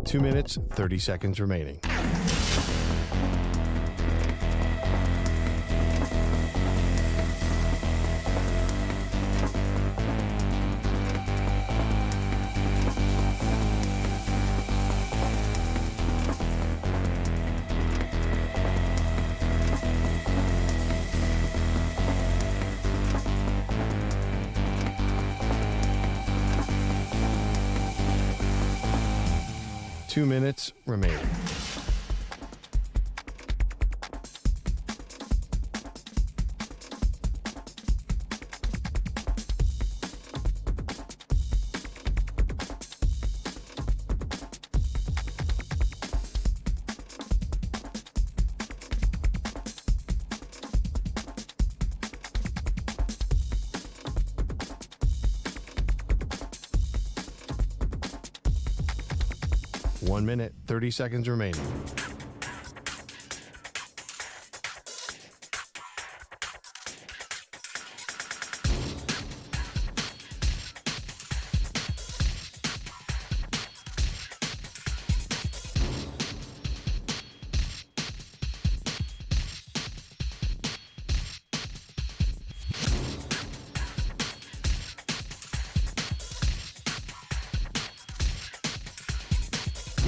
Two minutes, 30 seconds remaining. Two minutes remaining. One minute, 30 seconds remaining.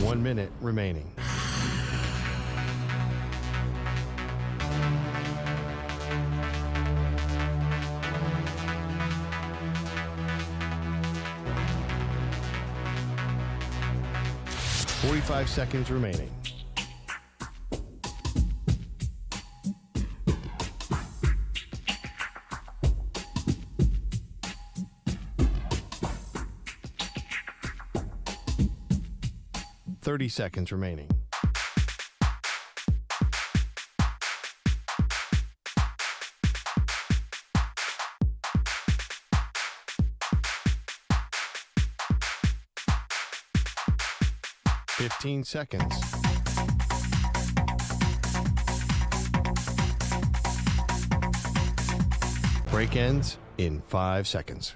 One minute remaining. Forty-five seconds remaining. Thirty seconds remaining. Fifteen seconds. Break ends in 5 seconds.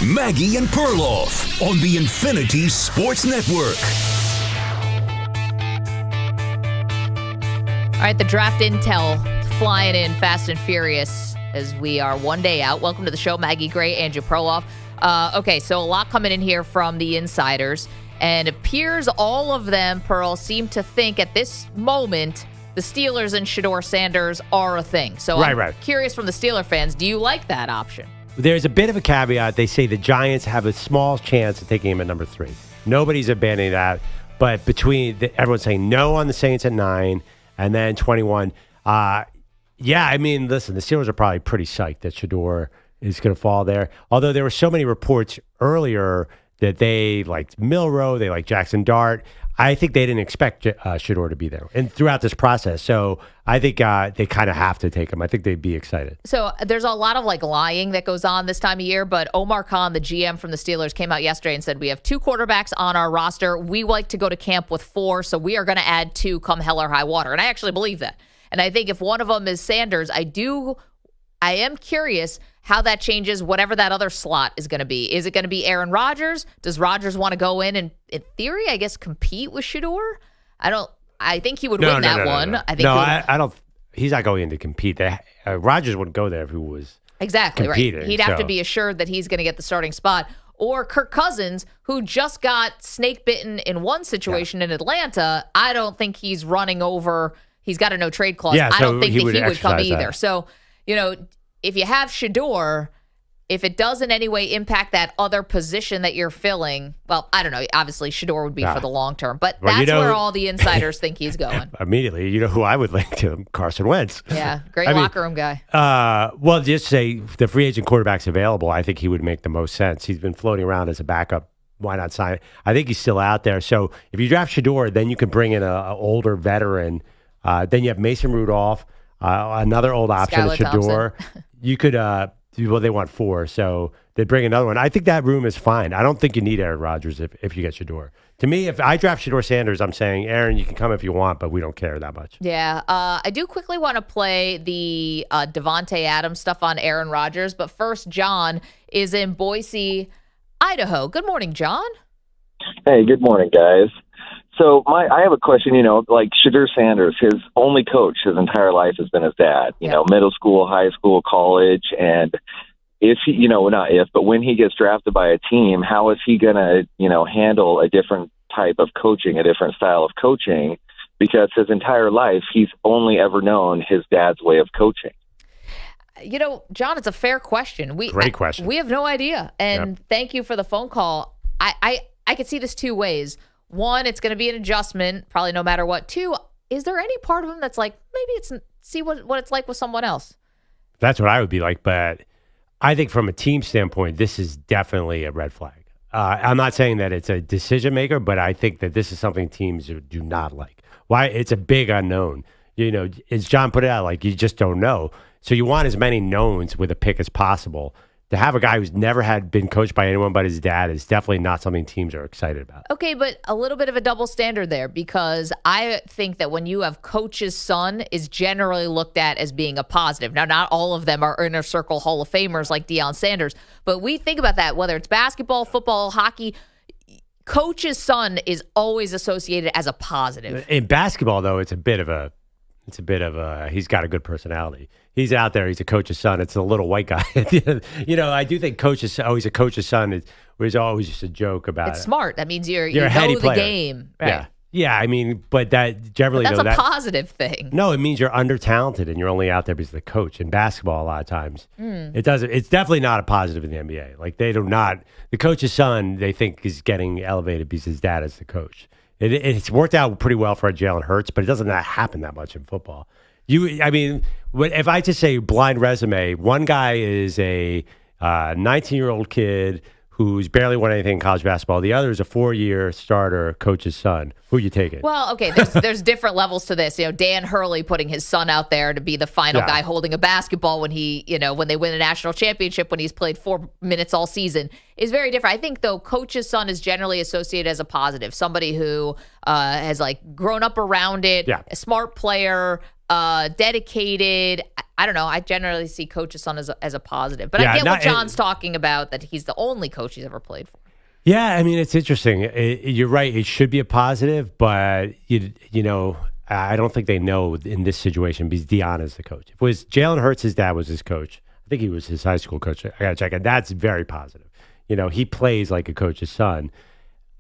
Maggie and Perloff on the Infinity Sports Network. All right, the draft intel flying in fast and furious as we are one day out. Welcome to the show, Maggie Gray, Andrew Perloff. Okay, so a lot coming in here from the insiders, and it appears all of them, Pearl, seem to think at this moment the Steelers and Shedeur Sanders are a thing. So I'm curious from the Steeler fans, do you like that option? There's a bit of a caveat. They say the Giants have a small chance of taking him at number 3. Nobody's abandoning that, but everyone's saying no on the Saints at 9 and then 21. Yeah, I mean, listen, the Steelers are probably pretty psyched that Shedeur is going to fall there. Although there were so many reports earlier that they liked Milroe, they liked Jackson Dart. I think they didn't expect Shedeur to be there and throughout this process. So I think they kind of have to take him. I think they'd be excited. So there's a lot of lying that goes on this time of year, but Omar Khan, the GM from the Steelers, came out yesterday and said, we have 2 quarterbacks on our roster. We like to go to camp with 4, so we are going to add 2 come hell or high water. And I actually believe that. And I think if one of them is Sanders, I am curious how that changes whatever that other slot is going to be. Is it going to be Aaron Rodgers? Does Rodgers want to go in and, in theory, I guess, compete with Shedeur? I think he would win that one. I don't. He's not going in to compete. Rodgers wouldn't go there if he was competing, right. He'd have to be assured that he's going to get the starting spot. Or Kirk Cousins, who just got snake bitten in one situation in Atlanta. I don't think he's running over. He's got a no trade clause. Yeah, I don't think that he would come either. That. So, if you have Shedeur, if it does in any way impact that other position that you're filling, well, I don't know. Obviously, Shedeur would be for the long term, but that's where all the insiders think he's going. Immediately, you know who I would link to him? Carson Wentz. Yeah, great locker room guy. Well, just say the free agent quarterback's available. I think he would make the most sense. He's been floating around as a backup. Why not sign it? I think he's still out there. So if you draft Shedeur, then you can bring in an older veteran. Then you have Mason Rudolph, another old option at Shedeur. You could, they want 4, so they bring another one. I think that room is fine. I don't think you need Aaron Rodgers if you get Shedeur. To me, if I draft Shedeur Sanders, I'm saying, Aaron, you can come if you want, but we don't care that much. Yeah, I do quickly want to play the Davante Adams stuff on Aaron Rodgers, but first, John is in Boise, Idaho. Good morning, John. Hey, good morning, guys. So I have a question, like Shedeur Sanders, his only coach his entire life has been his dad, middle school, high school, college. And if he, not if, but when he gets drafted by a team, how is he going to, handle a different type of coaching, a different style of coaching? Because his entire life, he's only ever known his dad's way of coaching. John, it's a fair question. Great question. We have no idea. And thank you for the phone call. I could see this 2 ways. 1, it's going to be an adjustment, probably no matter what. 2, is there any part of him that's like, maybe see what it's like with someone else? That's what I would be like. But I think from a team standpoint, this is definitely a red flag. I'm not saying that it's a decision maker, but I think that this is something teams do not like. Why? It's a big unknown. As John put it out, you just don't know. So you want as many knowns with a pick as possible. To have a guy who's never been coached by anyone but his dad is definitely not something teams are excited about. Okay, but a little bit of a double standard there, because I think that when you have coach's son is generally looked at as being a positive. Now, not all of them are inner circle Hall of Famers like Deion Sanders, but we think about that, whether it's basketball, football, hockey, coach's son is always associated as a positive. In basketball, though, it's a bit of a he's got a good personality. He's out there. He's a coach's son. It's a little white guy. I do think he's a coach's son. There's always just a joke about it's smart. That means you a heady know player. The game. Right? Yeah. I mean, but that generally that's a positive thing. No, it means you're under talented and you're only out there because of the coach. In basketball, a lot of times, it doesn't. It's definitely not a positive in the NBA. Like they do not. The coach's son, they think, is getting elevated because his dad is the coach. It's worked out pretty well for Jalen Hurts, but it doesn't happen that much in football. If I just say blind resume, one guy is a 19-year-old kid who's barely won anything in college basketball. The other is a 4-year starter, coach's son. Who you taking? Well, okay, there's different levels to this. Dan Hurley putting his son out there to be the final guy holding a basketball when when they win a national championship, when he's played 4 minutes all season, is very different. I think, though, coach's son is generally associated as a positive, somebody who has grown up around it, a smart player. dedicated. I don't know. I generally see Coach Son as a positive. But I get what John's talking about, that he's the only coach he's ever played for. Yeah, I mean, it's interesting. You're right. It should be a positive, but, you know, I don't think they know in this situation because Deion is the coach. If it was Jalen Hurts, his dad was his coach. I think he was his high school coach. I got to check it. That's very positive. You know, he plays like a coach's son.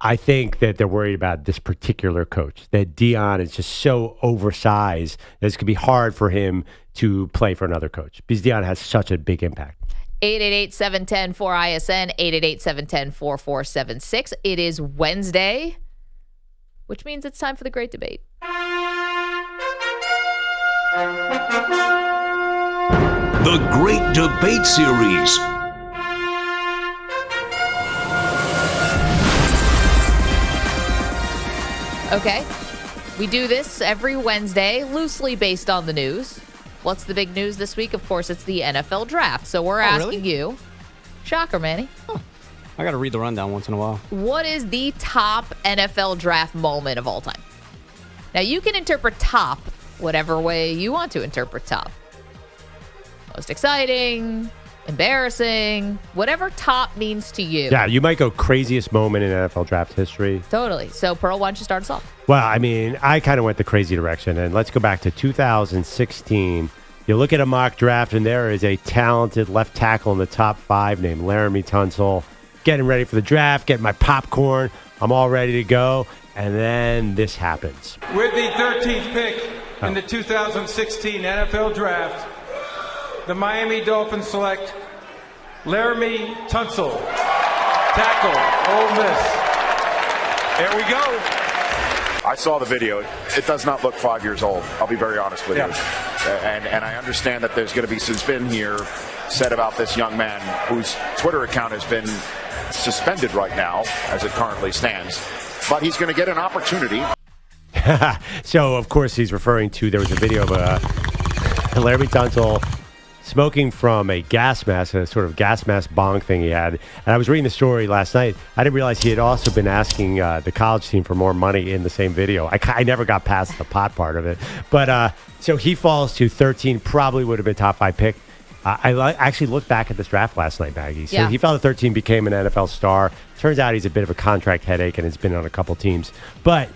I think that they're worried about this particular coach, that Deion is just so oversized that it's going to be hard for him to play for another coach because Deion has such a big impact. 888-710-4ISN, 888-710-4476. It is Wednesday, which means it's time for the Great Debate. The Great Debate Series. Okay. We do this every Wednesday, loosely based on the news. What's the big news this week? Of course, it's the NFL draft. So we're asking you, shocker, Manny. I got to read the rundown once in a while. What is the top NFL draft moment of all time? Now, you can interpret top whatever way you want to interpret top. Most exciting, embarrassing, whatever top means to you. Yeah, you might go craziest moment in NFL draft history. Totally. So, Pearl, why don't you start us off? Well, I mean, I kind of went the crazy direction, and let's go back to 2016. You look at a mock draft, and there is a talented left tackle in the top 5 named Laramie Tunsil. Getting ready for the draft, getting my popcorn. I'm all ready to go, and then this happens. With the 13th pick in the 2016 NFL Draft, the Miami Dolphins select Laramie Tunsil, tackle, Ole Miss. There we go. I saw the video. It does not look 5 years old. I'll be very honest with you. And I understand that there's going to be some spin here said about this young man whose Twitter account has been suspended right now as it currently stands. But he's going to get an opportunity. So, of course, he's referring to, there was a video of Laramie Tunsil smoking from a gas mask, a sort of gas mask bong thing he had. And I was reading the story last night. I didn't realize he had also been asking the college team for more money in the same video. I never got past the pot part of it. But so he falls to 13, probably would have been top 5 pick. I actually looked back at this draft last night, Maggie. So he fell to 13, became an NFL star. Turns out he's a bit of a contract headache and has been on a couple teams. But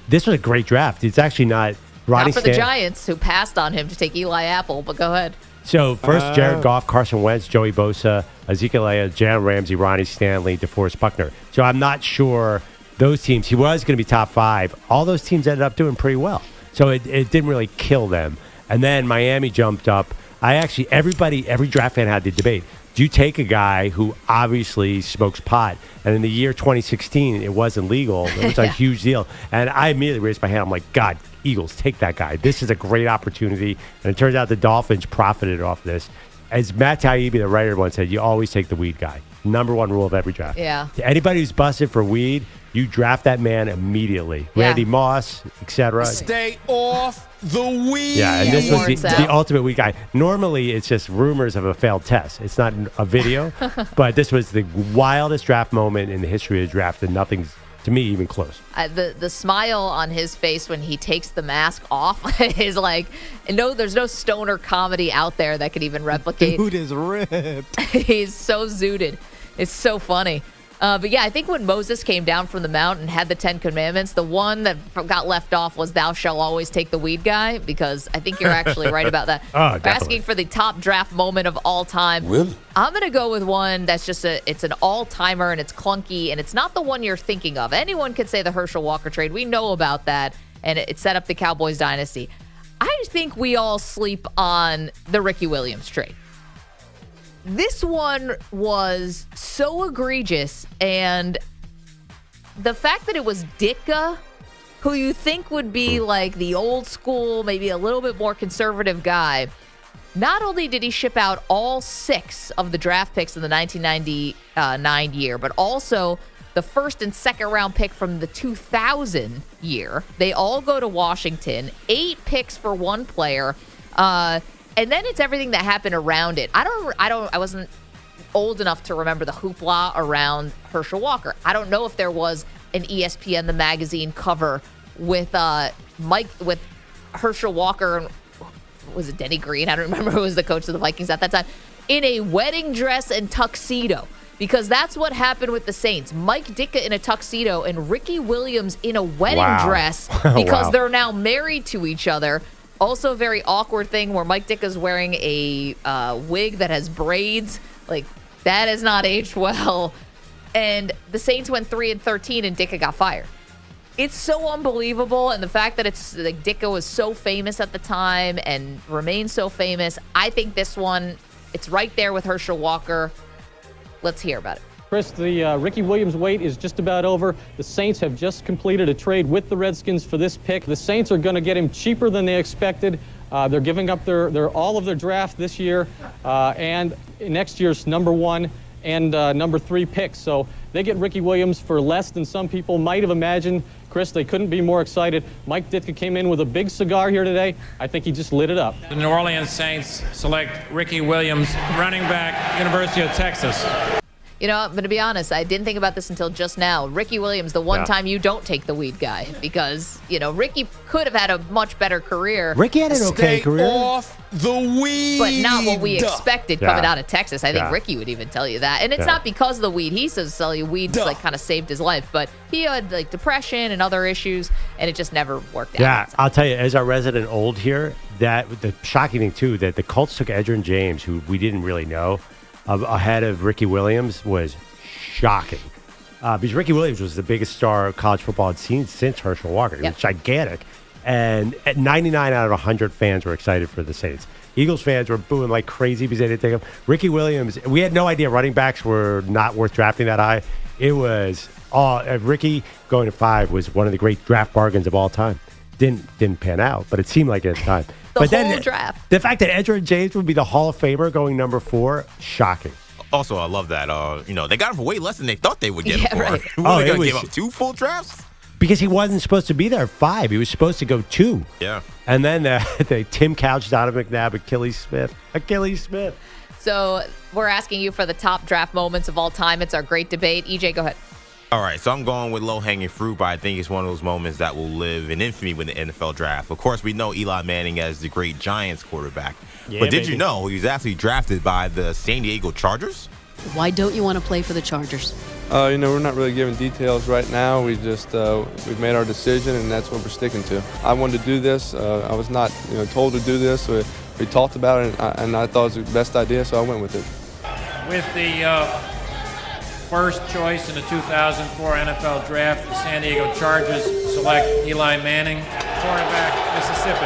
this was a great draft. It's actually not Not for the Giants, who passed on him to take Eli Apple, but go ahead. So first, Jared Goff, Carson Wentz, Joey Bosa, Ezekiel Elliott, Jalen Ramsey, Ronnie Stanley, DeForest Buckner. So I'm not sure those teams. He was going to be top 5. All those teams ended up doing pretty well. So it didn't really kill them. And then Miami jumped up. Every draft fan had the debate. Do you take a guy who obviously smokes pot? And in the year 2016, it wasn't legal. It was a huge deal. And I immediately raised my hand. I'm like, God, Eagles, take that guy. This is a great opportunity. And it turns out the Dolphins profited off this. As Matt Taibbi, the writer, once said, you always take the weed guy. Number 1 rule of every draft. Yeah. Anybody who's busted for weed, you draft that man immediately. Yeah. Randy Moss, etc. Stay off the weed. Yeah, and this was the ultimate weed guy. Normally, it's just rumors of a failed test. It's not a video. But this was the wildest draft moment in the history of the draft, and nothing's, to me, even close. The smile on his face when he takes the mask off is like, there's no stoner comedy out there that could even replicate. Dude is ripped. He's so zooted. It's so funny. But yeah, I think when Moses came down from the mount and had the 10 commandments, the one that got left off was thou shalt always take the weed guy, because I think you're actually right about that. Oh, We're asking for the top draft moment of all time. Really? I'm going to go with one that's just it's an all-timer, and it's clunky, and it's not the one you're thinking of. Anyone could say the Herschel Walker trade. We know about that, and it set up the Cowboys dynasty. I think we all sleep on the Ricky Williams trade. This one was so egregious, and the fact that it was Ditka, who you think would be like the old school, maybe a little bit more conservative guy, not only did he ship out all 6 of the draft picks in the 1999 year, but also the first and second round pick from the 2000 year. They all go to Washington. 8 picks for one player. And then it's everything that happened around it. I wasn't old enough to remember the hoopla around Herschel Walker. I don't know if there was an ESPN the magazine cover with Herschel Walker was it Denny Green? I don't remember who was the coach of the Vikings at that time, in a wedding dress and tuxedo. Because that's what happened with the Saints. Mike Ditka in a tuxedo and Ricky Williams in a wedding dress because they're now married to each other. Also a very awkward thing where Mike Ditka's wearing a wig that has braids. Like, that has not aged well. And the Saints went 3-13 and Ditka got fired. It's so unbelievable. And the fact that it's like Ditka was so famous at the time and remains so famous, I think this one, it's right there with Herschel Walker. Let's hear about it. Chris, the Ricky Williams wait is just about over. The Saints have just completed a trade with the Redskins for this pick. The Saints are going to get him cheaper than they expected. They're giving up all of their draft this year and next year's number 1 and number 3 picks. So they get Ricky Williams for less than some people might have imagined. Chris, they couldn't be more excited. Mike Ditka came in with a big cigar here today. I think he just lit it up. The New Orleans Saints select Ricky Williams, running back, University of Texas. You know, I'm going to be honest. I didn't think about this until just now. Ricky Williams, the one time you don't take the weed guy, because, you know, Ricky could have had a much better career. Ricky had an okay career. Off the weed. But not what we expected coming out of Texas. I think Ricky would even tell you that. And it's not because of the weed. He says selling weed like kind of saved his life. But he had like depression and other issues, and it just never worked out. Yeah, I'll tell you, as our resident old here, that the shocking thing too, that the Colts took Edgerrin James, who we didn't really know, ahead of Ricky Williams was shocking. Because Ricky Williams was the biggest star college football had seen since Herschel Walker. He was gigantic. And at 99 out of 100 fans were excited for the Saints. Eagles fans were booing like crazy because they didn't take him. Ricky Williams, we had no idea running backs were not worth drafting that high. It was Ricky going to 5 was one of the great draft bargains of all time. Didn't pan out, but it seemed like it at the time. The whole draft. The fact that Edgerrin James would be the Hall of Famer going number 4, shocking. Also, I love that. They got him for way less than they thought they would get him for. Right. Were they going to give up 2 full drafts? Because he wasn't supposed to be there 5. He was supposed to go 2. Yeah. And then they Tim Couch, Donovan McNabb, Achilles Smith. So we're asking you for the top draft moments of all time. It's our great debate. EJ, go ahead. All right, so I'm going with low-hanging fruit, but I think it's one of those moments that will live in infamy with the NFL draft. Of course, we know Eli Manning as the great Giants quarterback. Yeah, but did you know he was actually drafted by the San Diego Chargers? Why don't you want to play for the Chargers? We're not really giving details right now. We just we've made our decision, and that's what we're sticking to. I wanted to do this. I was not told to do this. We talked about it, and I thought it was the best idea, so I went with it. With the first choice in the 2004 NFL Draft, the San Diego Chargers select Eli Manning, quarterback, Mississippi.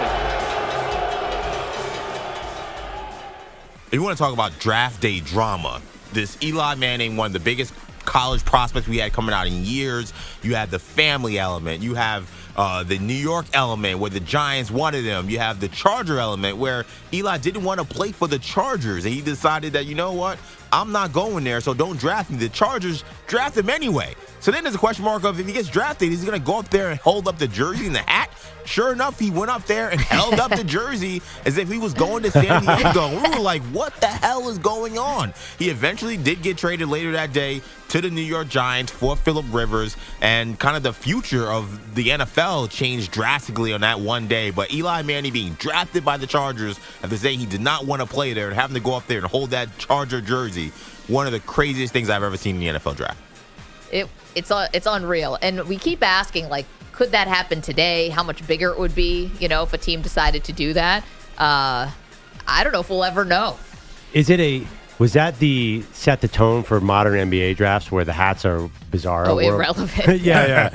If you want to talk about draft day drama, this Eli Manning, one of the biggest college prospects we had coming out in years. You have the family element. You have the New York element where the Giants wanted him. You have the Charger element where Eli didn't want to play for the Chargers, and he decided that, you know what, I'm not going there, so don't draft me. The Chargers draft him anyway. So then there's a question mark of if he gets drafted, is he going to go up there and hold up the jersey and the hat? Sure enough, he went up there and held up the jersey as if he was going to San Diego. We were like, what the hell is going on? He eventually did get traded later that day to the New York Giants for Phillip Rivers, and kind of the future of the NFL changed drastically on that one day. But Eli Manning being drafted by the Chargers after saying he did not want to play there and having to go up there and hold that Charger jersey, one of the craziest things I've ever seen in the NFL draft. It's unreal. And we keep asking, like, could that happen today? How much bigger it would be, if a team decided to do that? I don't know if we'll ever know. Was that the set the tone for modern NBA drafts where the hats are bizarre? Oh, irrelevant. yeah.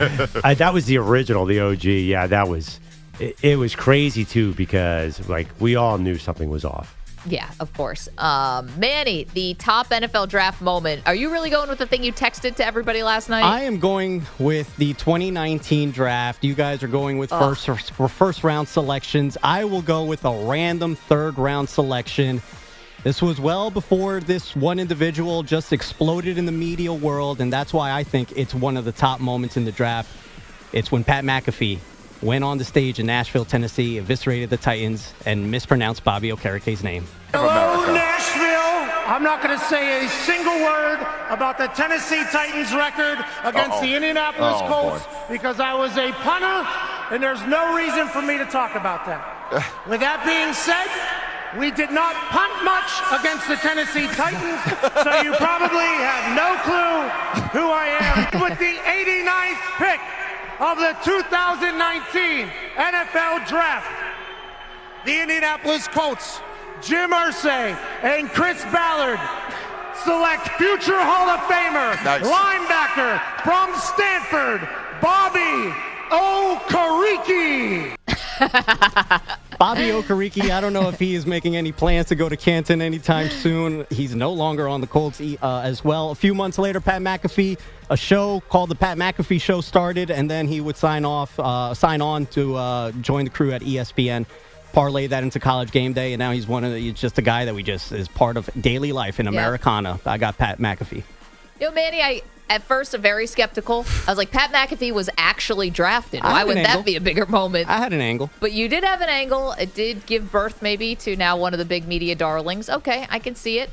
That was the original, the OG. Yeah, that was. It was crazy too because we all knew something was off. Yeah, of course. Manny, the top NFL draft moment. Are you really going with the thing you texted to everybody last night? I am going with the 2019 draft. You guys are going with first round selections. I will go with a random 3rd round selection. This was well before this one individual just exploded in the media world, and that's why I think it's one of the top moments in the draft. It's when Pat McAfee went on the stage in Nashville, Tennessee, eviscerated the Titans, and mispronounced Bobby Okereke's name. Hello, Nashville! I'm not going to say a single word about the Tennessee Titans record against the Indianapolis Colts because I was a punter, and there's no reason for me to talk about that. With that being said, we did not punt much against the Tennessee Titans, so you probably have no clue who I am. With the 89th pick of the 2019 NFL Draft, the Indianapolis Colts, Jim Irsay and Chris Ballard select future Hall of Famer, linebacker from Stanford, Bobby Okereke. Bobby Okereke, I don't know if he is making any plans to go to Canton anytime soon. He's no longer on the Colts as well. A few months later, Pat McAfee, a show called The Pat McAfee Show started, and then he would sign on to join the crew at ESPN, parlay that into College Game Day, and now he's just a guy that is part of daily life in Americana. I got Pat McAfee. Manny, at first, very skeptical. I was like, Pat McAfee was actually drafted. Why would that be a bigger moment? I had an angle. But you did have an angle. It did give birth, maybe, to now one of the big media darlings. Okay, I can see it.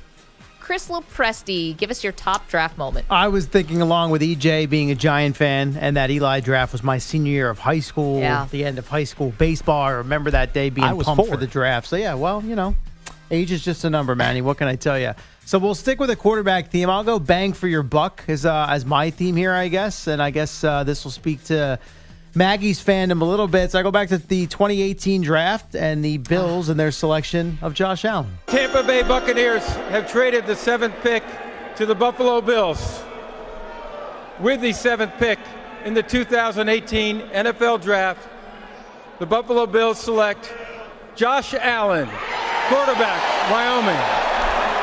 Chris Lopresti, give us your top draft moment. I was thinking along with EJ being a Giant fan, and that Eli draft was my senior year of high school, the end of high school baseball. I remember that day being pumped for the draft. So, yeah, well, age is just a number, Manny. What can I tell you? So we'll stick with a quarterback theme. I'll go bang for your buck as my theme here, I guess. And I guess this will speak to Maggie's fandom a little bit. So I go back to the 2018 draft and the Bills and their selection of Josh Allen. Tampa Bay Buccaneers have traded the 7th pick to the Buffalo Bills. With the 7th pick in the 2018 NFL Draft, the Buffalo Bills select Josh Allen, quarterback, Wyoming.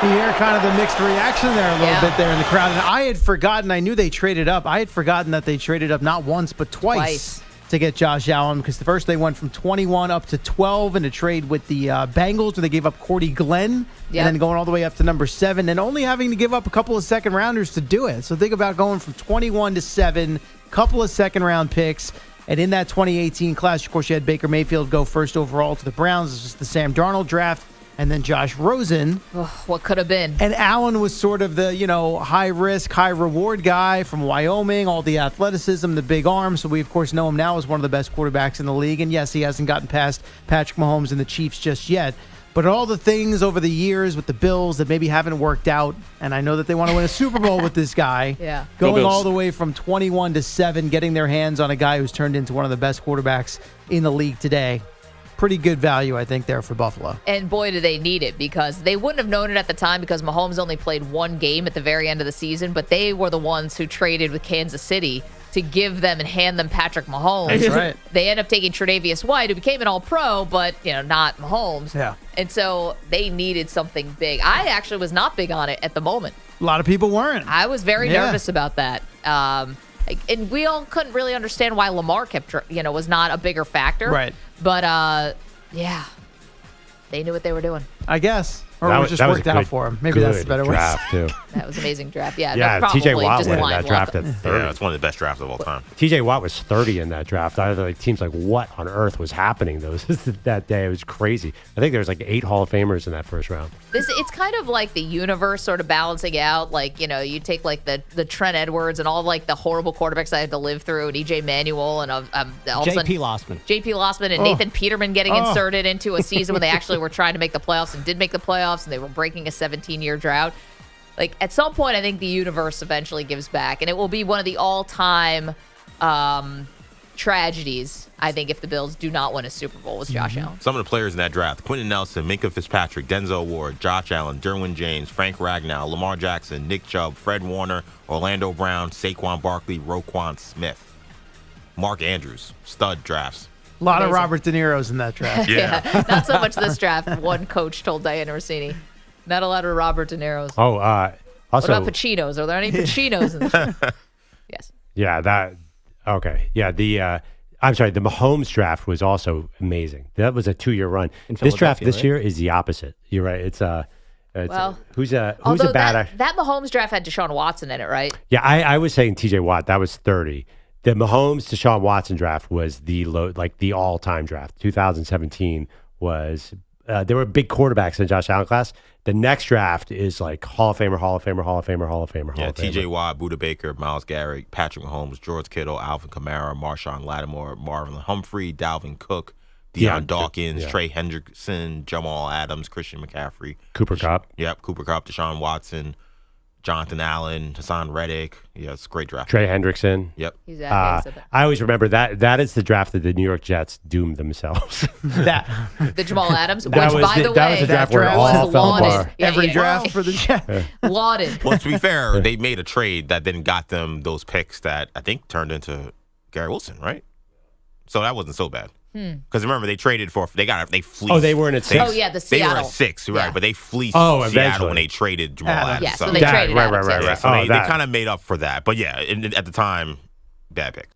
You hear kind of the mixed reaction there a little bit there in the crowd. And I had forgotten, I knew they traded up. I had forgotten that they traded up not once but twice to get Josh Allen, because the first they went from 21 up to 12 in a trade with the Bengals where they gave up Cordy Glenn, and then going all the way up to number 7 and only having to give up a couple of second rounders to do it. So think about going from 21 to 7, couple of second round picks. And in that 2018 class, of course, you had Baker Mayfield go first overall to the Browns. This was the Sam Darnold draft. And then Josh Rosen. What could have been? And Allen was sort of the, high risk, high reward guy from Wyoming, all the athleticism, the big arm. So we, of course, know him now as one of the best quarterbacks in the league. And yes, he hasn't gotten past Patrick Mahomes and the Chiefs just yet. But all the things over the years with the Bills that maybe haven't worked out, and I know that they want to win a Super Bowl with this guy, going all the way from 21 to 7, getting their hands on a guy who's turned into one of the best quarterbacks in the league today. Pretty good value, I think, there for Buffalo. And boy, do they need it, because they wouldn't have known it at the time because Mahomes only played one game at the very end of the season, but they were the ones who traded with Kansas City to give them and hand them Patrick Mahomes. That's right. They end up taking Tre'Davious White, who became an all-pro, but not Mahomes. Yeah. And so they needed something big. I actually was not big on it at the moment. A lot of people weren't. I was very nervous about that. And we all couldn't really understand why Lamar was not a bigger factor. Right. But, they knew what they were doing. I guess. Or it just worked out for him. Maybe that's the better way. Draft, too. That was an amazing draft. Yeah, TJ Watt just went in that draft at 30. Yeah, it's one of the best drafts of all time. TJ Watt was 30 in that draft. I was like, teams like, what on earth was happening that day? It was crazy. I think there was like 8 Hall of Famers in that first round. It's kind of like the universe sort of balancing out. Like, you take like the Trent Edwards and all like the horrible quarterbacks I had to live through, and EJ Manuel and JP Lossman and Nathan Peterman getting inserted into a season when they actually were trying to make the playoffs and did make the playoffs, and they were breaking a 17-year drought. Like, at some point, I think the universe eventually gives back, and it will be one of the all-time tragedies, I think, if the Bills do not win a Super Bowl with Josh Allen. Some of the players in that draft: Quentin Nelson, Minka Fitzpatrick, Denzel Ward, Josh Allen, Derwin James, Frank Ragnow, Lamar Jackson, Nick Chubb, Fred Warner, Orlando Brown, Saquon Barkley, Roquan Smith, Mark Andrews. Stud drafts. A lot of Robert De Niro's in that draft. Yeah. Not so much this draft. One coach told Diana Rossini. Not a lot of Robert De Niro's. Oh, also. What about Pacinos? Are there any Pacinos in the Yes. Yeah, okay. Yeah, the Mahomes draft was also amazing. That was a 2-year run. This draft this year is the opposite. You're right. It's who's a bad that Mahomes draft had Deshaun Watson in it, right? Yeah, I was saying TJ Watt. That was 30. The Mahomes Deshaun Watson draft was the all-time draft. 2017 was there were big quarterbacks in the Josh Allen class. The next draft is like Hall of Famer, Hall of Famer, Hall of Famer, Hall of Famer. Yeah, TJ Watt, Budda Baker, Myles Garrett, Patrick Mahomes, George Kittle, Alvin Kamara, Marshawn Lattimore, Marvin Humphrey, Dalvin Cook, Deion Dawkins, Trey Hendrickson, Jamal Adams, Christian McCaffrey. Cooper Kupp. Yep, Cooper Kupp, Deshaun Watson, Jonathan Allen, Hassan Reddick. Yeah, it's a great draft. Trey Hendrickson. Yep. Exactly. I always remember that is the draft that the New York Jets doomed themselves. The Jamal Adams, which, That was by the- the that way, was the draft where it all was fell lauded. apart. Every draft for the Jets. Lauded. Well, to be fair, they made a trade that then got them those picks that I think turned into Garrett Wilson, right? So that wasn't so bad. Because remember, they traded for they fleeced. Oh, they weren't at 6. Oh, yeah, the They were Seattle. at 6, right? Yeah. But they fleeced eventually. Seattle when they traded Jamal Adams. Yeah, so they traded Adams. Right. Yeah, so they that. kind of made up for that. But yeah, at the time, bad pick.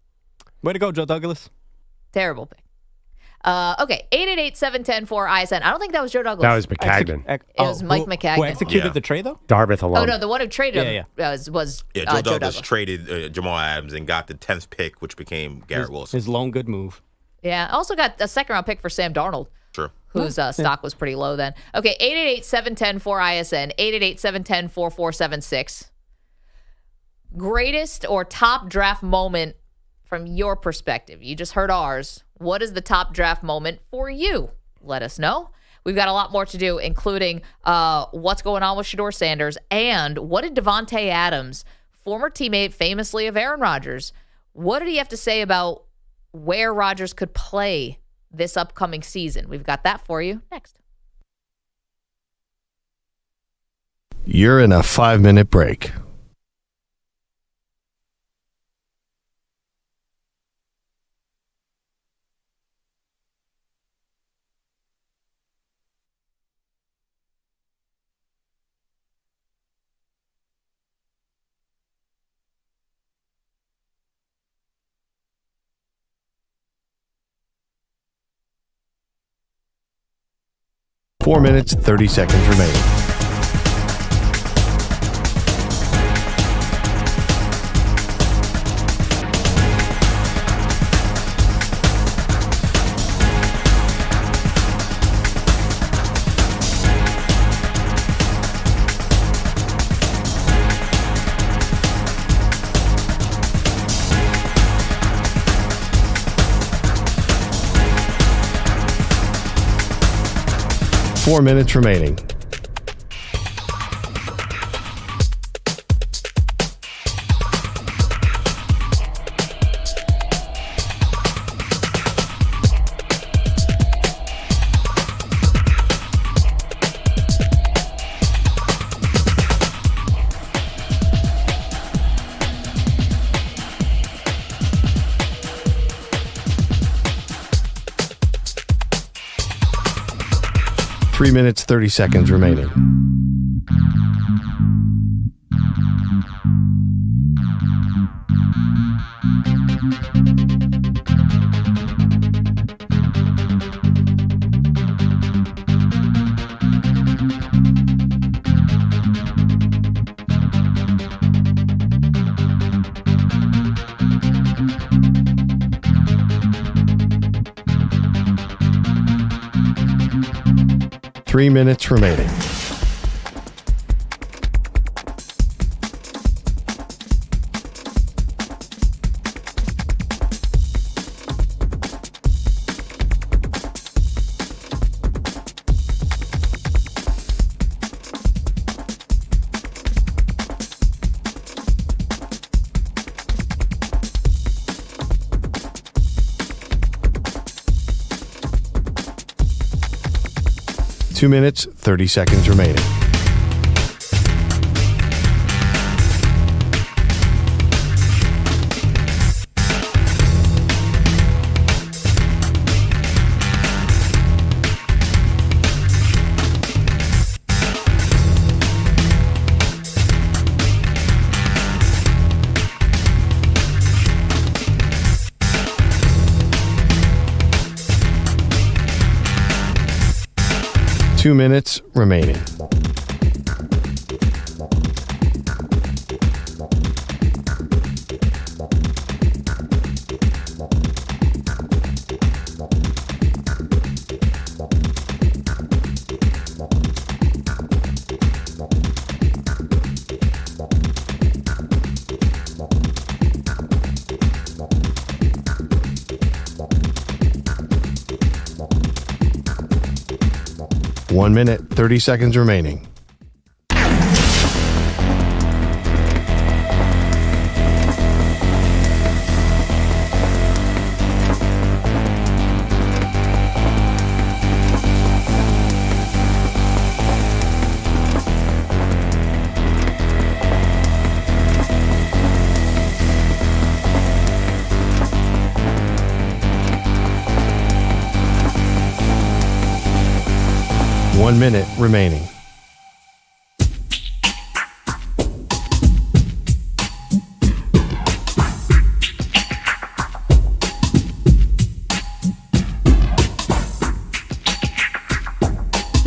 Way to go, Joe Douglas. Terrible pick. Okay, 888-710-4ISN. I don't think that was Joe Douglas. That was McCagnon. It was Mike Who McCagnon. executed the trade, though? Dartmouth alone. Oh, no, the one who traded him was Yeah, Joe Douglas traded Jamal Adams and got the 10th pick, which became Garrett Wilson. His lone good move. Yeah, also got a second-round pick for Sam Darnold. Sure. Whose stock was pretty low then. Okay, 888-710-4ISN, 888-710-4476. Greatest or top draft moment from your perspective. You just heard ours. What is the top draft moment for you? Let us know. We've got a lot more to do, including what's going on with Shedeur Sanders and what did Davante Adams, former teammate famously of Aaron Rodgers, what did he have to say about where Rodgers could play this upcoming season? We've got that for you next. You're in a 5-minute break. Four minutes, 30 seconds remaining. Four minutes remaining. Three minutes, 30 seconds remaining. Three minutes remaining. Two minutes, 30 seconds remaining. Two minutes remaining. 1 minute, 30 seconds remaining. One minute remaining.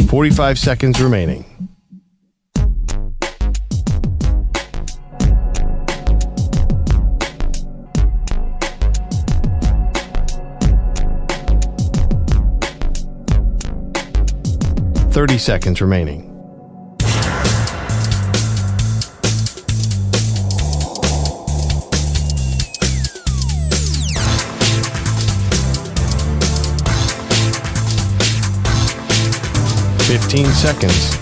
$45 seconds remaining. $30 seconds remaining. $15 seconds.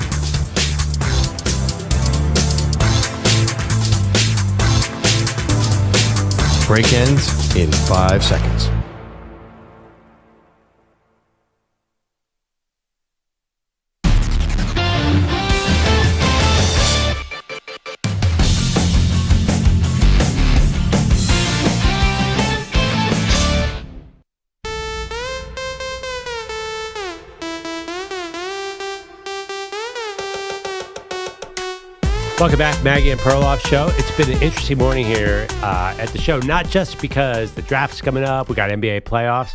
Break ends in 5 seconds. Welcome back, Maggie and Perloff Show. It's been an interesting morning here at the show, not just because the draft's coming up, we got NBA playoffs,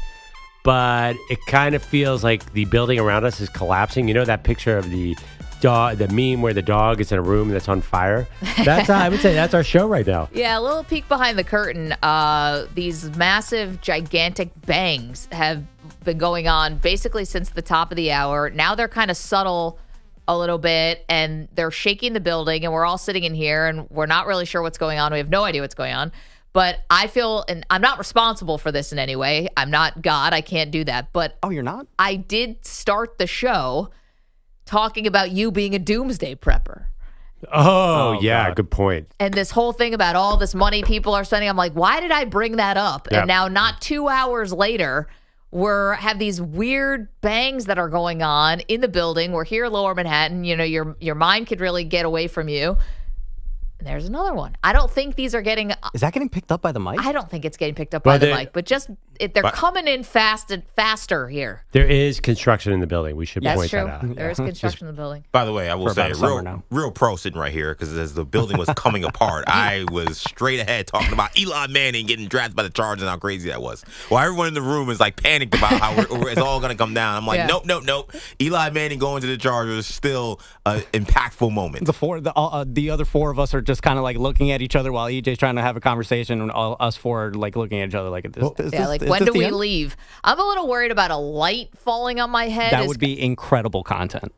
but it kind of feels like the building around us is collapsing. You know that picture of the dog, the meme where the dog is in a room that's on fire? That's I would say that's our show right now. Yeah, a little peek behind the curtain. These massive, gigantic bangs have been going on basically since the top of the hour. Now they're kind of subtle a little bit, and they're shaking the building, and we're all sitting in here, and we're not really sure what's going on. We have no idea what's going on. But I feel, and I'm not responsible for this in any way. I'm not God. I can't do that. But oh, you're not? I did start the show talking about you being a doomsday prepper. Oh yeah, God. Good point. And this whole thing about all this money people are spending, I'm like, why did I bring that up? Yeah. And now not 2 hours later, have these weird bangs that are going on in the building. We're here in Lower Manhattan. You know, your mind could really get away from you. And there's another one. I don't think these are getting... Is that getting picked up by the mic? I don't think it's getting picked up by the mic, but they're coming in faster here. There is construction in the building. We should point that out. There is construction in the building. By the way, I will say, real pro sitting right here, because as the building was coming apart, I was straight ahead talking about Eli Manning getting drafted by the Chargers and how crazy that was. Well, everyone in the room is like panicked about how it's all going to come down. I'm like, nope. Eli Manning going to the Chargers is still an impactful moment. The other four of us are just kind of like looking at each other while EJ's trying to have a conversation, and us four are like looking at each other like, when do we leave? I'm a little worried about a light falling on my head. That would be incredible content.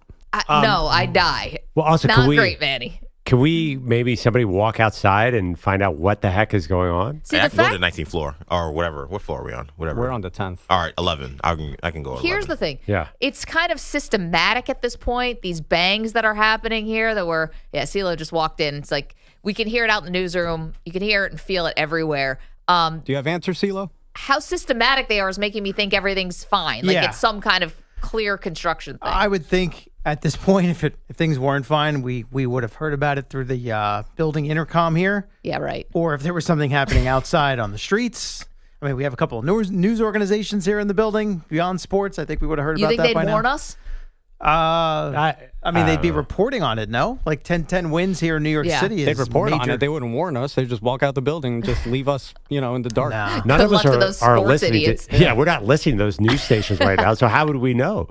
No, I die. Well, also, not great, Manny. Can we maybe somebody walk outside and find out what the heck is going on? See, I can go to the 19th floor or whatever. What floor are we on? Whatever. We're on the 10th. All right, 11. I can go. Here's 11. the thing. Yeah. It's kind of systematic at this point. These bangs that are happening here CeeLo just walked in. It's like we can hear it out in the newsroom. You can hear it and feel it everywhere. Do you have answers, CeeLo? How systematic they are is making me think everything's fine. Like it's some kind of clear construction thing. I would think at this point, if things weren't fine, we would have heard about it through the building intercom here. Yeah, right. Or if there was something happening outside on the streets. I mean, we have a couple of news organizations here in the building beyond sports. I think we would have heard about that by now. You think they'd warn us? I mean, they'd be reporting on it, no? Like 10-10 wins here in New York City. They'd report on it. They wouldn't warn us. They'd just walk out the building and just leave us, in the dark. None of us are listening to, we're not listening to those news stations right now, so how would we know?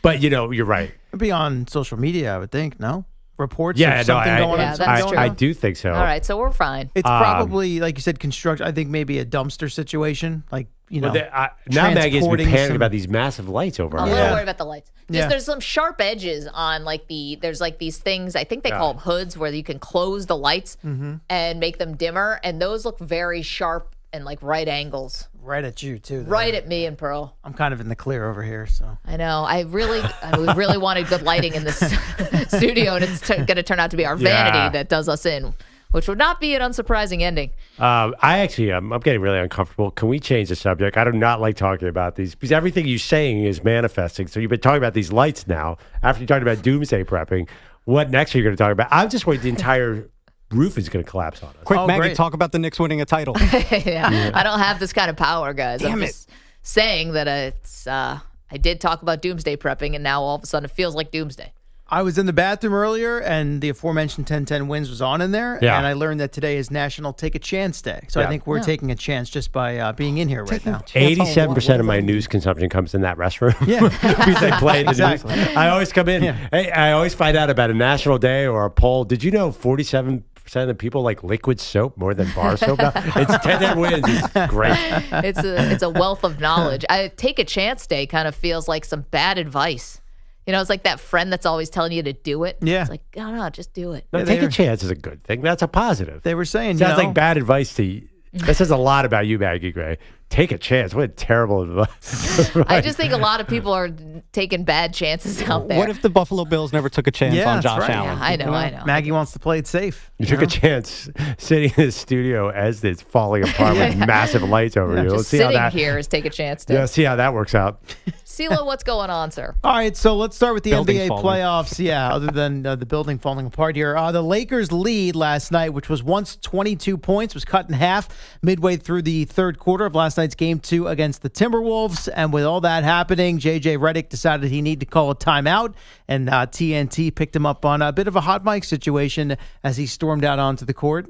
But, you're right. It'd be on social media, I would think, no? Reports of something going on. I do think so. All right, so we're fine. It's probably, like you said, construction. I think maybe a dumpster situation. Like, now Maggie's been panicking about these massive lights over. I'm a little worried about the lights. There's some sharp edges on there's these things, I think they call them hoods, where you can close the lights and make them dimmer. And those look very sharp and like right angles. Right at you, too. Though. Right at me and Pearl. I'm kind of in the clear over here, so. I know. I really wanted good lighting in this studio, and it's going to turn out to be our vanity that does us in, which would not be an unsurprising ending. I'm getting really uncomfortable. Can we change the subject? I do not like talking about these because everything you're saying is manifesting. So you've been talking about these lights now. After you talked about doomsday prepping, what next are you going to talk about? I'm just worried the entire roof is going to collapse on us. Quick, Maggie, talk about the Knicks winning a title. I don't have this kind of power, guys. Damn I'm just saying that I did talk about doomsday prepping, and now all of a sudden it feels like doomsday. I was in the bathroom earlier, and the aforementioned 10-10 wins was on in there, and I learned that today is National Take a Chance Day. So I think we're taking a chance just by being in here right now. 87% of my news consumption comes in that restroom. Yeah. Because I play the news. I always come in. Yeah. Hey, I always find out about a national day or a poll. Did you know 47% of the people like liquid soap more than bar soap now? It's 10-10 wins. It's great. It's a wealth of knowledge. Take a Chance Day kind of feels like some bad advice. You know, it's like that friend that's always telling you to do it. Yeah. It's like, no, just do it. No, take a chance is a good thing. That's a positive. They were saying, sounds like bad advice to you. That says a lot about you, Maggie Gray. Take a chance. What terrible advice. I just think a lot of people are taking bad chances out there. What if the Buffalo Bills never took a chance on Josh Allen? Yeah, I know. Maggie wants to play it safe. You took a chance sitting in the studio as it's falling apart with massive lights over you. Just sitting here is take a chance to. Yeah, see how that works out. CeeLo, what's going on, sir? All right, so let's start with the Building NBA falling. playoffs. Yeah, other than the building falling apart here. The Lakers' lead last night, which was once 22 points, was cut in half midway through the third quarter of last night's Game 2 against the Timberwolves. And with all that happening, J.J. Redick decided he needed to call a timeout, and TNT picked him up on a bit of a hot mic situation as he stormed out onto the court.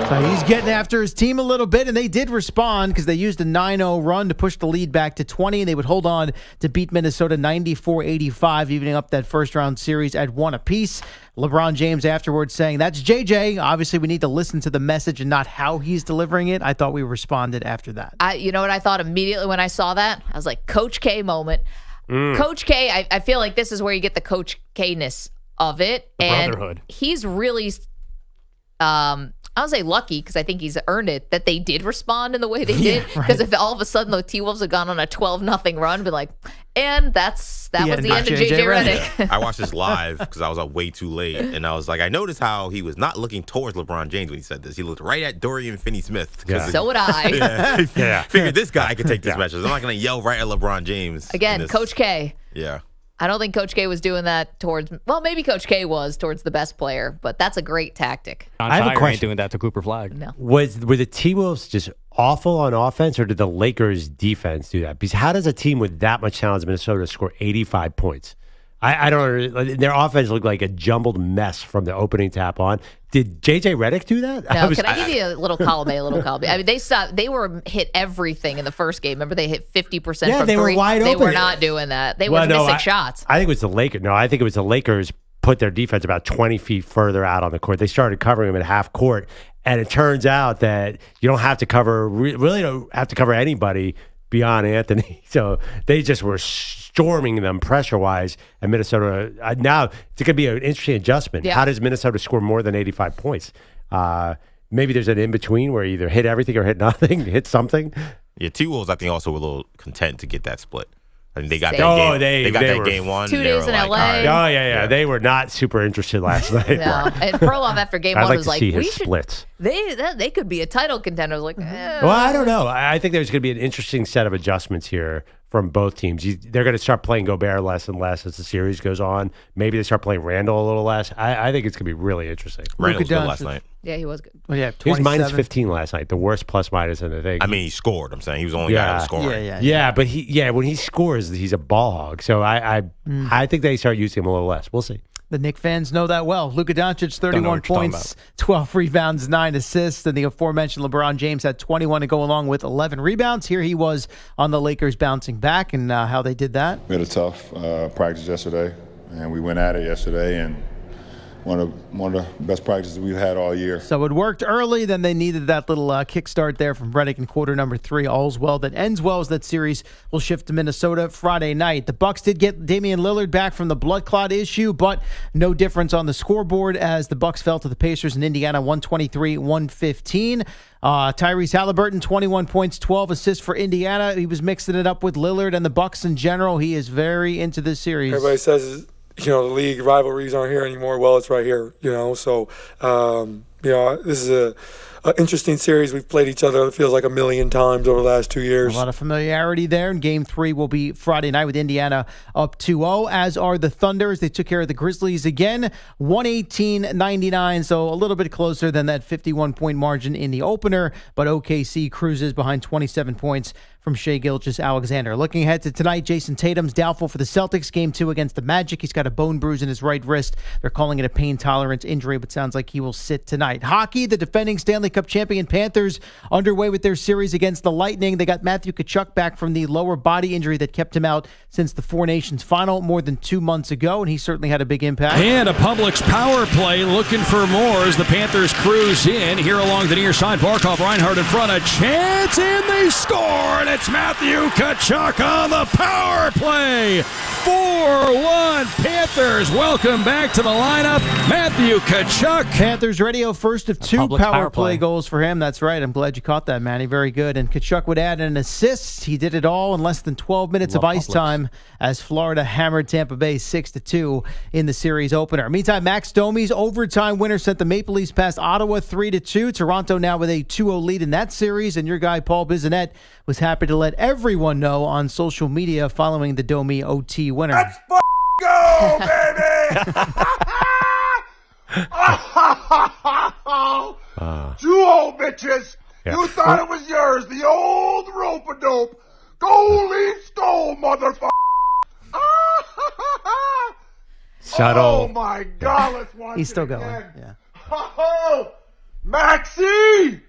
So he's getting after his team a little bit, and they did respond because they used a 9-0 run to push the lead back to 20, and they would hold on to beat Minnesota 94-85, evening up that first-round series at 1 apiece. LeBron James afterwards saying, that's JJ. Obviously, we need to listen to the message and not how he's delivering it. I thought we responded after that. You know what I thought immediately when I saw that? I was like, Coach K moment. Coach K, I feel like this is where you get the Coach K-ness of it. And brotherhood. He's really... I don't say lucky because I think he's earned it that they did respond in the way they did. Because if all of a sudden the T-Wolves had gone on a 12-0 run, be like, and that was the end of JJ Redick. I watched this live because I was up way too late, and I was like, I noticed how he was not looking towards LeBron James when he said this. He looked right at Dorian Finney-Smith. So would I. Figured this guy could take this message. I'm not going to yell right at LeBron James. Again, Coach K. Yeah. I don't think Coach K was doing that towards, well, maybe Coach K was towards the best player, but that's a great tactic. I have a question. Doing that to Cooper Flagg. No. Were the T-Wolves just awful on offense, or did the Lakers defense do that? Because how does a team with that much talent as Minnesota score 85 points? I don't. Their offense looked like a jumbled mess from the opening tap on. Did JJ Redick do that? No, can I give you a little column A, a little column B? I mean, they were hit everything in the first game. Remember, they hit 50% yeah, from they three. Were wide they open. were not doing that. They were missing shots. I think it was the Lakers. No, I think it was the Lakers put their defense about 20 feet further out on the court. They started covering them at half court, and it turns out that you don't have to cover. Really, don't have to cover anybody beyond Anthony. So they just were storming them pressure-wise, and Minnesota, now it's going to be an interesting adjustment. Yeah. How does Minnesota score more than 85 points? Maybe there's an in-between where you either hit everything or hit nothing, hit something. Yeah, T-Wolves, I think, also were a little content to get that split. I mean, they got that game. They got that game one. 2 days in LA. Right. Oh, yeah. They were not super interested last night. No. And Perloff after game one was like, see his splits. They could be a title contender. I was like, Well, I don't know. I think there's going to be an interesting set of adjustments here from both teams. They're going to start playing Gobert less and less as the series goes on. Maybe they start playing Randall a little less. I think it's going to be really interesting. Randall was good last night. Yeah, he was good. Well, yeah, he was minus 15 last night, the worst plus minus in the thing. I mean, he scored. I'm saying he was the only guy that was scoring. Yeah, but when he scores, he's a ball hog. So I think they start using him a little less. We'll see. The Knicks fans know that well. Luka Doncic, 31 points, 12 rebounds, 9 assists. And the aforementioned LeBron James had 21 to go along with 11 rebounds. Here he was on the Lakers bouncing back and how they did that. We had a tough practice yesterday, and we went at it yesterday and one of the best practices we've had all year. So it worked early, then they needed that little kickstart there from Reddick in quarter number 3. All's well that ends well, as that series will shift to Minnesota Friday night. The Bucks did get Damian Lillard back from the blood clot issue, but no difference on the scoreboard as the Bucks fell to the Pacers in Indiana 123-115. Tyrese Halliburton, 21 points, 12 assists for Indiana. He was mixing it up with Lillard and the Bucks in general. He is very into this series. Everybody says, the league rivalries aren't here anymore. Well, it's right here, So, this is an interesting series. We've played each other, it feels like, a million times over the last 2 years. A lot of familiarity there. And Game 3 will be Friday night with Indiana up 2-0, as are the Thunders. They took care of the Grizzlies again, 118-99, so a little bit closer than that 51-point margin in the opener. But OKC cruises behind 27 points from Shai Gilgeous-Alexander. Looking ahead to tonight, Jason Tatum's doubtful for the Celtics. Game 2 against the Magic. He's got a bone bruise in his right wrist. They're calling it a pain-tolerant injury, but sounds like he will sit tonight. Hockey, the defending Stanley Cup champion Panthers underway with their series against the Lightning. They got Matthew Tkachuk back from the lower body injury that kept him out since the Four Nations final more than 2 months ago, and he certainly had a big impact. And a Publix power play looking for more as the Panthers cruise in. Here along the near side, Barkov, Reinhardt in front, a chance, and they score, and it's Matthew Tkachuk on the power play. 4-1 Panthers. Welcome back to the lineup, Matthew Tkachuk. Panthers radio, first of 2 power play goals for him. That's right. I'm glad you caught that, Manny. Very good. And Tkachuk would add an assist. He did it all in less than 12 minutes of ice time as Florida hammered Tampa Bay 6-2 in the series opener. Meantime, Max Domi's overtime winner sent the Maple Leafs past Ottawa 3-2. Toronto now with a 2-0 lead in that series. And your guy, Paul Bissonnette, was happy to let everyone know on social media following the Domi OT winner. Let's go, baby! 2-0, bitches. Yeah. You thought it was yours, the old rope-a-dope. Go Leafs, go, motherfucker. Subtle. Oh, my God, let's watch He's still it going. again. Yeah. Oh, Maxie!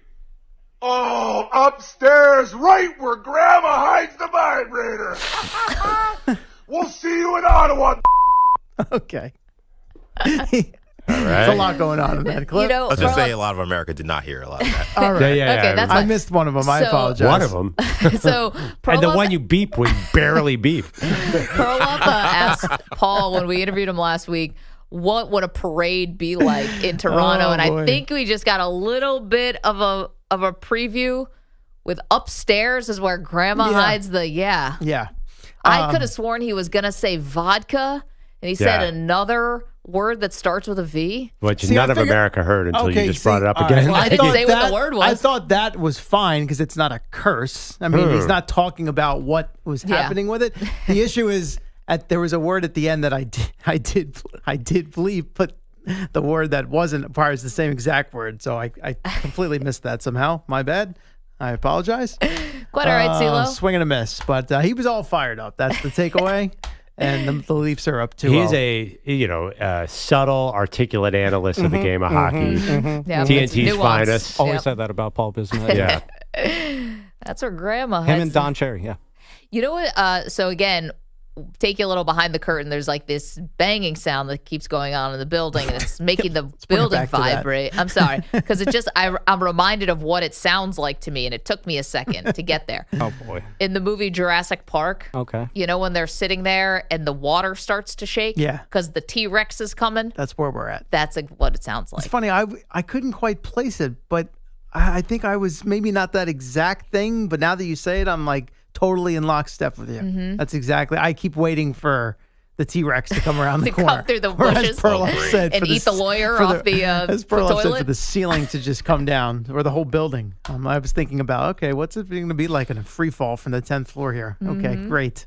Oh, upstairs, right where Grandma hides the vibrator. We'll see you in Ottawa. Okay. All right. There's a lot going on in that clip. Let's just say a lot of America did not hear a lot of that. All right. Okay, that's I fine. missed one of them. I So- apologize. One of them. So And the Perloff- one you beep, we barely beep. Perloff asked Paul when we interviewed him last week, what would a parade be like in Toronto? Oh, and boy. I think we just got a little bit of a preview with upstairs is where Grandma hides the Yeah. I could have sworn he was gonna say vodka, and he said Yeah. another word that starts with a V. Which See, I none of figured- America heard until Okay, you just brought it up all again. right. Well, I didn't thought say what the word was. I thought that was fine because it's not a curse. I mean, he's not talking about what was Yeah. happening with it. The issue is there was a word at the end that I did believe, but the word that wasn't part is the same exact word. So I completely missed that somehow. My bad. I apologize. Quite all right, CeeLo. Swing and a miss, but he was all fired up. That's the takeaway. And the Leafs are up 2-0. He's a subtle, articulate analyst of the game of hockey. Yeah, TNT's nuance. finest. Always Yep. said that about Paul Bissonnette. Yeah. That's where Grandma Him hides and Don Cherry, yeah. You know what? So again, take you a little behind the curtain. There's like this banging sound that keeps going on in the building, and it's making the bring it building back to that. vibrate. I'm sorry, because it just I'm reminded of what it sounds like to me, and it took me a second to get there. Oh, boy. In the movie Jurassic Park, Okay. you know when they're sitting there and the water starts to shake, Yeah. because the T-Rex is coming. That's where we're at. That's like what it sounds like. It's funny. I couldn't quite place it, but I think I was maybe not that exact thing. But now that you say it, I'm like totally in lockstep with you. Mm-hmm. That's exactly. I keep waiting for the T-Rex to come around the To come corner. through the Or as bushes Perloff said, and for eat the lawyer for off the as Perloff said, toilet. for the ceiling to just come down, or the whole building. I was thinking about, okay, what's it going to be like in a free fall from the 10th floor here? Okay, great.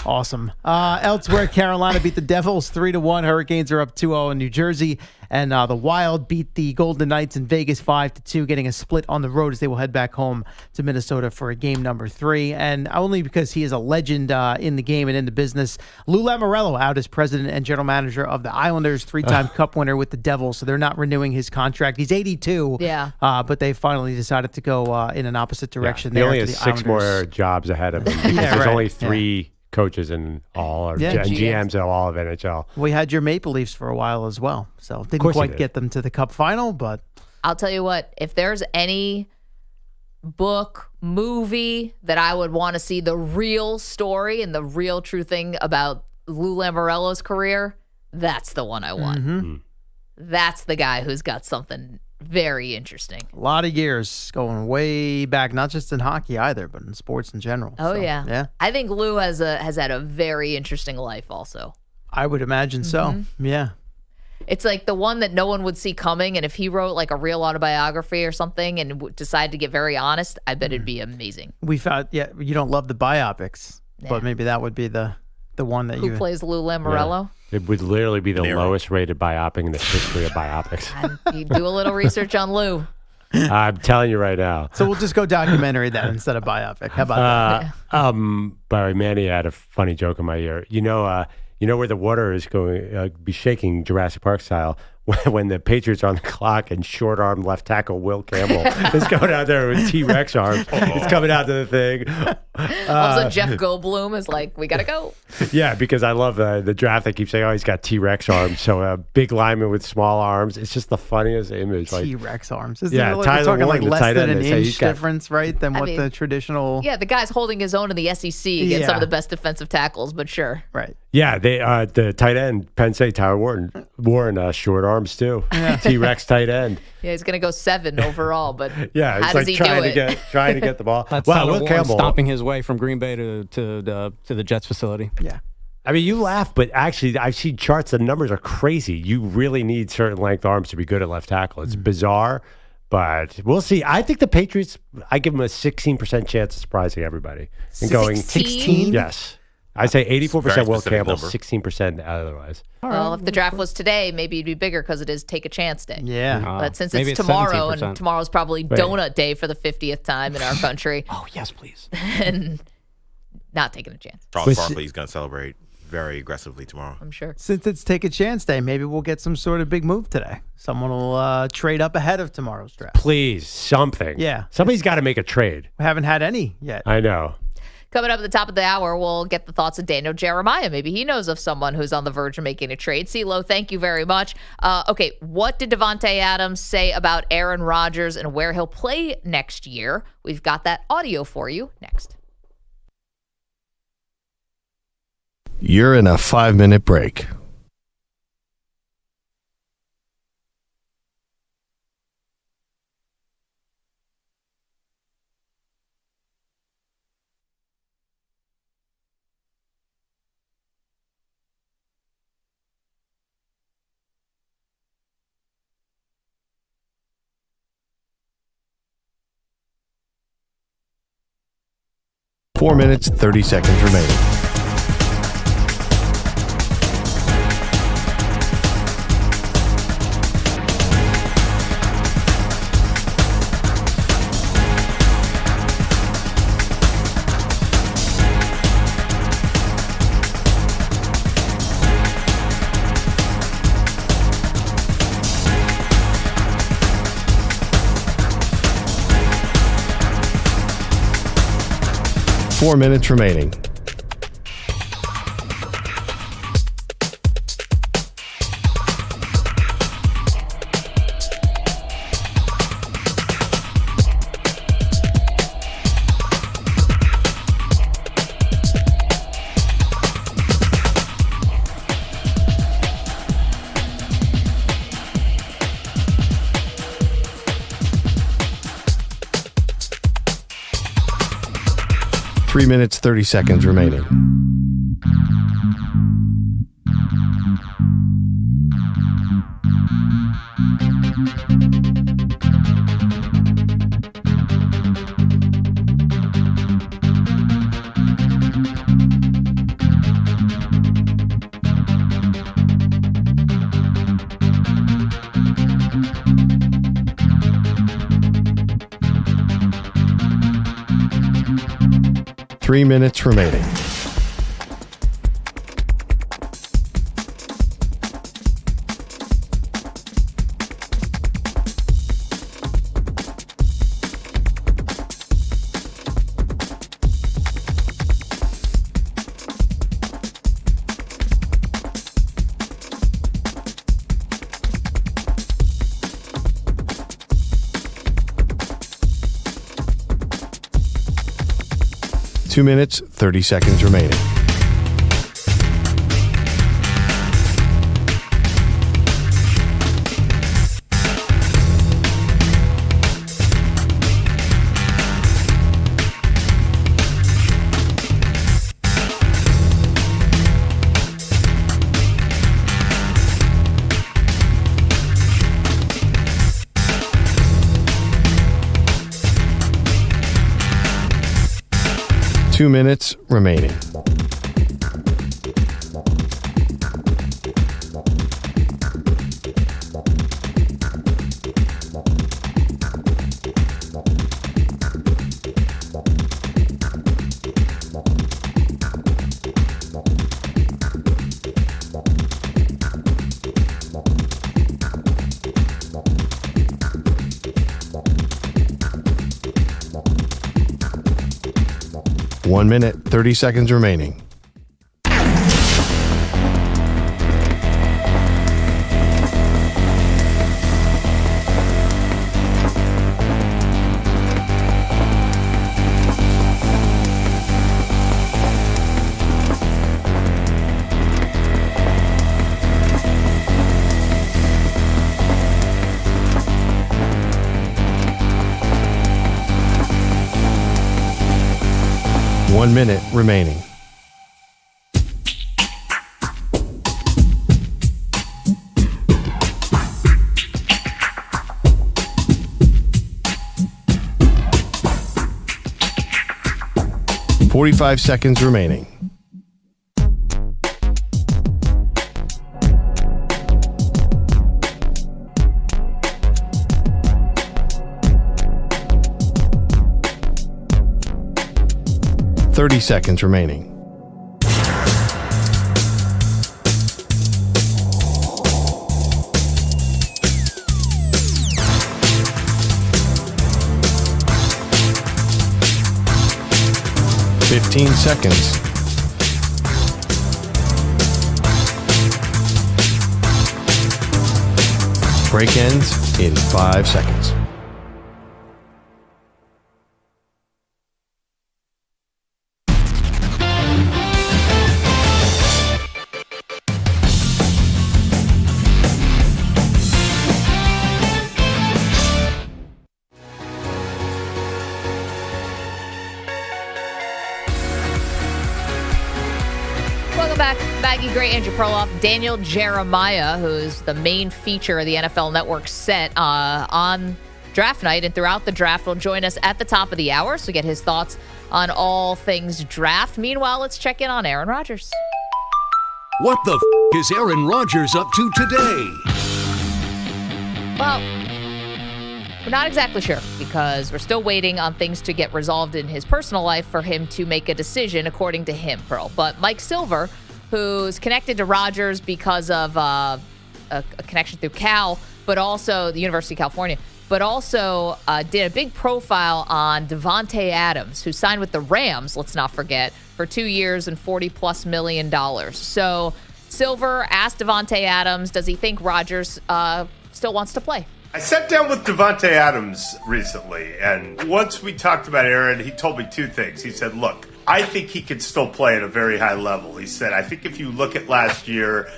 Awesome. Elsewhere, Carolina beat the Devils 3-1. Hurricanes are up 2-0 in New Jersey. And the Wild beat the Golden Knights in Vegas 5-2, getting a split on the road as they will head back home to Minnesota for a game number 3. And only because he is a legend in the game and in the business. Lou Lamoriello out as president and general manager of the Islanders, 3-time Cup winner with the Devils. So they're not renewing his contract. He's 82. Yeah. But they finally decided to go in an opposite direction. He there only for has the 6 Islanders. more jobs ahead of him because there's right. only 3 coaches and all, or Yeah, GMs and all of NHL. We had your Maple Leafs for a while as well, so didn't course you quite did. get them to the Cup final, but I'll tell you what, if there's any book, movie that I would want to see the real story and the real true thing about Lou Lamoriello's career, that's the one I want. Mm-hmm. That's the guy who's got something very interesting. a lot of years going way back, not just in hockey either, but in sports in general. Oh, So, yeah. yeah. I think Lou has had a very interesting life also. I would imagine so. Yeah. It's like the one that no one would see coming, and if he wrote like a real autobiography or something and decided to get very honest, I bet it'd be amazing. We found, you don't love the biopics, but maybe that would be the one that Who plays Lou Lamoriello? It would literally be the lowest rated biopic in the history of biopics. You do a little research on Lou. I'm telling you right now. So we'll just go documentary then instead of biopic. How about that? Barry Manny had a funny joke in my ear. You know where the water is going be shaking Jurassic Park style when the Patriots are on the clock and short arm left tackle Will Campbell is going out there with T-Rex arms. It's coming out to the thing. All of a sudden, Jeff Goldblum is like, we got to go. Yeah, because I love the draft. They keep saying, oh, he's got T-Rex arms. So a big lineman with small arms. It's just the funniest image. Like, T-Rex arms. Isn't yeah, it like, Tyler we're talking Warren, like the less tight than end, an they say inch he's got- difference, right, than I what mean, the traditional... Yeah, the guy's holding his own in the SEC against Yeah. some of the best defensive tackles, but sure. Right. Yeah, they the tight end, Penn State, Tyler Warren short arms too. T-Rex tight end. Yeah, he's going to go 7 overall, but Yeah, how it's does like he trying do to it? trying to get the ball. That's Wow, Tyler Will Warren Campbell stomping his way from Green Bay to the Jets facility. Yeah. I mean, you laugh, but actually, I've seen charts. The numbers are crazy. You really need certain length arms to be good at left tackle. It's bizarre, but we'll see. I think the Patriots, I give them a 16% chance of surprising everybody. And going 16? Yes. I say 84% Will specific Campbell, number. 16% otherwise. Well, if the draft was today, maybe it'd be bigger because it is take a chance day. Yeah. But since maybe it's it's tomorrow, 17%. and tomorrow's probably donut day for the 50th time in our country, Oh, yes, please. and not taking a chance, Charles Barkley's going to celebrate very aggressively tomorrow. I'm sure. Since it's Take a Chance Day, maybe we'll get some sort of big move today. Someone will trade up ahead of tomorrow's draft. Please, something. Yeah. Somebody's got to make a trade. We haven't had any yet. I know. Coming up at the top of the hour, we'll get the thoughts of Daniel Jeremiah. Maybe he knows of someone who's on the verge of making a trade. CeeLo, thank you very much. Okay, what did Davante Adams say about Aaron Rodgers and where he'll play next year? We've got that audio for you next. You're in a 5-minute break. Four minutes, 30 seconds remaining. Four minutes remaining. Three minutes, 30 seconds remaining. Three minutes remaining. 2 minutes, 30 seconds remaining. Two minutes remaining. One minute, 30 seconds remaining. One minute remaining. $45 seconds remaining. $30 seconds remaining. $15 seconds. Break ends in 5 seconds. Welcome back. Maggie Gray, Andrew Perloff, Daniel Jeremiah, who's the main feature of the NFL Network set on draft night and throughout the draft, will join us at the top of the hour so get his thoughts on all things draft. Meanwhile, let's check in on Aaron Rodgers. What the is Aaron Rodgers up to today? Well, we're not exactly sure because we're still waiting on things to get resolved in his personal life for him to make a decision, according to him, Pearl. But Mike Silver, who's connected to Rodgers because of a connection through Cal, but also the University of California, but also did a big profile on Davante Adams, who signed with the Rams, let's not forget, for 2 years and $40+ million. So Silver asked Davante Adams, does he think Rodgers still wants to play? I sat down with Davante Adams recently, and once we talked about Aaron, he told me two things. He said, look, I think he could still play at a very high level. He said, I think if you look at last year,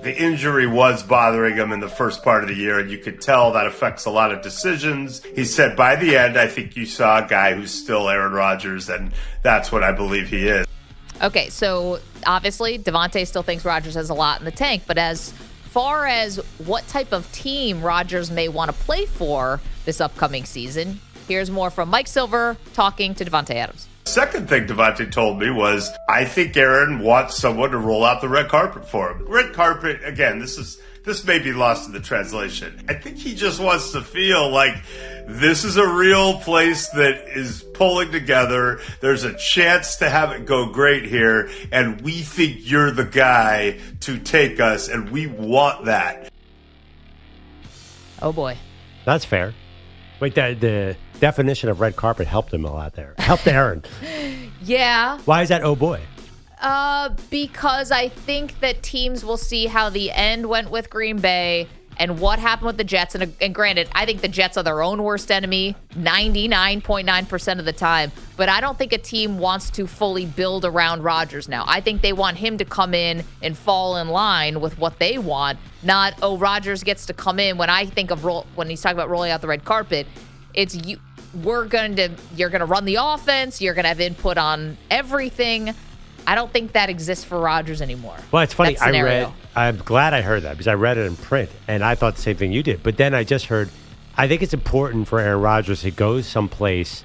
the injury was bothering him in the first part of the year, and you could tell that affects a lot of decisions. He said, by the end, I think you saw a guy who's still Aaron Rodgers, and that's what I believe he is. Okay, so obviously Davante still thinks Rodgers has a lot in the tank, but as far as what type of team Rodgers may want to play for this upcoming season, here's more from Mike Silver talking to Davante Adams. Second thing Davante told me was, I think Aaron wants someone to roll out the red carpet for him. Red carpet, again, this may be lost in the translation. I think he just wants to feel like this is a real place that is pulling together. There's a chance to have it go great here, and we think you're the guy to take us, and we want that. Oh, boy. That's fair. Wait, the definition of red carpet helped him a lot there. Helped Aaron. Yeah. Why is that, oh, boy? Because I think that teams will see how the end went with Green Bay And what happened with the Jets, and granted, I think the Jets are their own worst enemy 99.9% of the time, but I don't think a team wants to fully build around Rodgers now. I think they want him to come in and fall in line with what they want, not, Rodgers gets to come in. When I think of when he's talking about rolling out the red carpet, it's you're going to run the offense, you're going to have input on everything. I don't think that exists for Rodgers anymore. Well, it's funny. I'm glad I heard that because I read it in print and I thought the same thing you did. But then I just heard, I think it's important for Aaron Rodgers to go someplace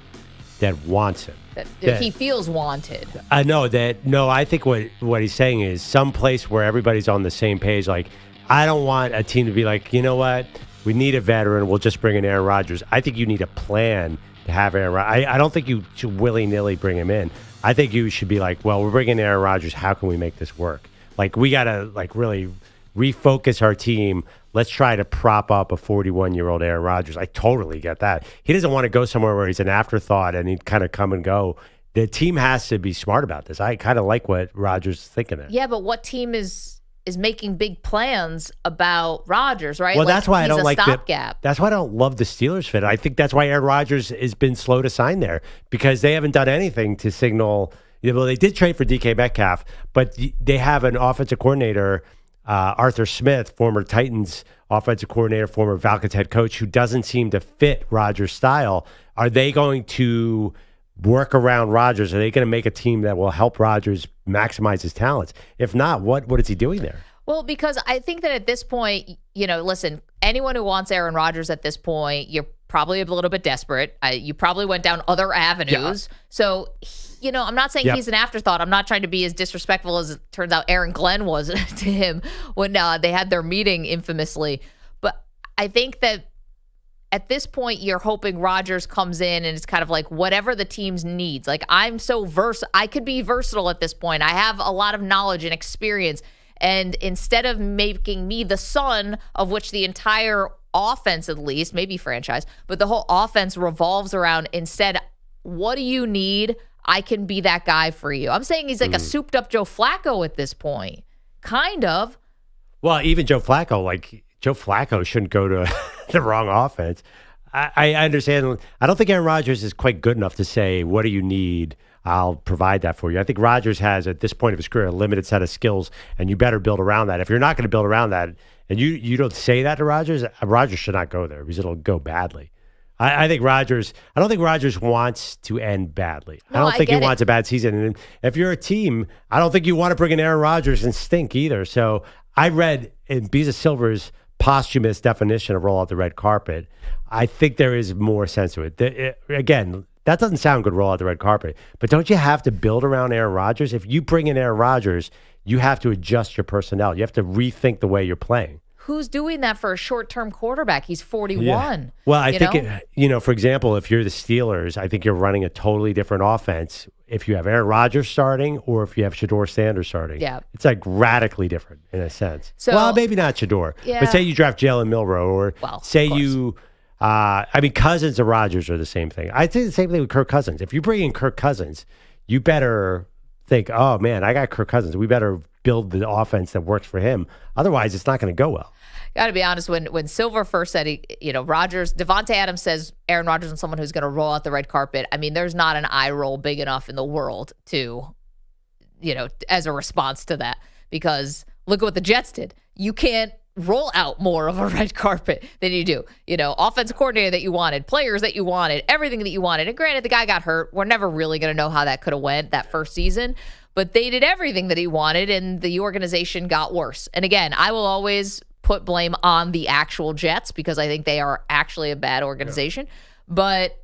that wants him. That he feels wanted. I know that. No, I think what he's saying is someplace where everybody's on the same page. Like, I don't want a team to be like, you know what? We need a veteran. We'll just bring in Aaron Rodgers. I think you need a plan to have Aaron Rodgers. I don't think you should willy-nilly bring him in. I think you should be like, well, we're bringing Aaron Rodgers. How can we make this work? Like, we got to really refocus our team. Let's try to prop up a 41-year-old Aaron Rodgers. I totally get that. He doesn't want to go somewhere where he's an afterthought and he'd kind of come and go. The team has to be smart about this. I kind of like what Rodgers is thinking of. Yeah, but what team is making big plans about Rodgers, right? Well, that's why I don't like stopgap. That's why I don't love the Steelers fit. I think that's why Aaron Rodgers has been slow to sign there because they haven't done anything to signal. Well, they did trade for DK Metcalf, but they have an offensive coordinator, Arthur Smith, former Titans offensive coordinator, former Falcons head coach, who doesn't seem to fit Rodgers' style. Are they going to work around Rodgers? Are they going to make a team that will help Rodgers maximize his talents? If not, what is he doing there? Well, because I think that at this point, listen, anyone who wants Aaron Rodgers at this point, you're probably a little bit desperate. You probably went down other avenues. Yeah. So, I'm not saying he's an afterthought. I'm not trying to be as disrespectful as it turns out Aaron Glenn was to him when they had their meeting infamously. But I think that at this point, you're hoping Rodgers comes in and it's kind of like whatever the team's needs. Like, I'm so I could be versatile at this point. I have a lot of knowledge and experience. And instead of making me the son of which the entire offense, at least, maybe franchise, but the whole offense revolves around, instead, what do you need? I can be that guy for you. I'm saying he's like a souped up Joe Flacco at this point. Kind of. Well, even Joe Flacco shouldn't go to the wrong offense. I understand. I don't think Aaron Rodgers is quite good enough to say, what do you need? I'll provide that for you. I think Rodgers has, at this point of his career, a limited set of skills, and you better build around that. If you're not going to build around that, and you don't say that to Rodgers, Rodgers should not go there because it'll go badly. I don't think Rodgers wants to end badly. No, I don't think he wants a bad season. And if you're a team, I don't think you want to bring in Aaron Rodgers and stink either. So I read in Beeza Silver's posthumous definition of roll out the red carpet. I think there is more sense to it. Again, that doesn't sound good, roll out the red carpet. But don't you have to build around Aaron Rodgers? If you bring in Aaron Rodgers, you have to adjust your personnel. You have to rethink the way you're playing. Who's doing that for a short-term quarterback? He's 41. Yeah. Well, I think, for example, if you're the Steelers, I think you're running a totally different offense if you have Aaron Rodgers starting or if you have Shedeur Sanders starting. Yeah. It's like radically different in a sense. So, well, maybe not Shedeur, but say you draft Jalen Milroe or say you Cousins and Rodgers are the same thing. I'd say the same thing with Kirk Cousins. If you bring in Kirk Cousins, you better think, oh, man, I got Kirk Cousins. We better build the offense that works for him. Otherwise, it's not going to go well. Got to be honest, when Silver first said, Davante Adams says Aaron Rodgers is someone who's going to roll out the red carpet. I mean, there's not an eye roll big enough in the world to, as a response to that. Because look at what the Jets did. You can't roll out more of a red carpet than you do. Offensive coordinator that you wanted, players that you wanted, everything that you wanted. And granted, the guy got hurt. We're never really going to know how that could have went that first season. But they did everything that he wanted, and the organization got worse. And again, I will always put blame on the actual Jets because I think they are actually a bad organization. Yeah. But,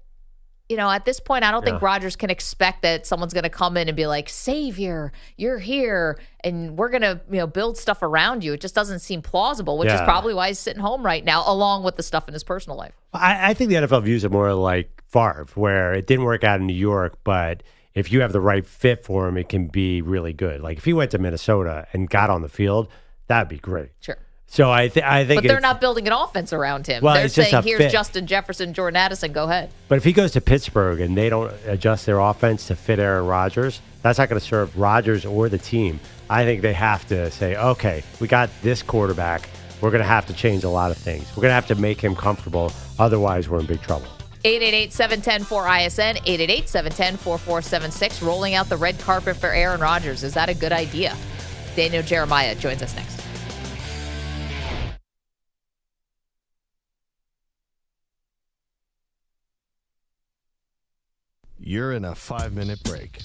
at this point, I don't think Rodgers can expect that someone's going to come in and be like, Savior, you're here, and we're going to build stuff around you. It just doesn't seem plausible, which is probably why he's sitting home right now, along with the stuff in his personal life. I think the NFL views it more like Favre, where it didn't work out in New York, but if you have the right fit for him, it can be really good. Like if he went to Minnesota and got on the field, that'd be great. Sure. So I think, but they're not building an offense around him. Well, they're it's saying, just "Here's fit. Justin Jefferson, Jordan Addison, go ahead." But if he goes to Pittsburgh and they don't adjust their offense to fit Aaron Rodgers, that's not going to serve Rodgers or the team. I think they have to say, "Okay, we got this quarterback. we're going to have to change a lot of things. We're going to have to make him comfortable. Otherwise, we're in big trouble. 888-710-4ISN, 888-710-4476. Rolling out the red carpet for Aaron Rodgers. Is that a good idea? Daniel Jeremiah joins us next. You're in a 5-minute break.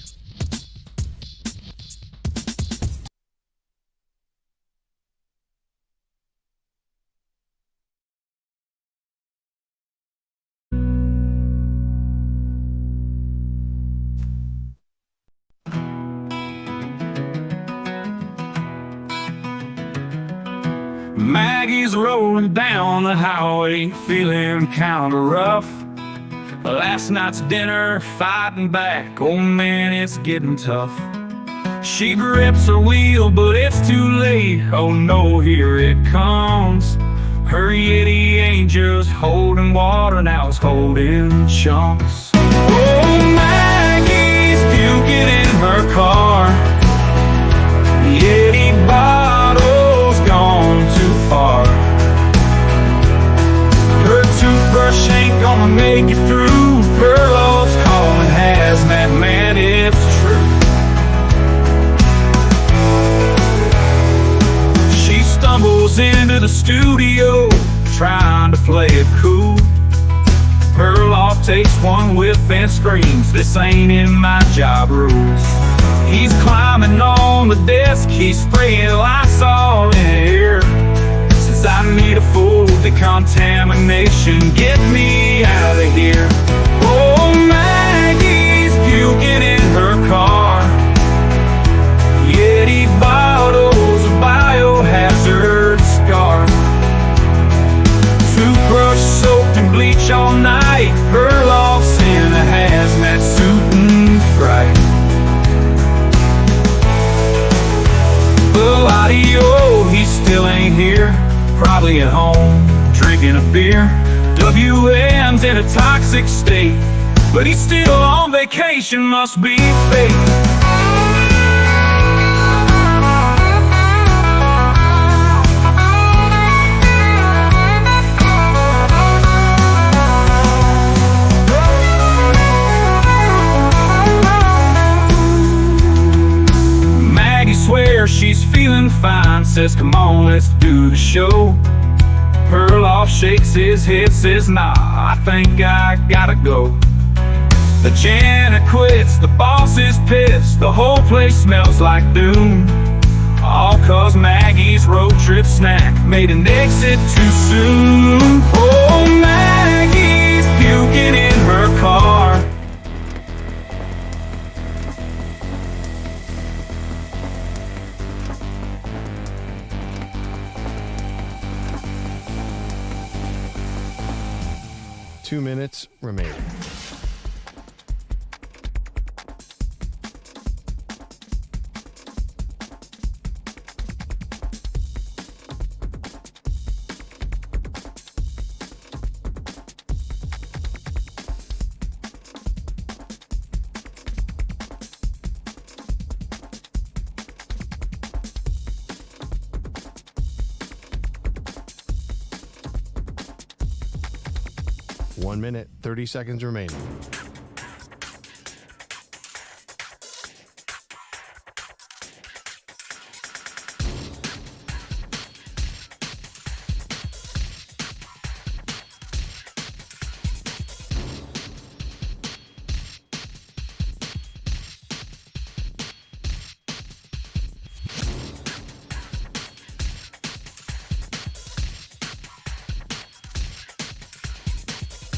Maggie's rolling down the highway, feeling kinda rough. Last night's dinner, fighting back, oh man, it's getting tough. She grips her wheel, but it's too late, oh no, here it comes. Her Yeti Angel's holding water, now it's holding chunks. Oh, Maggie's puking in her car. Yeti bottle's gone too far. Her toothbrush ain't gonna make it through. Perloff's calling hazmat, man, it's true. She stumbles into the studio, trying to play it cool. Perloff takes one whiff and screams, this ain't in my job rules. He's climbing on the desk, he's spraying Lysol in the air. Says I need a full decontamination, get me out of here. Oh, Maggie's puking in her car. Yeti bottles, a biohazard scar. Toothbrush soaked in bleach all night. Perloff's in a hazmat suit and fright. Eladio, he still ain't here. Probably at home, drinking a beer. WM's in a toxic state, but he's still on vacation, must be fake. Swear she's feeling fine, says come on, let's do the show. Perloff shakes his head, says nah, I think I gotta go. The janitor quits, the boss is pissed, the whole place smells like doom. All cause Maggie's road trip snack made an exit too soon. Oh, Maggie's puking in her car. Two minutes remaining. One minute, 30 seconds remaining.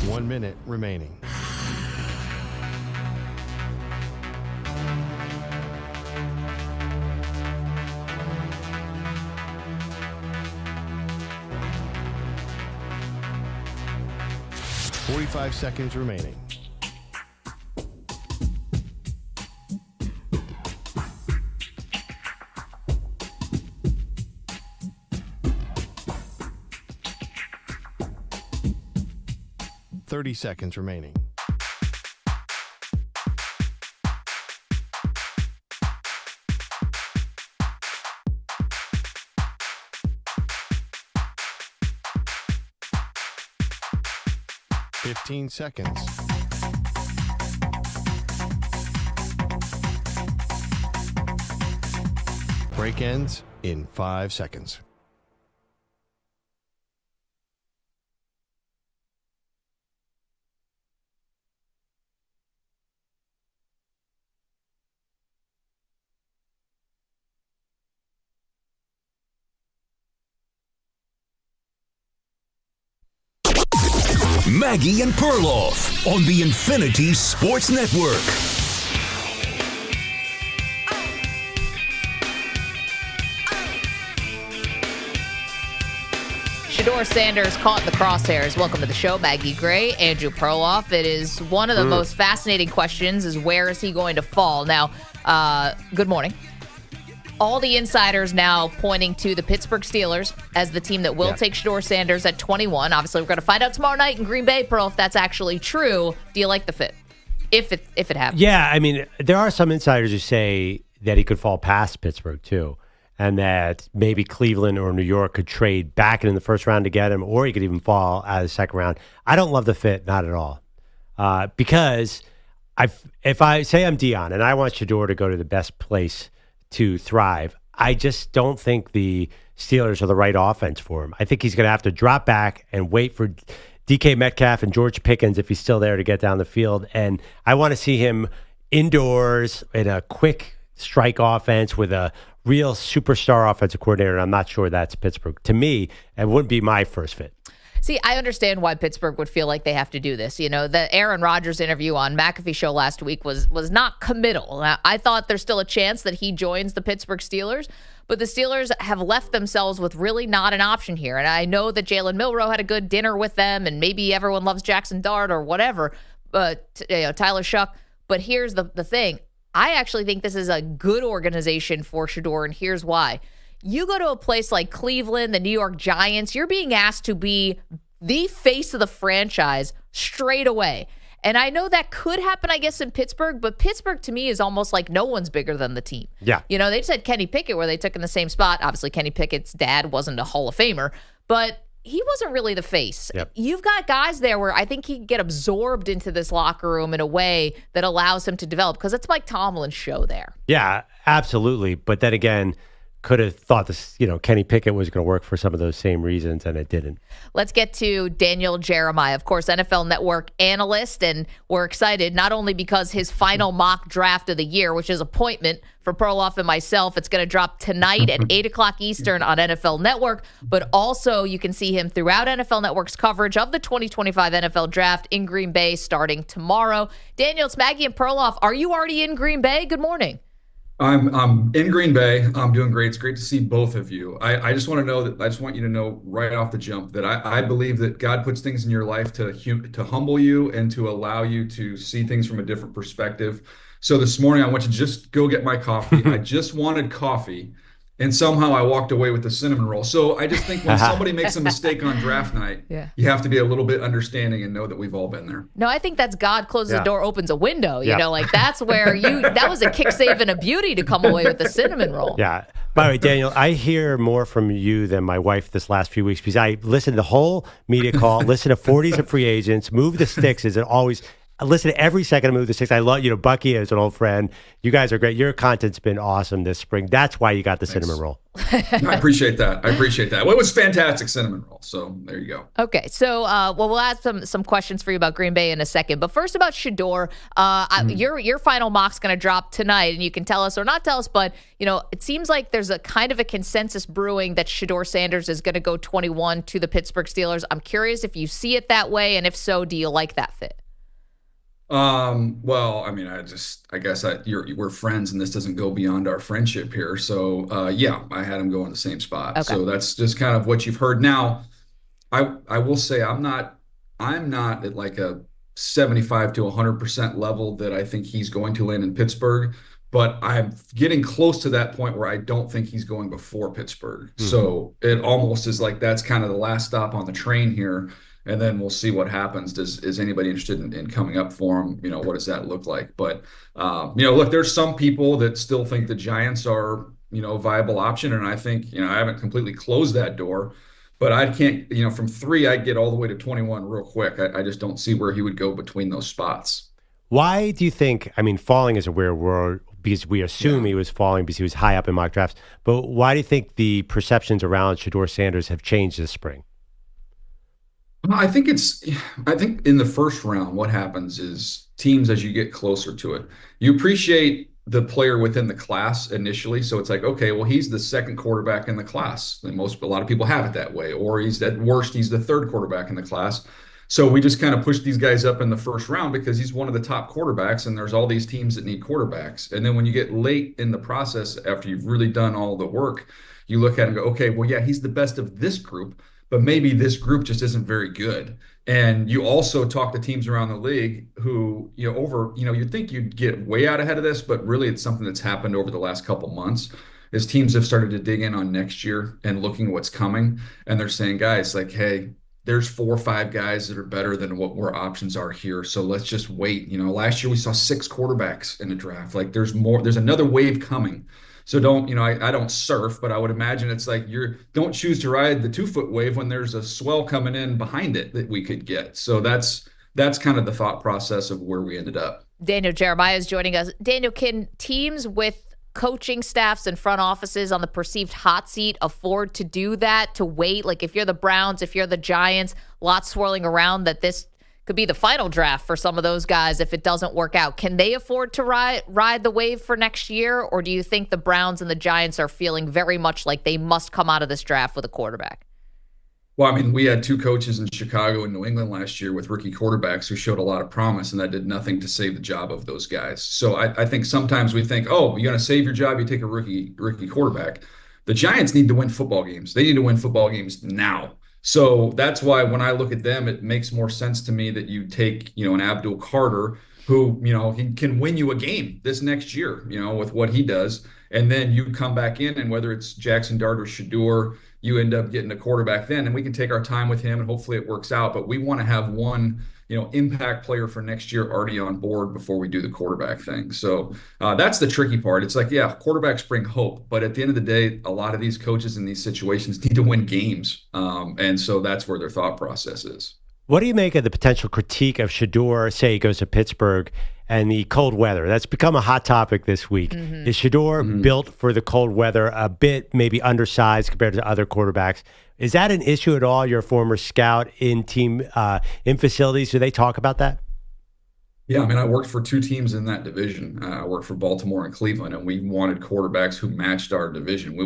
One minute remaining. Forty-five seconds remaining. Seconds remaining. 15 seconds. Break ends in 5 seconds. Maggie and Perloff on the Infinity Sports Network. Shedeur Sanders caught in the crosshairs. Welcome to the show, Maggie Gray, Andrew Perloff. It is one of the most fascinating questions is where is he going to fall? Now, good morning. All the insiders now pointing to the Pittsburgh Steelers as the team that will take Shedeur Sanders at 21. Obviously, we're going to find out tomorrow night in Green Bay, Pearl, if that's actually true. Do you like the fit? If it happens. Yeah, I mean, there are some insiders who say that he could fall past Pittsburgh, too, and that maybe Cleveland or New York could trade back in the first round to get him, or he could even fall out of the second round. I don't love the fit, not at all, because if I say I'm Dion and I want Shedeur to go to the best place to thrive, I just don't think the Steelers are the right offense for him. I think he's going to have to drop back and wait for DK Metcalf and George Pickens, if he's still there, to get down the field. And I want to see him indoors in a quick strike offense with a real superstar offensive coordinator. And I'm not sure that's Pittsburgh. To me, it wouldn't be my first fit. See, I understand why Pittsburgh would feel like they have to do this. You know, the Aaron Rodgers interview on McAfee show last week was not committal. Now, I thought there's still a chance that he joins the Pittsburgh Steelers, but the Steelers have left themselves with really not an option here. And I know that Jalen Milroe had a good dinner with them, and maybe everyone loves Jackson Dart or whatever, but Tyler Shuck. But here's the thing. I actually think this is a good organization for Shedeur, and here's why. You go to a place like Cleveland, the New York Giants, you're being asked to be the face of the franchise straight away. And I know that could happen, I guess, in Pittsburgh, but Pittsburgh to me is almost like no one's bigger than the team. Yeah. You know, they just had Kenny Pickett where they took in the same spot. Obviously, Kenny Pickett's dad wasn't a Hall of Famer, but he wasn't really the face. Yep. You've got guys there where I think he can get absorbed into this locker room in a way that allows him to develop, because it's Mike Tomlin's show there. Yeah, absolutely. But then again, could have thought this, Kenny Pickett was going to work for some of those same reasons, and it didn't. Let's get to Daniel Jeremiah, of course, NFL Network analyst, and we're excited not only because his final mock draft of the year, which is appointment for Perloff and myself, it's going to drop tonight at 8 o'clock Eastern on NFL Network, but also you can see him throughout NFL Network's coverage of the 2025 NFL Draft in Green Bay starting tomorrow. Daniel, it's Maggie and Perloff. Are you already in Green Bay? Good morning. I'm in Green Bay. I'm doing great. It's great to see both of you. I just want you to know right off the jump that I believe that God puts things in your life to humble you and to allow you to see things from a different perspective. So this morning I went to just go get my coffee. I just wanted coffee, and somehow I walked away with the cinnamon roll. So I just think when somebody makes a mistake on draft night, you have to be a little bit understanding and know that we've all been there. No, I think that's God closes the door, opens a window. You know, like that's where that was a kick save and a beauty to come away with the cinnamon roll. Yeah. By the way, Daniel, I hear more from you than my wife this last few weeks because I listen to the whole media call, listen to 40s and free agents, Move the Sticks is always. I listen to every second of Move the Sticks. I love, Bucky is an old friend. You guys are great. Your content's been awesome this spring. That's why you got the cinnamon roll. I appreciate that. Well, it was fantastic cinnamon roll. So there you go. Okay. So, we'll ask some questions for you about Green Bay in a second. But first about Shedeur, your final mock's going to drop tonight, and you can tell us or not tell us, but, it seems like there's a kind of a consensus brewing that Shedeur Sanders is going to go 21 to the Pittsburgh Steelers. I'm curious if you see it that way, and if so, do you like that fit? Well, I mean, I guess we're friends and this doesn't go beyond our friendship here. So, yeah, I had him go in the same spot. Okay. So that's just kind of what you've heard. Now, I will say I'm not at like a 75 to 100% level that I think he's going to land in Pittsburgh, but I'm getting close to that point where I don't think he's going before Pittsburgh. Mm-hmm. So it almost is like that's kind of the last stop on the train here. And then we'll see what happens. Is anybody interested in coming up for him? What does that look like? But, look, there's some people that still think the Giants are, a viable option. And I think, I haven't completely closed that door. But I can't, from 3, I'd get all the way to 21 real quick. I just don't see where he would go between those spots. Why do you think, falling is a weird word because we assume he was falling because he was high up in mock drafts, but why do you think the perceptions around Shedeur Sanders have changed this spring? I think in the first round, what happens is teams, as you get closer to it, you appreciate the player within the class initially. So it's like, okay, well, he's the second quarterback in the class. And a lot of people have it that way. Or he's at worst, he's the third quarterback in the class. So we just kind of push these guys up in the first round because he's one of the top quarterbacks, and there's all these teams that need quarterbacks. And then when you get late in the process, after you've really done all the work, you look at it and go, okay, well, yeah, he's the best of this group, but maybe this group just isn't very good. And you also talk to teams around the league who, you'd think you'd get way out ahead of this, but really it's something that's happened over the last couple months is teams have started to dig in on next year and looking what's coming. And they're saying, guys, like, hey, there's 4 or 5 guys that are better than what our options are here. So let's just wait. Last year we saw 6 quarterbacks in the draft. Like there's another wave coming. So I don't surf, but I would imagine it's like don't choose to ride the 2-foot wave when there's a swell coming in behind it that we could get. So that's kind of the thought process of where we ended up. Daniel Jeremiah is joining us. Daniel, can teams with coaching staffs and front offices on the perceived hot seat afford to do that, to wait? Like if you're the Browns, if you're the Giants, lots swirling around that this could be the final draft for some of those guys if it doesn't work out. Can they afford to ride the wave for next year? Or do you think the Browns and the Giants are feeling very much like they must come out of this draft with a quarterback? Well, we had 2 coaches in Chicago and New England last year with rookie quarterbacks who showed a lot of promise, and that did nothing to save the job of those guys. So I think sometimes we think, oh, you're going to save your job, you take a rookie quarterback. The Giants need to win football games. They need to win football games now. So that's why when I look at them, it makes more sense to me that you take, an Abdul Carter who, he can win you a game this next year, with what he does. And then you come back in, and whether it's Jackson Dart or Shedeur, you end up getting a quarterback then, and we can take our time with him and hopefully it works out. But we want to have one, impact player for next year already on board before we do the quarterback thing. So that's the tricky part. It's like, yeah, quarterbacks bring hope, but at the end of the day, a lot of these coaches in these situations need to win games. And so that's where their thought process is. What do you make of the potential critique of Shedeur, say he goes to Pittsburgh, and the cold weather? That's become a hot topic this week. Mm-hmm. Is Shedeur built for the cold weather, a bit maybe undersized compared to other quarterbacks? Is that an issue at all? You're a former scout in facilities. Do they talk about that? Yeah, I worked for 2 teams in that division. I worked for Baltimore and Cleveland, and we wanted quarterbacks who matched our division.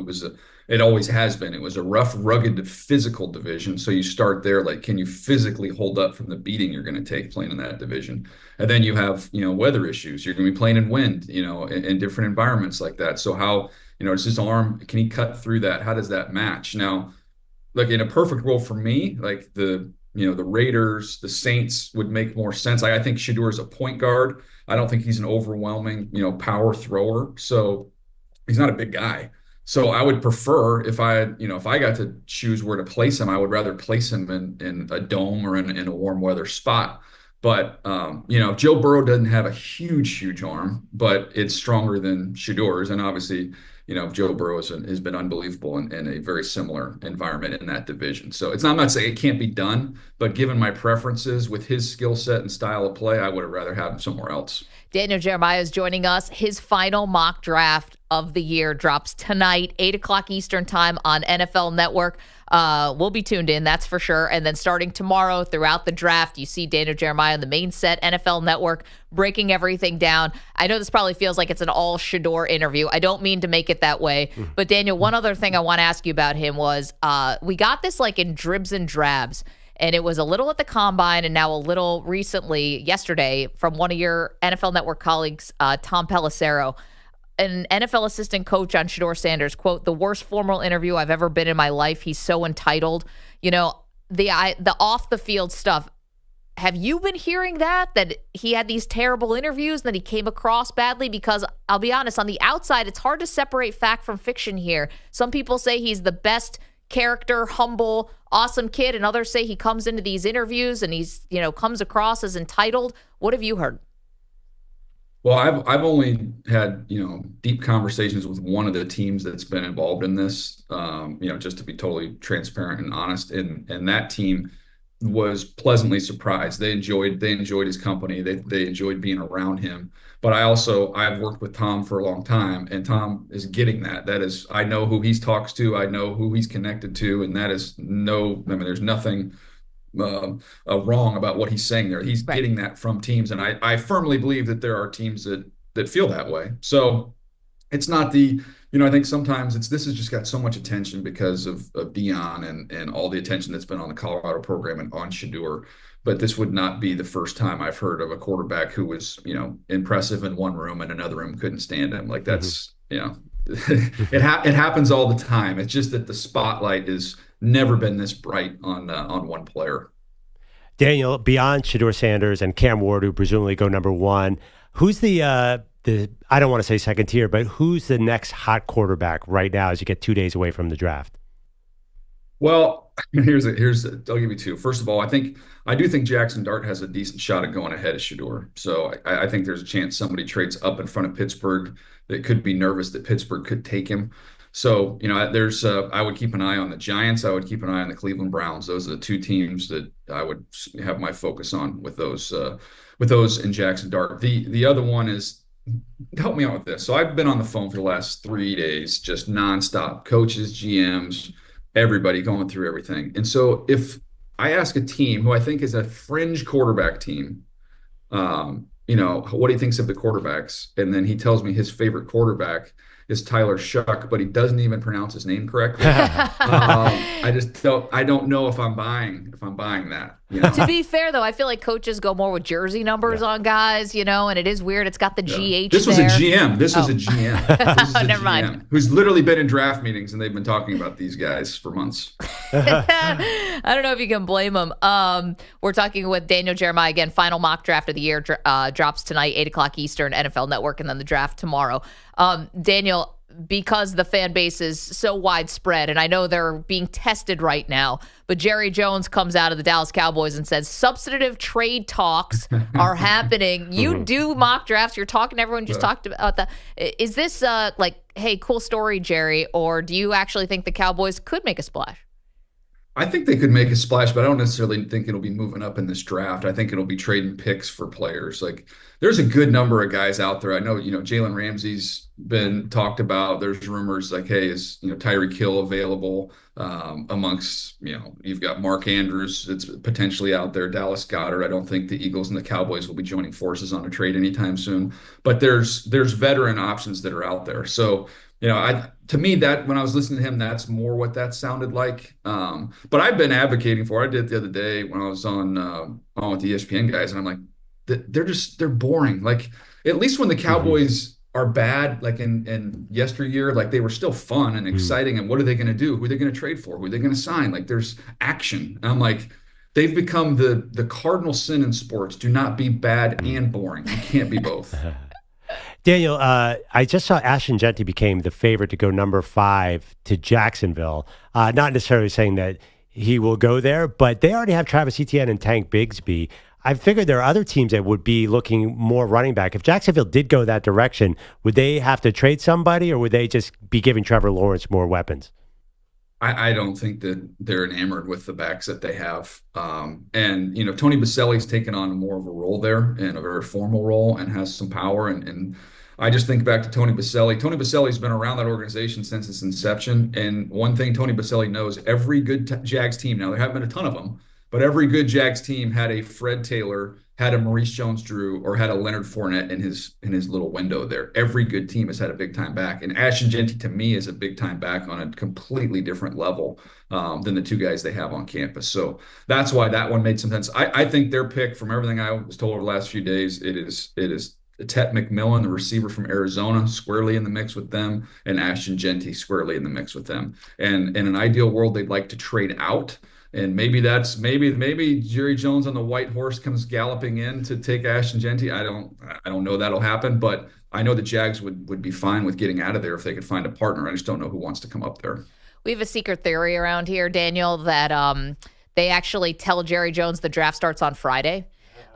It always has been. It was a rough, rugged, physical division. So you start there, like, can you physically hold up from the beating you're going to take playing in that division? And then you have, weather issues. You're going to be playing in wind, in different environments like that. So how, does his arm, can he cut through that? How does that match? Now, like in a perfect world for me, like the Raiders, the Saints would make more sense. I think Shedeur is a point guard. I don't think he's an overwhelming, power thrower. So he's not a big guy. So I would prefer if I got to choose where to place him, I would rather place him in a dome or in a warm weather spot. But, Joe Burrow doesn't have a huge arm, but it's stronger than Shedeur's. And obviously, Joe Burrow has been unbelievable in a very similar environment in that division. So I'm not saying it can't be done, but given my preferences with his skill set and style of play, I would have rather have him somewhere else. Daniel Jeremiah is joining us. His final mock draft of the year drops tonight, 8 o'clock Eastern time on NFL Network. We'll be tuned in, that's for sure. And then starting tomorrow throughout the draft, you see Daniel Jeremiah on the main set, NFL Network, breaking everything down. I know this probably feels like it's an all Shedeur interview. I don't mean to make it that way. But Daniel, one other thing I want to ask you about him was we got this like in dribs and drabs. And it was a little at the Combine and now a little recently, yesterday, from one of your NFL Network colleagues, Tom Pelissero, an NFL assistant coach on Shedeur Sanders, quote, the worst formal interview I've ever been in my life. He's so entitled. The off the field stuff. Have you been hearing that he had these terrible interviews, that he came across badly? Because I'll be honest, on the outside, it's hard to separate fact from fiction here. Some people say he's the best character, humble, awesome kid, and others say he comes into these interviews and he's, comes across as entitled. What have you heard? Well, I've only had, deep conversations with one of the teams that's been involved in this, just to be totally transparent and honest. And that team was pleasantly surprised. They enjoyed his company. They enjoyed being around him. But I've worked with Tom for a long time, and Tom is getting that. That is, I know who he talks to, I know who he's connected to, and that is there's nothing wrong about what he's saying there. He's getting that from teams, and I firmly believe that there are teams that feel that way. So it's not I think sometimes this has just got so much attention because of Deion and all the attention that's been on the Colorado program and on Shedeur. But this would not be the first time I've heard of a quarterback who was, impressive in one room and another room couldn't stand him. Like that's, it happens all the time. It's just that the spotlight has never been this bright on one player. Daniel, beyond Shedeur Sanders and Cam Ward, who presumably go number one, who's the I don't want to say second tier, but who's the next hot quarterback right now as you get 2 days away from the draft? Well, I'll give you two. First of all, I do think Jackson Dart has a decent shot at going ahead of Shedeur. So I think there's a chance somebody trades up in front of Pittsburgh that could be nervous that Pittsburgh could take him. So, I would keep an eye on the Giants. I would keep an eye on the Cleveland Browns. Those are the two teams that I would have my focus on with those and Jackson Dart. The other one is, help me out with this. So I've been on the phone for the last 3 days, just nonstop, coaches, GMs, everybody going through everything. And so if I ask a team who I think is a fringe quarterback team, what he thinks of the quarterbacks, and then he tells me his favorite quarterback is Tyler Shuck, but he doesn't even pronounce his name correctly. I don't know if I'm buying that. To be fair, though, I feel like coaches go more with jersey numbers on guys, and it is weird. It's got the GH This was there. a GM. This was a GM. Never mind. Who's literally been in draft meetings, and they've been talking about these guys for months. I don't know if you can blame him. We're talking with Daniel Jeremiah again. Final mock draft of the year drops tonight, 8 o'clock Eastern, NFL Network, and then the draft tomorrow. Daniel, because the fan base is so widespread, and I know they're being tested right now, but Jerry Jones comes out of the Dallas Cowboys and says substantive trade talks are happening. You do mock drafts. You're talking to everyone. Just talked about that. Is this hey, cool story, Jerry, or do you actually think the Cowboys could make a splash? I think they could make a splash, but I don't necessarily think it'll be moving up in this draft. I think it'll be trading picks for players. Like, there's a good number of guys out there. I know, Jalen Ramsey's been talked about. There's rumors like, hey, is, Tyreek Hill available? Amongst, you've got Mark Andrews that's potentially out there, Dallas Goedert. I don't think the Eagles and the Cowboys will be joining forces on a trade anytime soon, but there's veteran options that are out there. So, to me, that when I was listening to him, that's more what that sounded like. But I've been advocating for. I did the other day when I was on with the ESPN guys, and I'm like, they're boring. Like, at least when the Cowboys are bad, like in yesteryear, like they were still fun and exciting. And what are they going to do? Who are they going to trade for? Who are they going to sign? Like, there's action. And I'm like, they've become the cardinal sin in sports. Do not be bad and boring. You can't be both. Daniel, I just saw Ashton Jeanty became the favorite to go number 5 to Jacksonville. Not necessarily saying that he will go there, but they already have Travis Etienne and Tank Bigsby. I figured there are other teams that would be looking more running back. If Jacksonville did go that direction, would they have to trade somebody, or would they just be giving Trevor Lawrence more weapons? I don't think that they're enamored with the backs that they have. And, Tony Baselli's taken on more of a role there, and a very formal role, and has some power. And I just think back to Tony Baselli. Tony Baselli's been around that organization since its inception. And one thing Tony Baselli knows, every good Jags team, now there haven't been a ton of them, but every good Jags team had a Fred Taylor, had a Maurice Jones-Drew, or had a Leonard Fournette in his little window there. Every good team has had a big-time back. And Ashton Jeanty, to me, is a big-time back on a completely different level than the two guys they have on campus. So that's why that one made some sense. I think their pick, from everything I was told over the last few days, it is Tet McMillan, the receiver from Arizona, squarely in the mix with them, and Ashton Jeanty squarely in the mix with them. And in an ideal world, they'd like to trade out. And maybe Jerry Jones on the white horse comes galloping in to take Ashton Jeanty. I don't know that'll happen, but I know the Jags would be fine with getting out of there if they could find a partner. I just don't know who wants to come up there. We have a secret theory around here, Daniel, that they actually tell Jerry Jones the draft starts on Friday.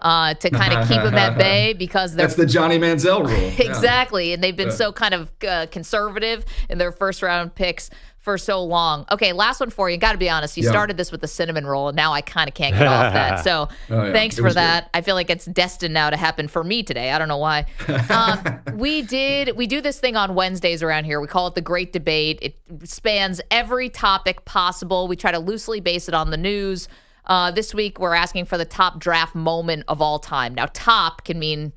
to kind of keep them at bay because that's the Johnny Manziel rule. Exactly. And they've been so kind of conservative in their first round picks for so long. Okay, last one for you. Got to be honest. You started this with the cinnamon roll, and now I kind of can't get off that. So thanks for that. Good. I feel like it's destined now to happen for me today. I don't know why. We do this thing on Wednesdays around here. We call it the Great Debate. It spans every topic possible. We try to loosely base it on the news. This week, we're asking for the top draft moment of all time. Now, top can mean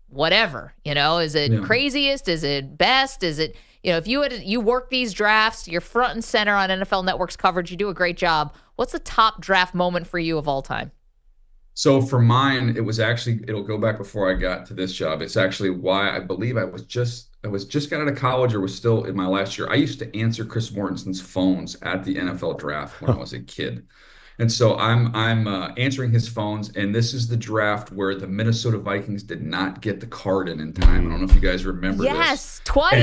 whatever. Is it craziest? Is it best? Is it... if you work these drafts, you're front and center on NFL Network's coverage, you do a great job. What's the top draft moment for you of all time? So for mine, it'll go back before I got to this job. It's actually why I believe I was just got out of college or was still in my last year. I used to answer Chris Mortensen's phones at the NFL draft when I was a kid. And so I'm answering his phones, and this is the draft where the Minnesota Vikings did not get the card in time. I don't know if you guys remember this. Yes, twice.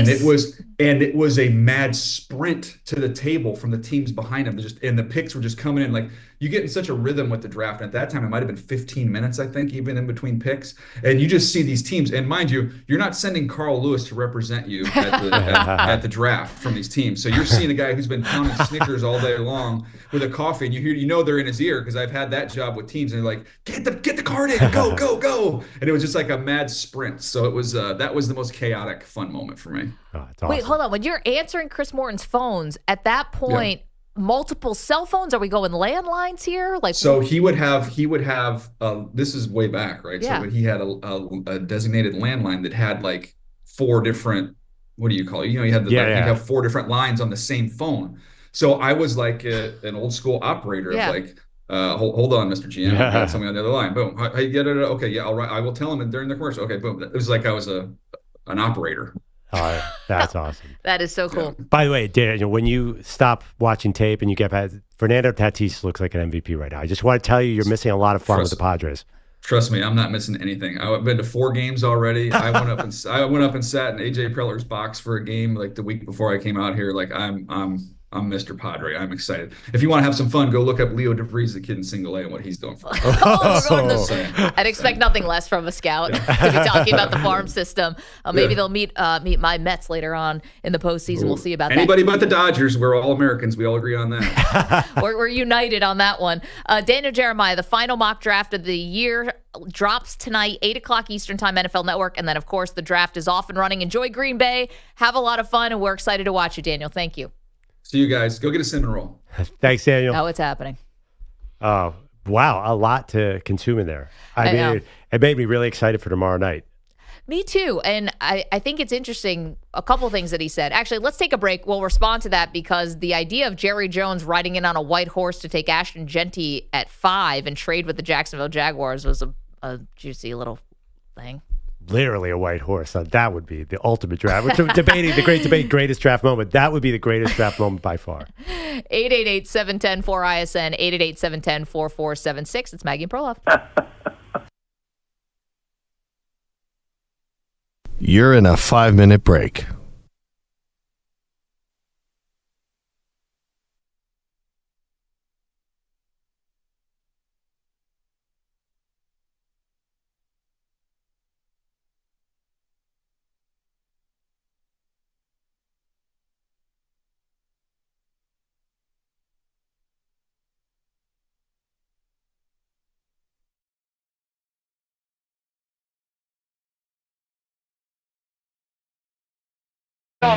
And it was a mad sprint to the table from the teams behind him. And the picks were just coming in. Like, you get in such a rhythm with the draft. And at that time, it might have been 15 minutes, I think, even in between picks. And you just see these teams. And mind you, you're not sending Carl Lewis to represent you at the draft from these teams. So you're seeing a guy who's been pounding Snickers all day long with a coffee, and you know they're in his ear, because I've had that job with teams, and they're like, get the card in, go, go, go. And it was just like a mad sprint. So it was that was the most chaotic, fun moment for me. Oh, it's awesome. Wait, hold on. When you're answering Chris Morton's phones, at that point, multiple cell phones? Are we going landlines here? So he would have this is way back, right? Yeah. So he had a designated landline that had like 4 different, what do you call it? You had you'd have 4 different lines on the same phone. So I was like an old school operator of like, hold on, Mr. GM, I got something on the other line. Boom. Okay, yeah, all right. I will tell him during the commercial. Okay, boom. It was like I was an operator. Oh, that's awesome. That is so cool. By the way, Daniel, when you stop watching tape and you get past, Fernando Tatis looks like an MVP right now. I just want to tell you, you're missing a lot of fun with the Padres. Trust me, I'm not missing anything. I've been to 4 games already. I went up and sat in AJ Preller's box for a game like the week before I came out here. Like I'm Mr. Padre. I'm excited. If you want to have some fun, go look up Leo DeVries, the kid in Single A, and what he's doing for us. I'd expect nothing less from a scout to be talking about the farm system. Maybe they'll meet my Mets later on in the postseason. We'll see about anybody but the Dodgers. We're all Americans. We all agree on that. We're united on that one. Daniel Jeremiah, the final mock draft of the year drops tonight, 8 o'clock Eastern Time, NFL Network. And then, of course, the draft is off and running. Enjoy Green Bay. Have a lot of fun, and we're excited to watch you, Daniel. Thank you. See you guys. Go get a cinnamon roll. Thanks, Daniel. Oh, it's happening. Oh, wow. A lot to consume in there. I mean, it made me really excited for tomorrow night. Me too. And I think it's interesting, a couple things that he said. Actually, let's take a break. We'll respond to that because the idea of Jerry Jones riding in on a white horse to take Ashton Genty at 5 and trade with the Jacksonville Jaguars was a juicy little thing. Literally a white horse. So that would be the ultimate draft. We're debating the great debate, greatest draft moment. That would be the greatest draft moment by far. 888-710-4ISN, 888-710-4476. It's Maggie Perloff. You're in a 5-minute break.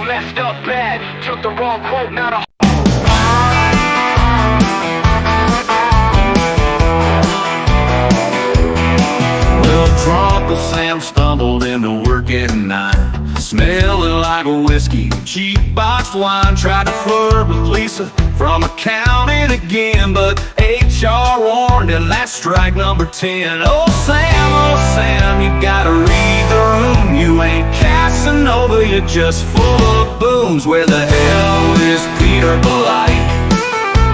Messed up bad, took the wrong quote, not a Well, drunk as Sam stumbled into work at night, smelling like a whiskey, cheap boxed wine. Tried to flirt with Lisa from accounting again, but HR warned him that's strike number 10. Oh Sam, you gotta read the room. You ain't Casanova, you're just full of booms. Where the hell is Peter Blight?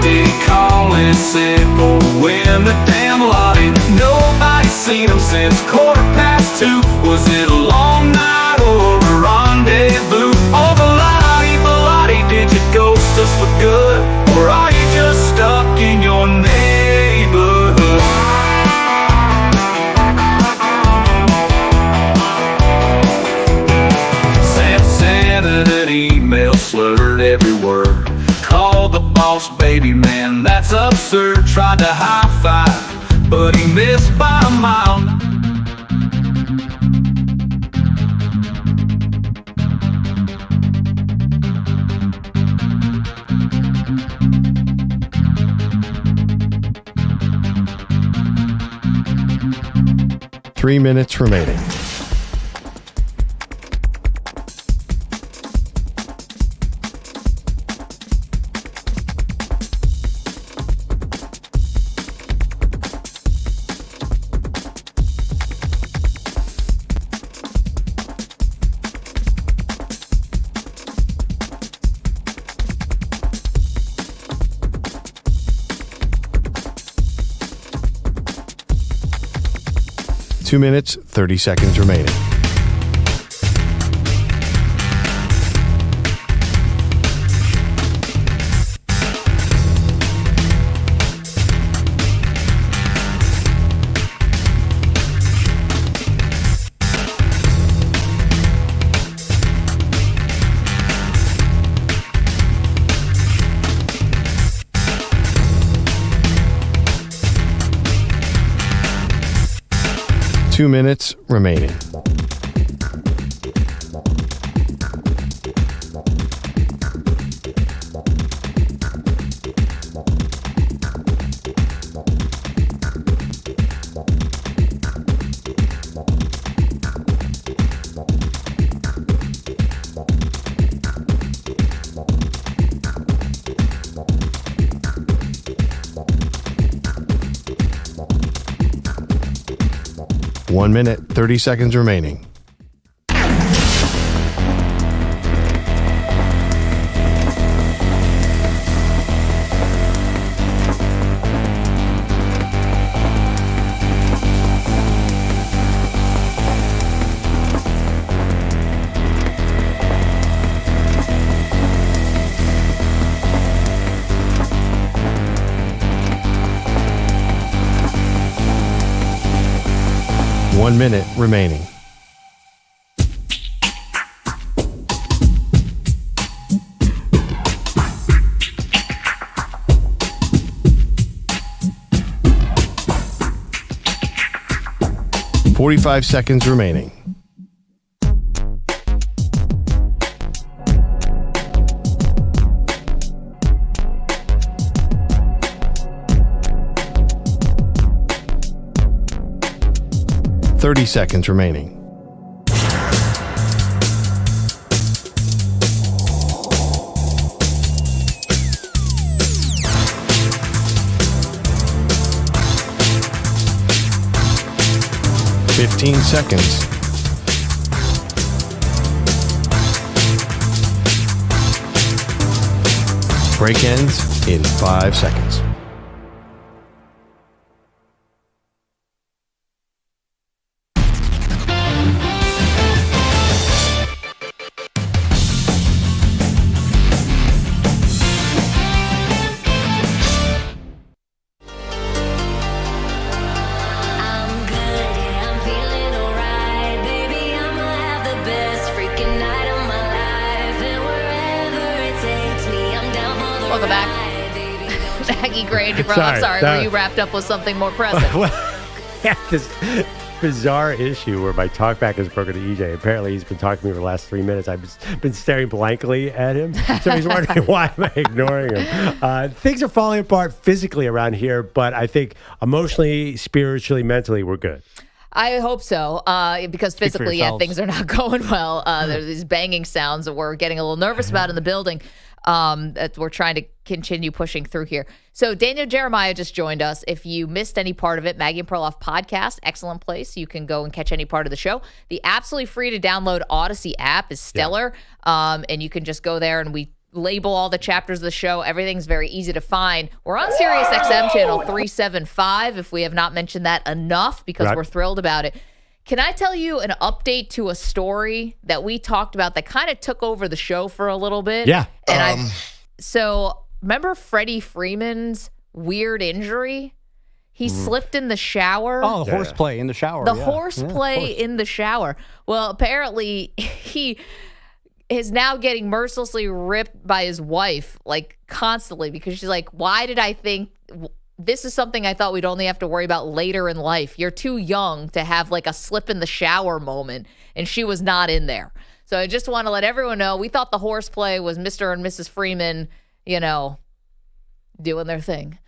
Did he call in sick or win the damn lottery? Nobody's seen him since 2:15. Was it a long night or a rendezvous? Oh, Bellotti, did you ghost us for good? Or are you just stuck in your neighborhood? officer tried to high-five, but he missed by a mile. Three minutes remaining. Two minutes, 30 seconds remaining. Two minutes remaining. One minute, 30 seconds remaining. One minute remaining. Forty-five seconds remaining. Thirty seconds remaining. Fifteen seconds. Break ends in 5 seconds. Welcome back. Maggie Granger. I'm sorry. Were you wrapped up with something more pressing? This bizarre issue where my talkback is broken to EJ. Apparently, he's been talking to me for the last 3 minutes. I've been staring blankly at him. So he's wondering why am I ignoring him. Things are falling apart physically around here, but I think emotionally, spiritually, mentally, we're good. I hope so, because physically, things are not going well. There's these banging sounds that we're getting a little nervous about in the building. That we're trying to continue pushing through here. So Daniel Jeremiah just joined us. If you missed any part of it, Maggie Perloff podcast, excellent place. You can go and catch any part of the show. The absolutely free to download Odyssey app is stellar, and you can just go there and we label all the chapters of the show. Everything's very easy to find. We're on Sirius XM channel 375, if we have not mentioned that enough, because we're thrilled about it. Can I tell you an update to a story that we talked about that kind of took over the show for a little bit? Yeah. And so remember Freddie Freeman's weird injury? He slipped in the shower. Oh, the horseplay in the shower. The horseplay in the shower. Well, apparently he is now getting mercilessly ripped by his wife, like constantly, because she's like, why did I think this is something I thought we'd only have to worry about later in life. You're too young to have like a slip in the shower moment, and she was not in there. So I just want to let everyone know we thought the horseplay was Mr. and Mrs. Freeman, doing their thing.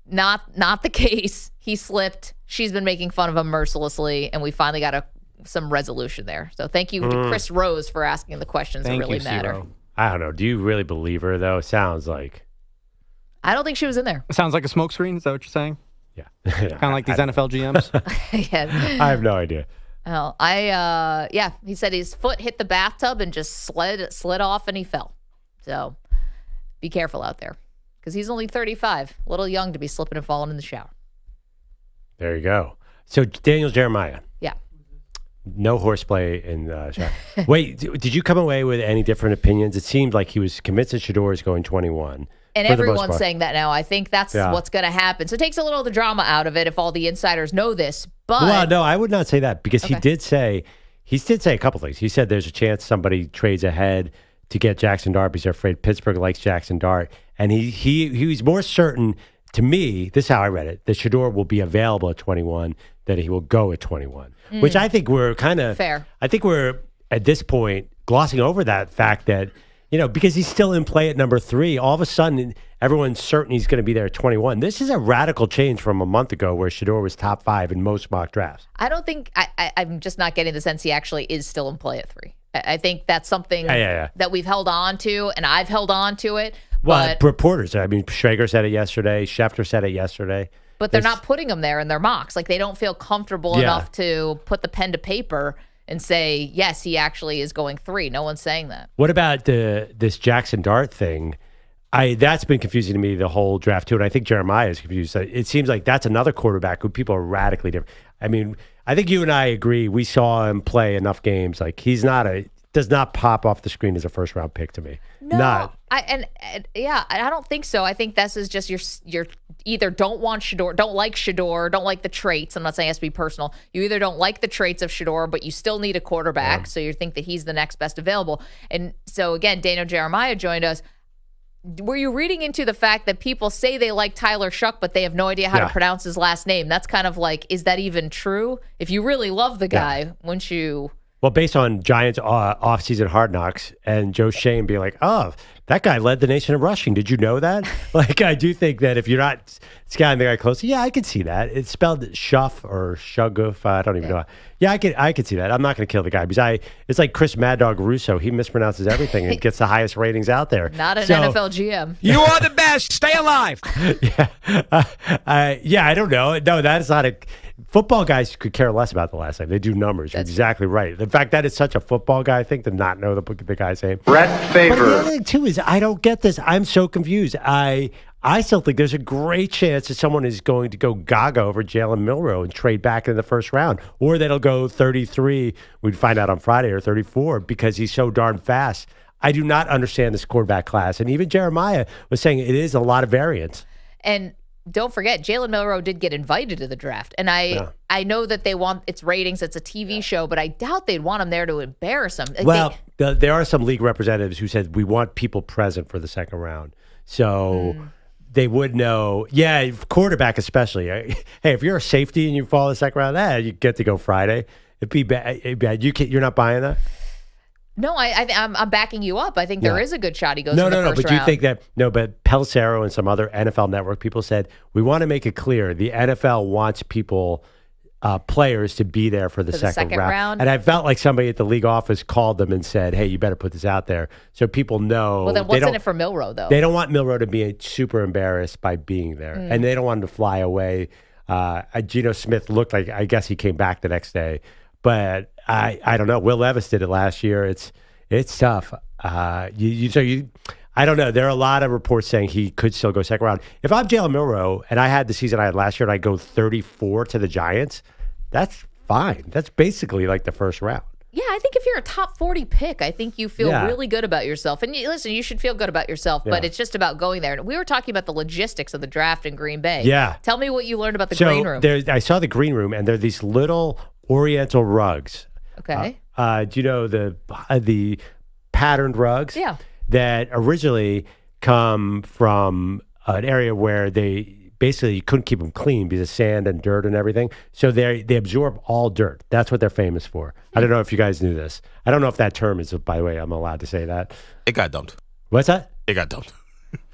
Not the case. He slipped. She's been making fun of him mercilessly, and we finally got some resolution there. So thank you to Chris Rose for asking the questions that really matter. I don't know. Do you really believe her, though? Sounds like. I don't think she was in there. It sounds like a smokescreen. Is that what you're saying? Yeah. Kind of like these NFL GMs? Yeah. I have no idea. Well, he said his foot hit the bathtub and just slid off and he fell. So be careful out there because he's only 35, a little young to be slipping and falling in the shower. There you go. So Daniel Jeremiah. Yeah. No horseplay in shower. Wait, did you come away with any different opinions? It seemed like he was convinced that Shedeur is going 21. And everyone's saying that now. I think that's what's going to happen. So it takes a little of the drama out of it if all the insiders know this. But well, no, I would not say that because he did say a couple things. He said there's a chance somebody trades ahead to get Jackson Dart because they're afraid Pittsburgh likes Jackson Dart. And he was more certain, to me, this is how I read it, that Shedeur will be available at 21, that he will go at 21, which I think we're kind of fair. I think we're, at this point, glossing over that fact that, because he's still in play at number 3, all of a sudden, everyone's certain he's going to be there at 21. This is a radical change from a month ago where Shedeur was top 5 in most mock drafts. I don't think, I'm just not getting the sense he actually is still in play at 3. I think that's something that we've held on to, and I've held on to it. Well, reporters, Schrager said it yesterday, Schefter said it yesterday. But they're not putting him there in their mocks. Like, they don't feel comfortable enough to put the pen to paper and say, yes, he actually is going 3. No one's saying that. What about this Jackson Dart thing? That's been confusing to me the whole draft, too. And I think Jeremiah is confused. It seems like that's another quarterback who people are radically different. I think you and I agree. We saw him play enough games. Like, does not pop off the screen as a first-round pick to me. No, I don't think so. I think this is just you're either don't want Shedeur, don't like Shedeur, don't like the traits. I'm not saying it has to be personal. You either don't like the traits of Shedeur, but you still need a quarterback, so you think that he's the next best available. And so again, Daniel Jeremiah joined us. Were you reading into the fact that people say they like Tyler Shuck, but they have no idea how to pronounce his last name? That's kind of like, is that even true? If you really love the guy, wouldn't you? Well, based on Giants offseason Hard Knocks and Joe Shane being like, oh, that guy led the nation in rushing. Did you know that? I do think that if you're not scouting the guy closely, I could see that. It's spelled Shuff or Shuguf. I don't even know. Yeah, I could see that. I'm not going to kill the guy because it's like Chris Mad Dog Russo. He mispronounces everything and gets the highest ratings out there. Not an NFL GM. You are the best. Stay alive. I don't know. No, that is not a... Football guys could care less about the last name. They do numbers. You're exactly right. The fact that it's such a football guy thing to not know the guy's name. Brett Favre. But the other thing, too, is I don't get this. I'm so confused. I still think there's a great chance that someone is going to go gaga over Jalen Milroe and trade back in the first round. Or that'll go 33, we'd find out on Friday, or 34, because he's so darn fast. I do not understand this quarterback class. And even Jeremiah was saying it is a lot of variance. And don't forget, Jalen Milroe did get invited to the draft. And I know that they want its ratings. It's a TV show, but I doubt they'd want him there to embarrass him. There are some league representatives who said we want people present for the second round. So they would know. Yeah, quarterback especially. Hey, if you're a safety and you fall in the second round, you get to go Friday. It'd be bad. You're not buying that? No, I'm backing you up. I think there is a good shot he goes in the first round. But you think that, but Pelissero and some other NFL Network people said, we want to make it clear the NFL wants people, players to be there for the second round. And I felt like somebody at the league office called them and said, hey, you better put this out there so people know. Well, then what's in it for Milroe, though? They don't want Milroe to be super embarrassed by being there. And they don't want him to fly away. Geno Smith looked like, I guess he came back the next day. But I don't know. Will Levis did it last year. It's tough. I don't know. There are a lot of reports saying he could still go second round. If I'm Jalen Milroe and I had the season I had last year and I go 34 to the Giants, that's fine. That's basically like the first round. Yeah, I think if you're a top 40 pick, I think you feel really good about yourself. And listen, you should feel good about yourself, but it's just about going there. And we were talking about the logistics of the draft in Green Bay. Yeah. Tell me what you learned about the green room. I saw the green room, and there are these little Oriental rugs. Okay. Do you know the patterned rugs? Yeah. That originally come from an area where they basically you couldn't keep them clean because of sand and dirt and everything. So they absorb all dirt. That's what they're famous for. I don't know if you guys knew this. I don't know if that term is, by the way, I'm allowed to say that. It got dumped. What's that? It got dumped.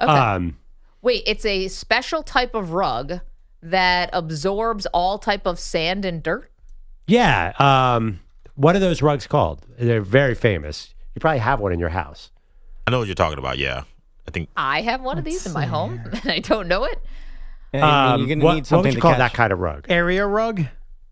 Okay. Wait, it's a special type of rug that absorbs all type of sand and dirt? Yeah. What are those rugs called? They're very famous. You probably have one in your house. I know what you're talking about. Yeah, I think I have one of these in my home, and I don't know it. You're gonna need What something would you to call catch. that kind of rug? Area rug?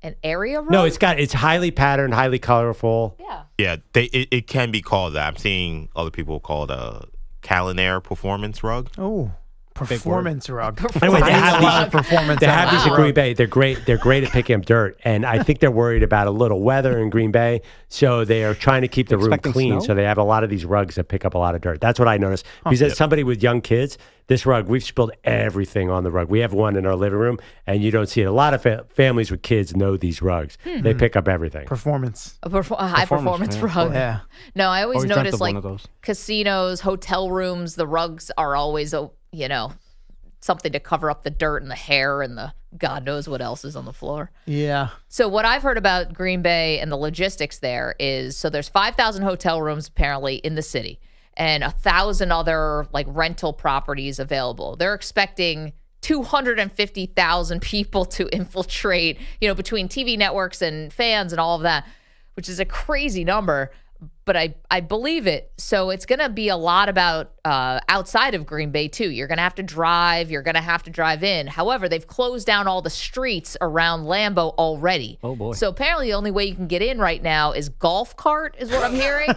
An area rug? No, it's highly patterned, highly colorful. yeah, it can be called that. I'm seeing other people call it a Calinair performance rug. Oh, performance rug. Anyway, they have a lot of these, performance. they have on these that in Green rug. Bay. They're great at picking up dirt, and I think they're worried about a little weather in Green Bay, so they are trying to keep the room Expecting clean. snow? So they have a lot of these rugs that pick up a lot of dirt. That's what I noticed. Because as somebody with young kids, this rug, we've spilled everything on the rug. We have one in our living room, and you don't see it. A lot of families with kids know these rugs. They pick up everything. Performance. A high performance rug. Yeah. No, I always dreamt notice of like one of those. casinos, hotel rooms, the rugs are always, something to cover up the dirt and the hair and the God knows what else is on the floor. Yeah. So what I've heard about Green Bay and the logistics there is, so there's 5,000 hotel rooms apparently in the city and 1,000 other like rental properties available. They're expecting 250,000 people to infiltrate, between TV networks and fans and all of that, which is a crazy number. But I believe it. So it's going to be a lot about outside of Green Bay, too. You're going to have to drive. You're going to have to drive in. However, they've closed down all the streets around Lambeau already. Oh, boy. So apparently the only way you can get in right now is golf cart is what I'm hearing.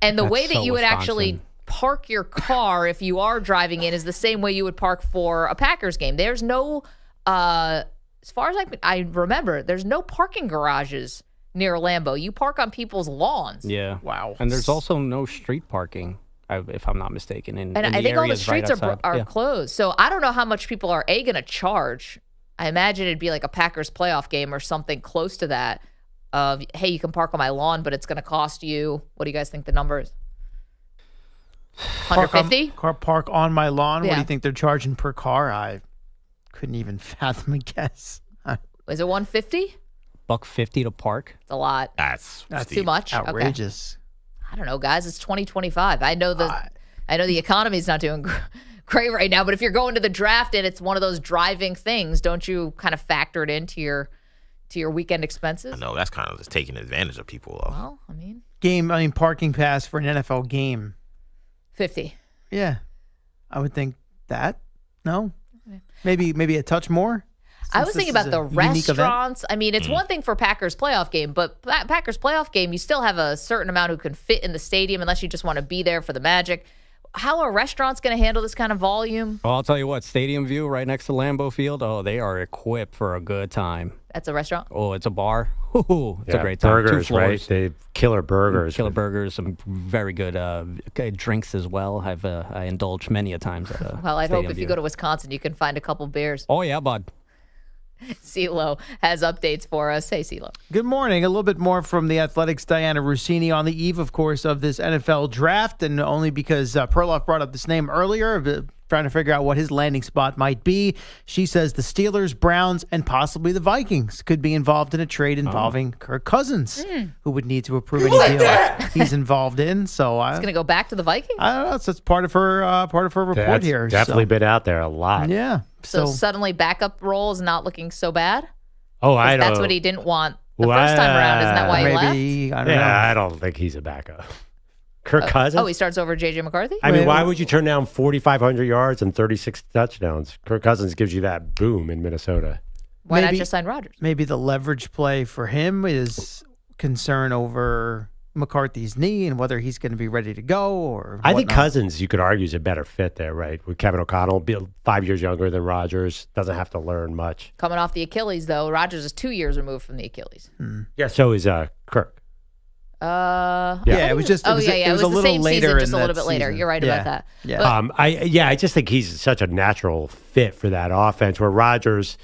And the way that so you would Wisconsin. actually park your car if you are driving in is the same way you would park for a Packers game. There's no, as far as I remember, there's no parking garages near Lambeau. You park on people's lawns. Yeah. Wow. And there's also no street parking, if I'm not mistaken. In And in I think all the areas right streets are outside. Yeah. closed. So I don't know how much people are going to charge. I imagine it'd be like a Packers playoff game or something close to that. Of hey, you can park on my lawn, but it's going to cost you. What do you guys think the number is? 150? Car park on my lawn. What do Yeah. you think they're charging per car? I couldn't even fathom a guess. Is it 150? $150 to park. It's a lot. That's Too much. Okay. Outrageous. I don't know, guys. It's 2025. I know the economy's not doing great right now, but if you're going to the draft and it's one of those driving things, don't you kind of factor it into your weekend expenses? I know that's kind of just taking advantage of people, though. Well, Parking pass for an NFL game. 50. Yeah. I would think that. No? Maybe a touch more? I was thinking about the unique event? restaurants. I mean, it's one thing for Packers playoff game, but Packers playoff game, you still have a certain amount who can fit in the stadium unless you just want to be there for the magic. How are restaurants going to handle this kind of volume? Well, I'll tell you what, Stadium View right next to Lambeau Field, they are equipped for a good time. That's a restaurant? Oh, it's a bar. Ooh, it's a great time. Burgers, 2 floors. right? They killer burgers. Killer burgers, some very good drinks as well. I indulged many a times at a Well, I'd hope Stadium if you View. go to Wisconsin, you can find a couple beers. Oh, yeah, bud. CeeLo has updates for us. Hey, CeeLo. Good morning. A little bit more from the Athletics' Diana Rossini on the eve, of course, of this NFL draft, and only because Perloff brought up this name earlier, trying to figure out what his landing spot might be. She says the Steelers, Browns, and possibly the Vikings could be involved in a trade involving Kirk Cousins, who would need to approve any deal he's involved in. So It's going to go back to the Vikings? I don't know. So it's part of her report That's here. definitely so. been out there a lot. Yeah. So suddenly backup role is not looking so bad? Oh, I don't. That's what he didn't want the first time around. Isn't that why he left? I don't know. I don't think he's a backup. Kirk Cousins? Oh, he starts over J.J. McCarthy? I mean, why would you turn down 4,500 yards and 36 touchdowns? Kirk Cousins gives you that boom in Minnesota. Why not just sign Rodgers? Maybe the leverage play for him is concern over McCarthy's knee and whether he's going to be ready to go or I think whatnot. Cousins, you could argue, is a better fit there, right? With Kevin O'Connell, 5 years younger than Rodgers, doesn't have to learn much. Coming off the Achilles, though. Rodgers is 2 years removed from the Achilles. Yeah, so is Kirk. It was just. It was the a little same later season, just in a little that bit later. season. You're right about that. Yeah. But- I just think he's such a natural fit for that offense where Rodgers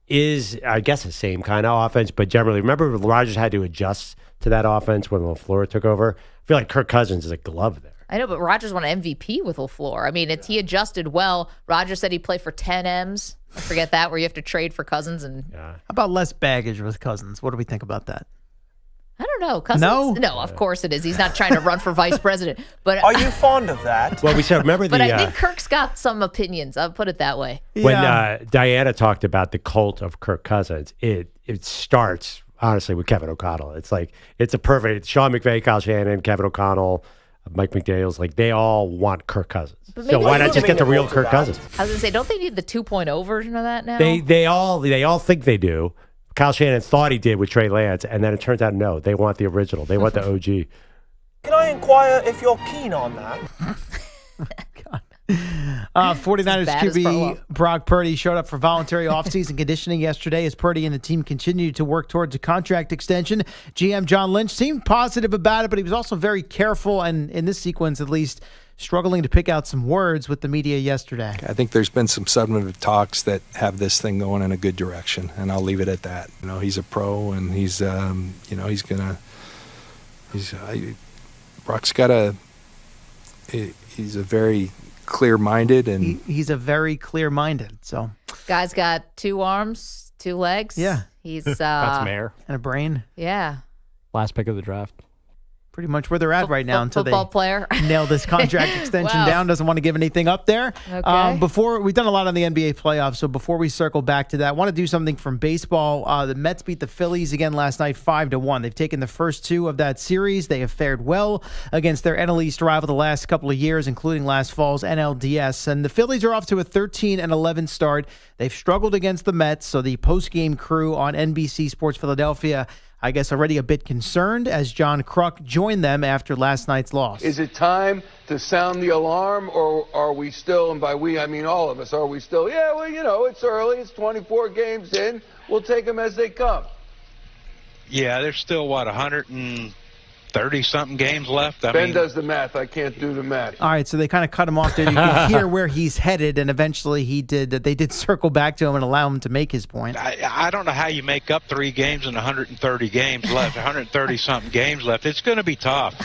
is, I guess, the same kind of offense, but generally, remember Rodgers had to adjust to that offense when LaFleur took over? I feel like Kirk Cousins is a glove there. I know, but Rodgers won an MVP with LaFleur. I mean, he adjusted well. Rodgers said he'd play for 10 M's. I forget that, where you have to trade for Cousins. And How about less baggage with Cousins? What do we think about that? I don't know. Cousins? No, of course it is. He's not trying to run for vice president. But are you fond of that? Well, we said, remember but I think Kirk's got some opinions. I'll put it that way. When Diana talked about the cult of Kirk Cousins, it starts, honestly, with Kevin O'Connell. It's like, it's a perfect, Sean McVay, Kyle Shanahan, Kevin O'Connell, Mike McDaniels, like they all want Kirk Cousins. So why not just get the real Kirk Cousins? I was going to say, don't they need the 2.0 version of that now? They all think they do. Kyle Shanahan thought he did with Trey Lance, and then it turns out no. They want the original. They want the OG. Can I inquire if you're keen on that? 49ers bad QB Brock Purdy showed up for voluntary offseason conditioning yesterday as Purdy and the team continued to work towards a contract extension. GM John Lynch seemed positive about it, but he was also very careful, and in this sequence at least, struggling to pick out some words with the media yesterday. I think there's been some substantive talks that have this thing going in a good direction, and I'll leave it at that. You know, he's a pro, and he's Brock's got he's a very clear-minded, and he's a very clear-minded. So guy's got 2 arms, 2 legs. Yeah, he's got some air and a brain. Yeah, last pick of the draft. Pretty much where they're at right now until football they player. nail this contract extension down. Doesn't want to give anything up there. Okay. Before we've done a lot on the NBA playoffs, so before we circle back to that, I want to do something from baseball. The Mets beat the Phillies again last night, 5-1. They've taken the first 2 of that series. They have fared well against their NL East rival the last couple of years, including last fall's NLDS. And the Phillies are off to a 13-11 start. They've struggled against the Mets, so the post-game crew on NBC Sports Philadelphia, I guess, already a bit concerned as John Kruk joined them after last night's loss. Is it time to sound the alarm, or are we still, and by we I mean all of us, are we still, it's early, it's 24 games in, we'll take them as they come? Yeah, there's still, 130-something games left? Ben does the math. I can't do the math. All right, so they kind of cut him off there. You can hear where he's headed, and eventually they did circle back to him and allow him to make his point. I don't know how you make up 3 games and 130 games left, 130-something games left. It's going to be tough.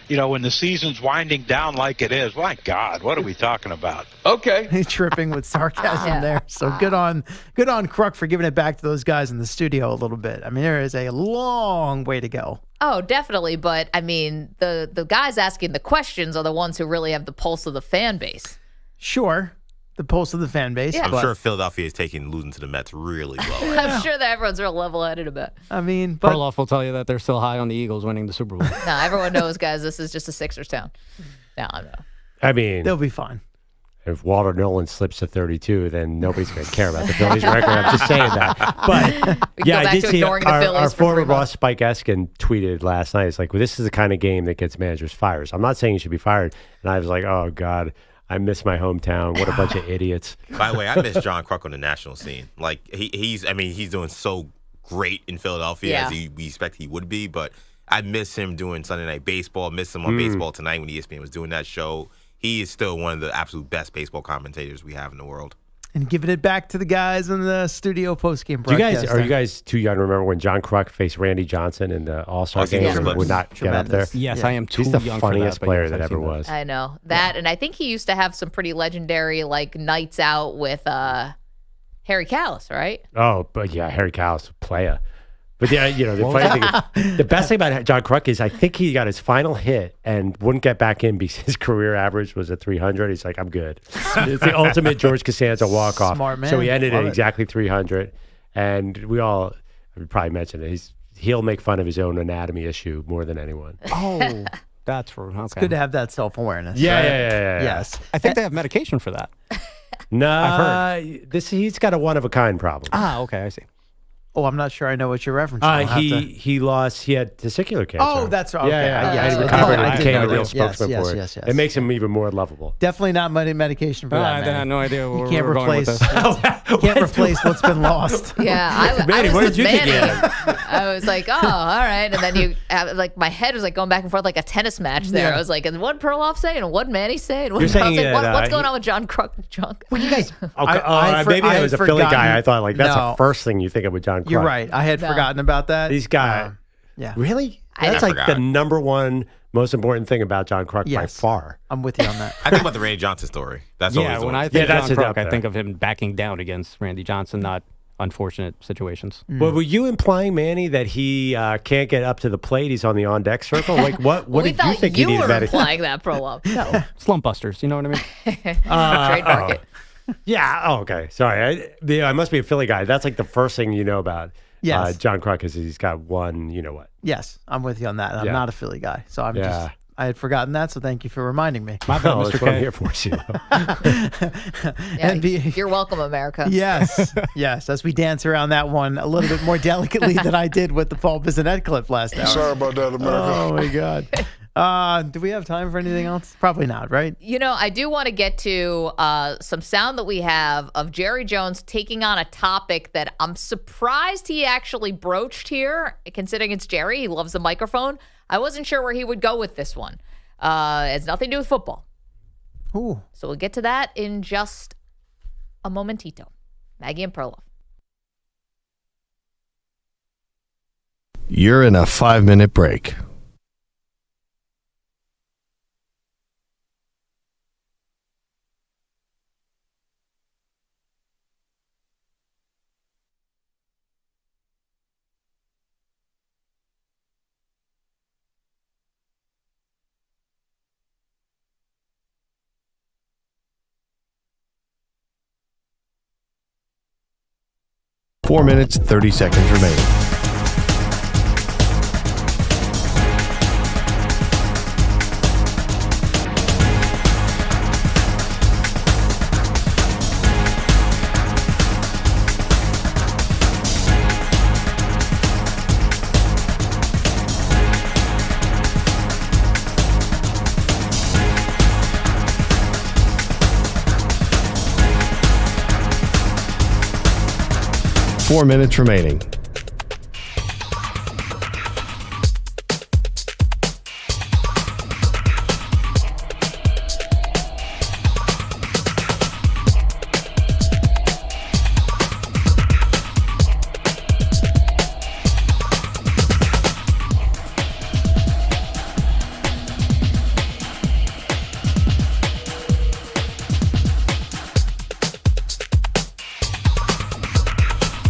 When the season's winding down like it is, my God, what are we talking about? Okay. He's tripping with sarcasm there. So good on Kruk for giving it back to those guys in the studio a little bit. I mean, there is a long way to go. Oh, definitely. But, I mean, the guys asking the questions are the ones who really have the pulse of the fan base. Sure. The pulse of the fan base. Yeah. I'm sure Philadelphia is taking losing to the Mets really low. I'm sure that everyone's real level-headed about it. I mean, but Perloff will tell you that they're still high on the Eagles winning the Super Bowl. No, everyone knows, guys, this is just a Sixers town. No, I know. I mean, they'll be fine. If Walter Nolan slips to 32, then nobody's going to care about the Phillies record. I'm just saying that. But yeah, I did see our former boss Spike Eskin tweeted last night. It's like, well, this is the kind of game that gets managers fired. So I'm not saying he should be fired. And I was like, oh God, I miss my hometown. What a bunch of idiots. By the way, I miss John Kruk on the national scene. Like he's doing so great in Philadelphia as we expect he would be. But I miss him doing Sunday Night Baseball. Miss him on Baseball Tonight when ESPN was doing that show. He is still one of the absolute best baseball commentators we have in the world. And giving it back to the guys in the studio postgame broadcast. Are you guys too young to remember when John Kruk faced Randy Johnson in the All-Star game and would not get up there? Yes, I am too He's the young funniest for that, player that ever was. I know. That, and I think he used to have some pretty legendary, nights out with Harry Kalas, right? Oh, but yeah, Harry Kalas, playa. But yeah, the funny thing is, the best thing about John Kruk is I think he got his final hit and wouldn't get back in because his career average was at 300. He's like, I'm good. It's the ultimate George Costanza walk-off. Smart man. So he ended Love at it. exactly 300. And we probably mentioned it. He'll make fun of his own anatomy issue more than anyone. Oh, that's for okay. It's good to have that self-awareness. Yeah, right? yeah. Yes. I think they have medication for that. No, he's got a one-of-a-kind problem. Ah, okay, I see. Oh, I'm not sure I know what you're referencing. He had testicular cancer. Oh, that's right. Okay. Yeah. Yes. He recovered I and did became know a real that. spokesman Yes, for it. yes. It makes him even more lovable. Definitely not medication for that. I had no idea where you can't we were going with replace. this. Can't replace what's been lost. Yeah, I Manny, was what with did you think he Manny. had? I was like, oh, all right. And then my head was going back and forth like a tennis match there. Yeah. I was like, and what Perloff say? And what Manny say? And You're saying what's going on with John Kruk? Well, you guys. I Maybe I was a Philly guy. I thought that's No. the first thing you think of with John Kruk. You're right. I had forgotten about that. These guys. Yeah. Really? I That's I like forgot. the number one Most important thing about John Kruk by Yes. far. I'm with you on that. I think about the Randy Johnson story. That's Yeah, always the when one. I think that's John it Kruk, up I there. think of him backing down against Randy Johnson, not unfortunate situations. Well, were you implying, Manny, that he can't get up to the plate? He's on the on-deck circle? Like, what we did you thought think you he needed were medical? implying that, Perloff. No. Slump busters, you know what I mean? Trademark it. Yeah. Oh, okay. Sorry. I must be a Philly guy. That's like the first thing you know about Yes. John Kruk is he's got one, you know what. Yes, I'm with you on that. I'm Yeah. not a Philly guy, so I'm Yeah. just. I had forgotten that, so thank you for reminding me. My bad, No, Mr. that's what I'm K. here for, CeeLo. Yeah, NBA you're welcome, America. Yes, yes. As we dance around that one a little bit more delicately than I did with the Paul Bissonnette clip last hour. Sorry about that, America. Oh my God. Do we have time for anything else? Probably not, right? You know, I do want to get to some sound that we have of Jerry Jones taking on a topic that I'm surprised he actually broached here, considering it's Jerry. He loves the microphone. I wasn't sure where he would go with this one. It has nothing to do with football. Ooh. So we'll get to that in just a momentito. Maggie and Perloff. You're in a 5-minute break. Four minutes, 30 seconds remaining. Four minutes remaining.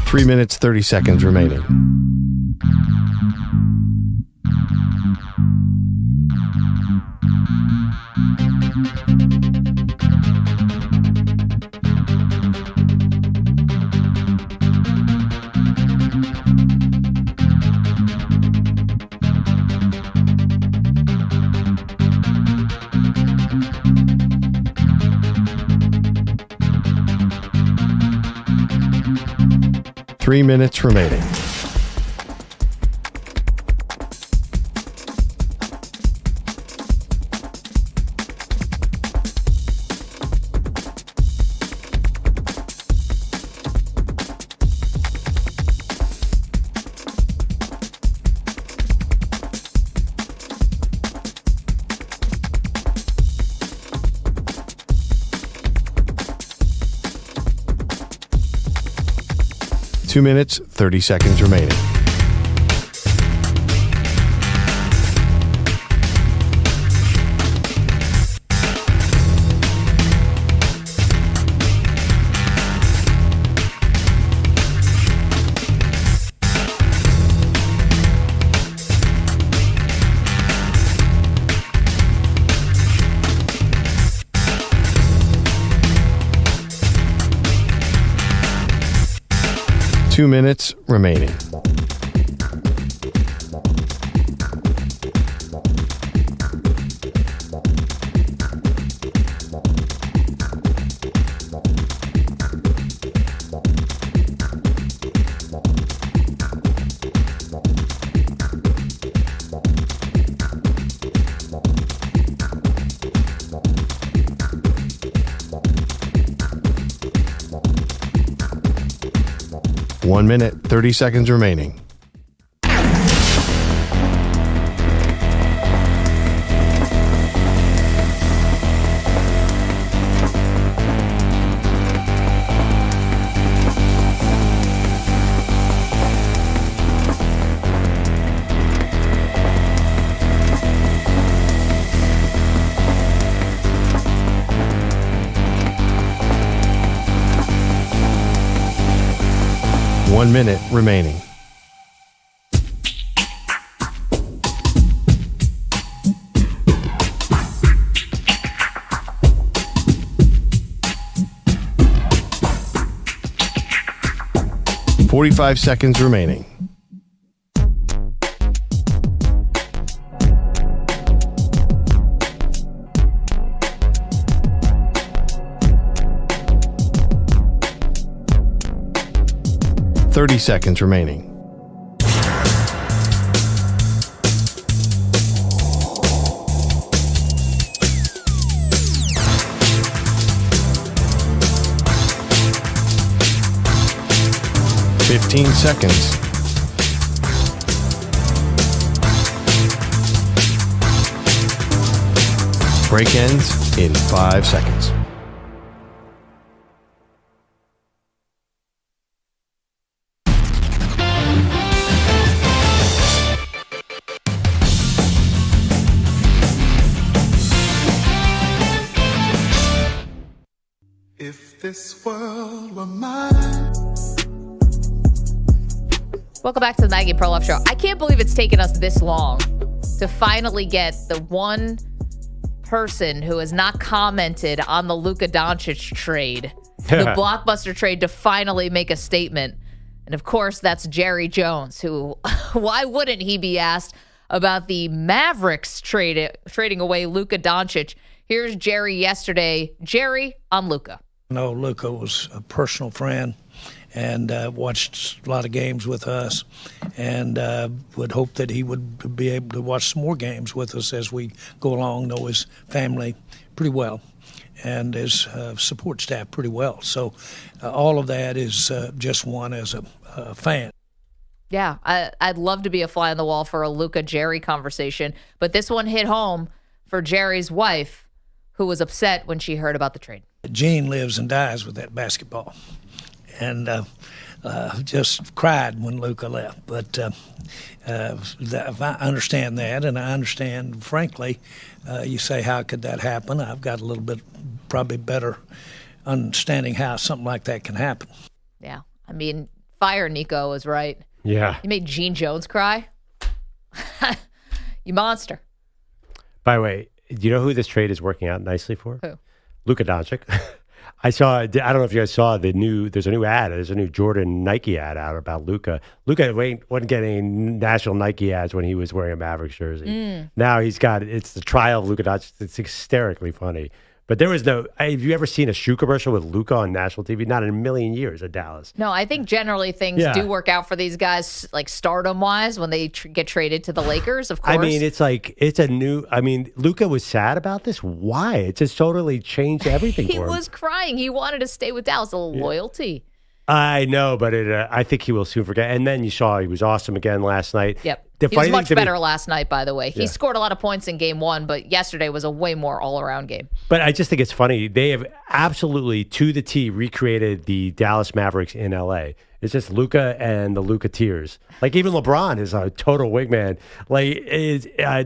Three minutes, 30 seconds remaining. Three minutes remaining. Two minutes, 30 seconds remaining. Two minutes remaining. One minute, 30 seconds remaining. 1 minute remaining. .45 seconds remaining. .30 seconds remaining. .15 seconds. Break ends in 5 seconds. If this world were mine. Welcome back to the Maggie Perloff Show. I can't believe it's taken us this long to finally get the one person who has not commented on the Luka Doncic trade, the blockbuster trade, to finally make a statement. And of course, that's Jerry Jones, who, why wouldn't he be asked about the Mavericks trading away Luka Doncic? Here's Jerry yesterday. Jerry on Luka. No, Luka was a personal friend and watched a lot of games with us, and would hope that he would be able to watch some more games with us as we go along, know his family pretty well and his support staff pretty well. So all of that is just one as a fan. Yeah, I'd love to be a fly on the wall for a Luka Jerry conversation, but this one hit home for Jerry's wife, who was upset when she heard about the trade. Gene lives and dies with that basketball, and just cried when Luka left. But I understand that, and I understand, frankly, you say, how could that happen? I've got a little bit probably better understanding how something like that can happen. Yeah, I mean, fire Nico is right. Yeah. You made Gene Jones cry? You monster. By the way, do you know who this trade is working out nicely for? Who? Luka Doncic. I don't know if you guys saw there's a new ad. There's a new Jordan Nike ad out about Luka. Luka wasn't getting national Nike ads when he was wearing a Mavericks jersey. Now it's the trial of Luka Doncic. It's hysterically funny. But there was have you ever seen a shoe commercial with Luka on national TV? Not in a million years at Dallas. No, I think generally things do work out for these guys, like stardom-wise, when they get traded to the Lakers, of course. I mean, Luka was sad about this. Why? It just totally changed everything He for him. was crying. He wanted to stay with Dallas. A little loyalty. I know, but I think he will soon forget. And then you saw he was awesome again last night. Yep. He was much better last night, by the way. He scored a lot of points in game one, but yesterday was a way more all-around game. But I just think it's funny. They have absolutely, to the T, recreated the Dallas Mavericks in L.A. It's just Luka and the Luka-teers. Like, even LeBron is a total wingman. Like,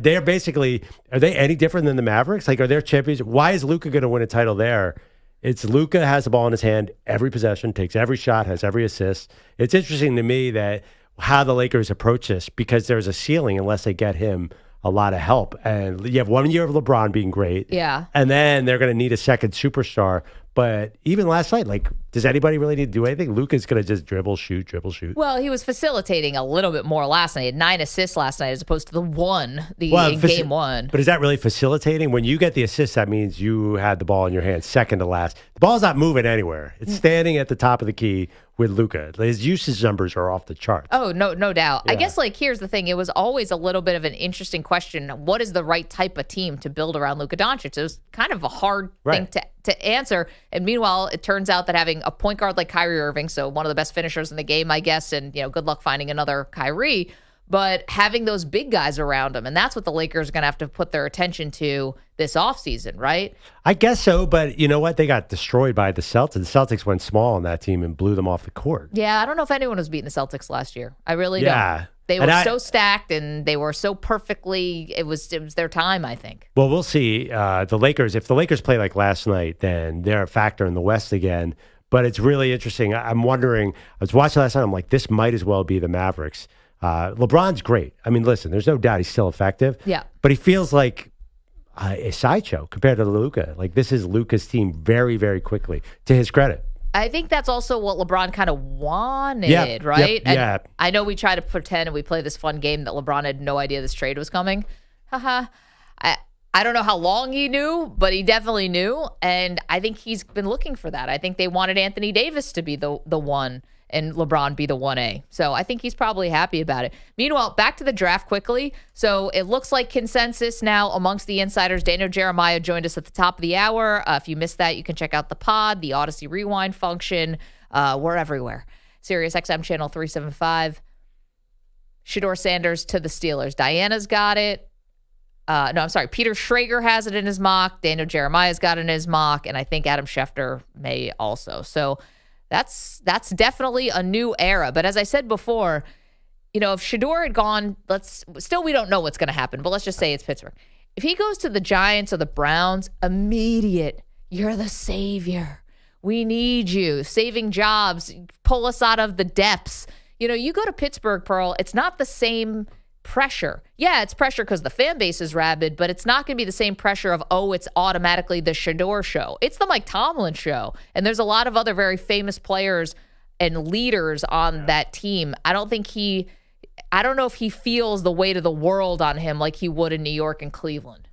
they're basically, are they any different than the Mavericks? Like, are they champions? Why is Luka going to win a title there? It's Luka has the ball in his hand every possession, takes every shot, has every assist. It's interesting to me that how the Lakers approach this, because there's a ceiling unless they get him a lot of help. And you have 1 year of LeBron being great. Yeah. And then they're going to need a second superstar. But even last night, like, does anybody really need to do anything? Luka's going to just dribble, shoot. Well, he was facilitating a little bit more last night. He had 9 assists last night as opposed to the one in game one. But is that really facilitating? When you get the assist, that means you had the ball in your hand second to last. The ball's not moving anywhere. It's standing at the top of the key with Luka. His usage numbers are off the charts. Oh, no doubt. Yeah. I guess, here's the thing. It was always a little bit of an interesting question. What is the right type of team to build around Luka Doncic? It was kind of a hard thing to answer. And meanwhile, it turns out that having a point guard like Kyrie Irving, so one of the best finishers in the game, I guess, and good luck finding another Kyrie, but having those big guys around him, and that's what the Lakers are going to have to put their attention to this offseason, right? I guess so, but you know what? They got destroyed by the Celtics. The Celtics went small on that team and blew them off the court. Yeah, I don't know if anyone was beating the Celtics last year. I really don't. They were so stacked and they were so perfectly, it was their time, I think. Well, we'll see. The Lakers, if the Lakers play like last night, then they're a factor in the West again. But it's really interesting. I'm wondering, I was watching last night, I'm like, this might as well be the Mavericks. LeBron's great. I mean, listen, there's no doubt he's still effective. Yeah. But he feels like a sideshow compared to Luka. Like, this is Luka's team very, very quickly, to his credit. I think that's also what LeBron kind of wanted, right? Yeah. And I know we try to pretend and we play this fun game that LeBron had no idea this trade was coming. Haha. I don't know how long he knew, but he definitely knew. And I think he's been looking for that. I think they wanted Anthony Davis to be the one and LeBron be the 1A. So I think he's probably happy about it. Meanwhile, back to the draft quickly. So it looks like consensus now amongst the insiders. Daniel Jeremiah joined us at the top of the hour. If you missed that, you can check out the pod, the Odyssey Rewind function. We're everywhere. Sirius XM channel 375. Shedeur Sanders to the Steelers. Diana's got it. Peter Schrager has it in his mock. Daniel Jeremiah's got it in his mock. And I think Adam Schefter may also. So that's definitely a new era. But as I said before, if Shedeur had gone, we don't know what's going to happen, but let's just say it's Pittsburgh. If he goes to the Giants or the Browns, immediate, you're the savior. We need you. Saving jobs. Pull us out of the depths. You go to Pittsburgh, Pearl, it's not the same pressure. Yeah, it's pressure because the fan base is rabid, but it's not going to be the same pressure of, it's automatically the Shedeur show. It's the Mike Tomlin show. And there's a lot of other very famous players and leaders on that team. I don't know if he feels the weight of the world on him like he would in New York and Cleveland.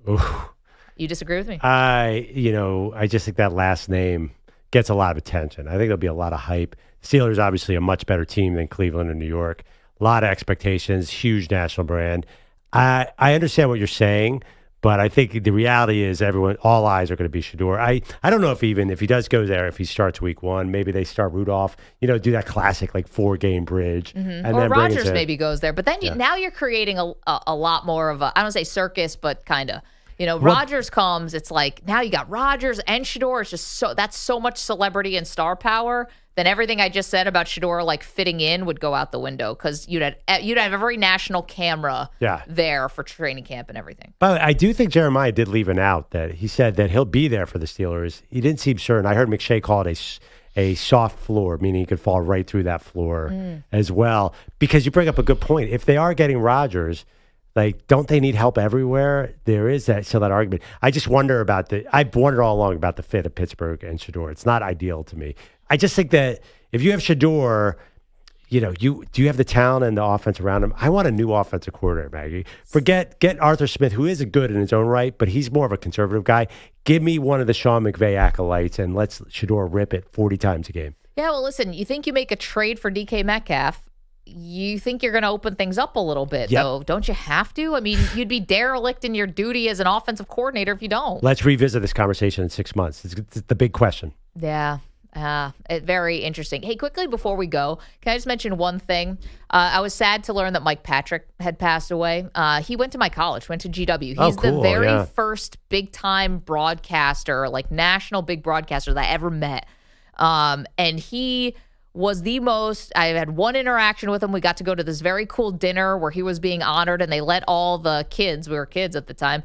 Oof. You disagree with me? I just think that last name gets a lot of attention. I think there'll be a lot of hype. Steelers obviously a much better team than Cleveland and New York. A lot of expectations, huge national brand. I understand what you're saying, but I think the reality is all eyes are going to be Shedeur. I don't know if he does go there, if he starts week 1, maybe they start Rudolph, do that classic 4-game bridge. Mm-hmm. And or then Rodgers maybe goes there. But then now you're creating a lot more of a, I don't say circus, but kind of. Rodgers comes, it's like now you got Rodgers and Shedeur. It's just that's so much celebrity and star power. Then everything I just said about Shedeur fitting in would go out the window because you'd have every national camera there for training camp and everything. But I do think Jeremiah did leave an out that he said that he'll be there for the Steelers. He didn't seem certain. I heard McShay call it a soft floor, meaning he could fall right through that floor as well. Because you bring up a good point. If they are getting Rodgers, don't they need help everywhere? There is that argument. I just wonder I've wondered all along about the fit of Pittsburgh and Shedeur. It's not ideal to me. I just think that if you have Shedeur, do you have the talent and the offense around him? I want a new offensive coordinator, Maggie. Get Arthur Smith, who is good in his own right, but he's more of a conservative guy. Give me one of the Sean McVay acolytes and let's Shedeur rip it 40 times a game. Yeah, well, listen, you think you make a trade for DK Metcalf, you think you're going to open things up a little bit, though. Don't you have to? I mean, you'd be derelict in your duty as an offensive coordinator if you don't. Let's revisit this conversation in 6 months. It's the big question. Yeah. Very interesting. Hey, quickly before we go, can I just mention one thing? I was sad to learn that Mike Patrick had passed away. He went to my college, went to GW. He's the very first big-time broadcaster, national big broadcaster that I ever met. And he was the most, I had one interaction with him. We got to go to this very cool dinner where he was being honored, and they let all the kids, we were kids at the time,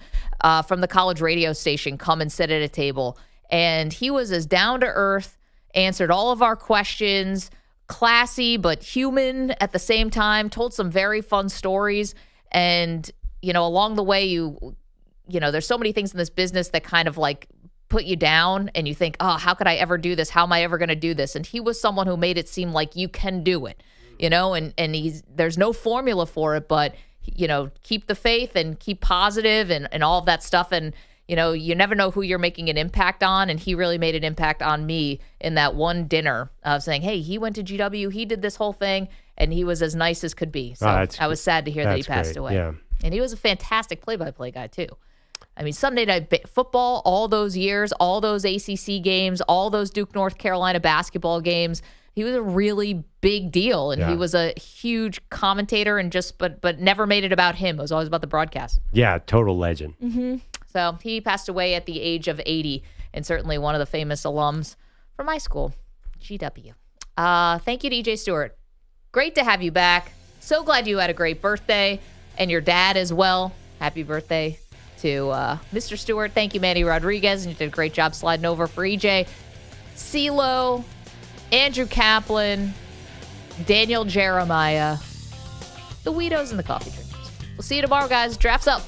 from the college radio station come and sit at a table. And he was as down-to-earth, answered all of our questions, classy but human at the same time, told some very fun stories. And, along the way, there's so many things in this business that kind of put you down and you think, how could I ever do this? How am I ever going to do this? And he was someone who made it seem like you can do it, and there's no formula for it, but, keep the faith and keep positive and all of that stuff. And, you never know who you're making an impact on. And he really made an impact on me in that one dinner of saying, hey, he went to GW, he did this whole thing, and he was as nice as could be. So I was sad to hear that he passed away. Yeah. And he was a fantastic play-by-play guy, too. I mean, Sunday Night Football, all those years, all those ACC games, all those Duke, North Carolina basketball games, he was a really big deal. And he was a huge commentator but never made it about him. It was always about the broadcast. Yeah, total legend. Mm-hmm. So he passed away at the age of 80, and certainly one of the famous alums from my school, GW. Thank you to EJ Stewart. Great to have you back. So glad you had a great birthday, and your dad as well. Happy birthday to Mr. Stewart. Thank you, Manny Rodriguez, and you did a great job sliding over for EJ. CeeLo, Andrew Kaplan, Daniel Jeremiah, the Weedos and the Coffee Drinkers. We'll see you tomorrow, guys. Draft's up.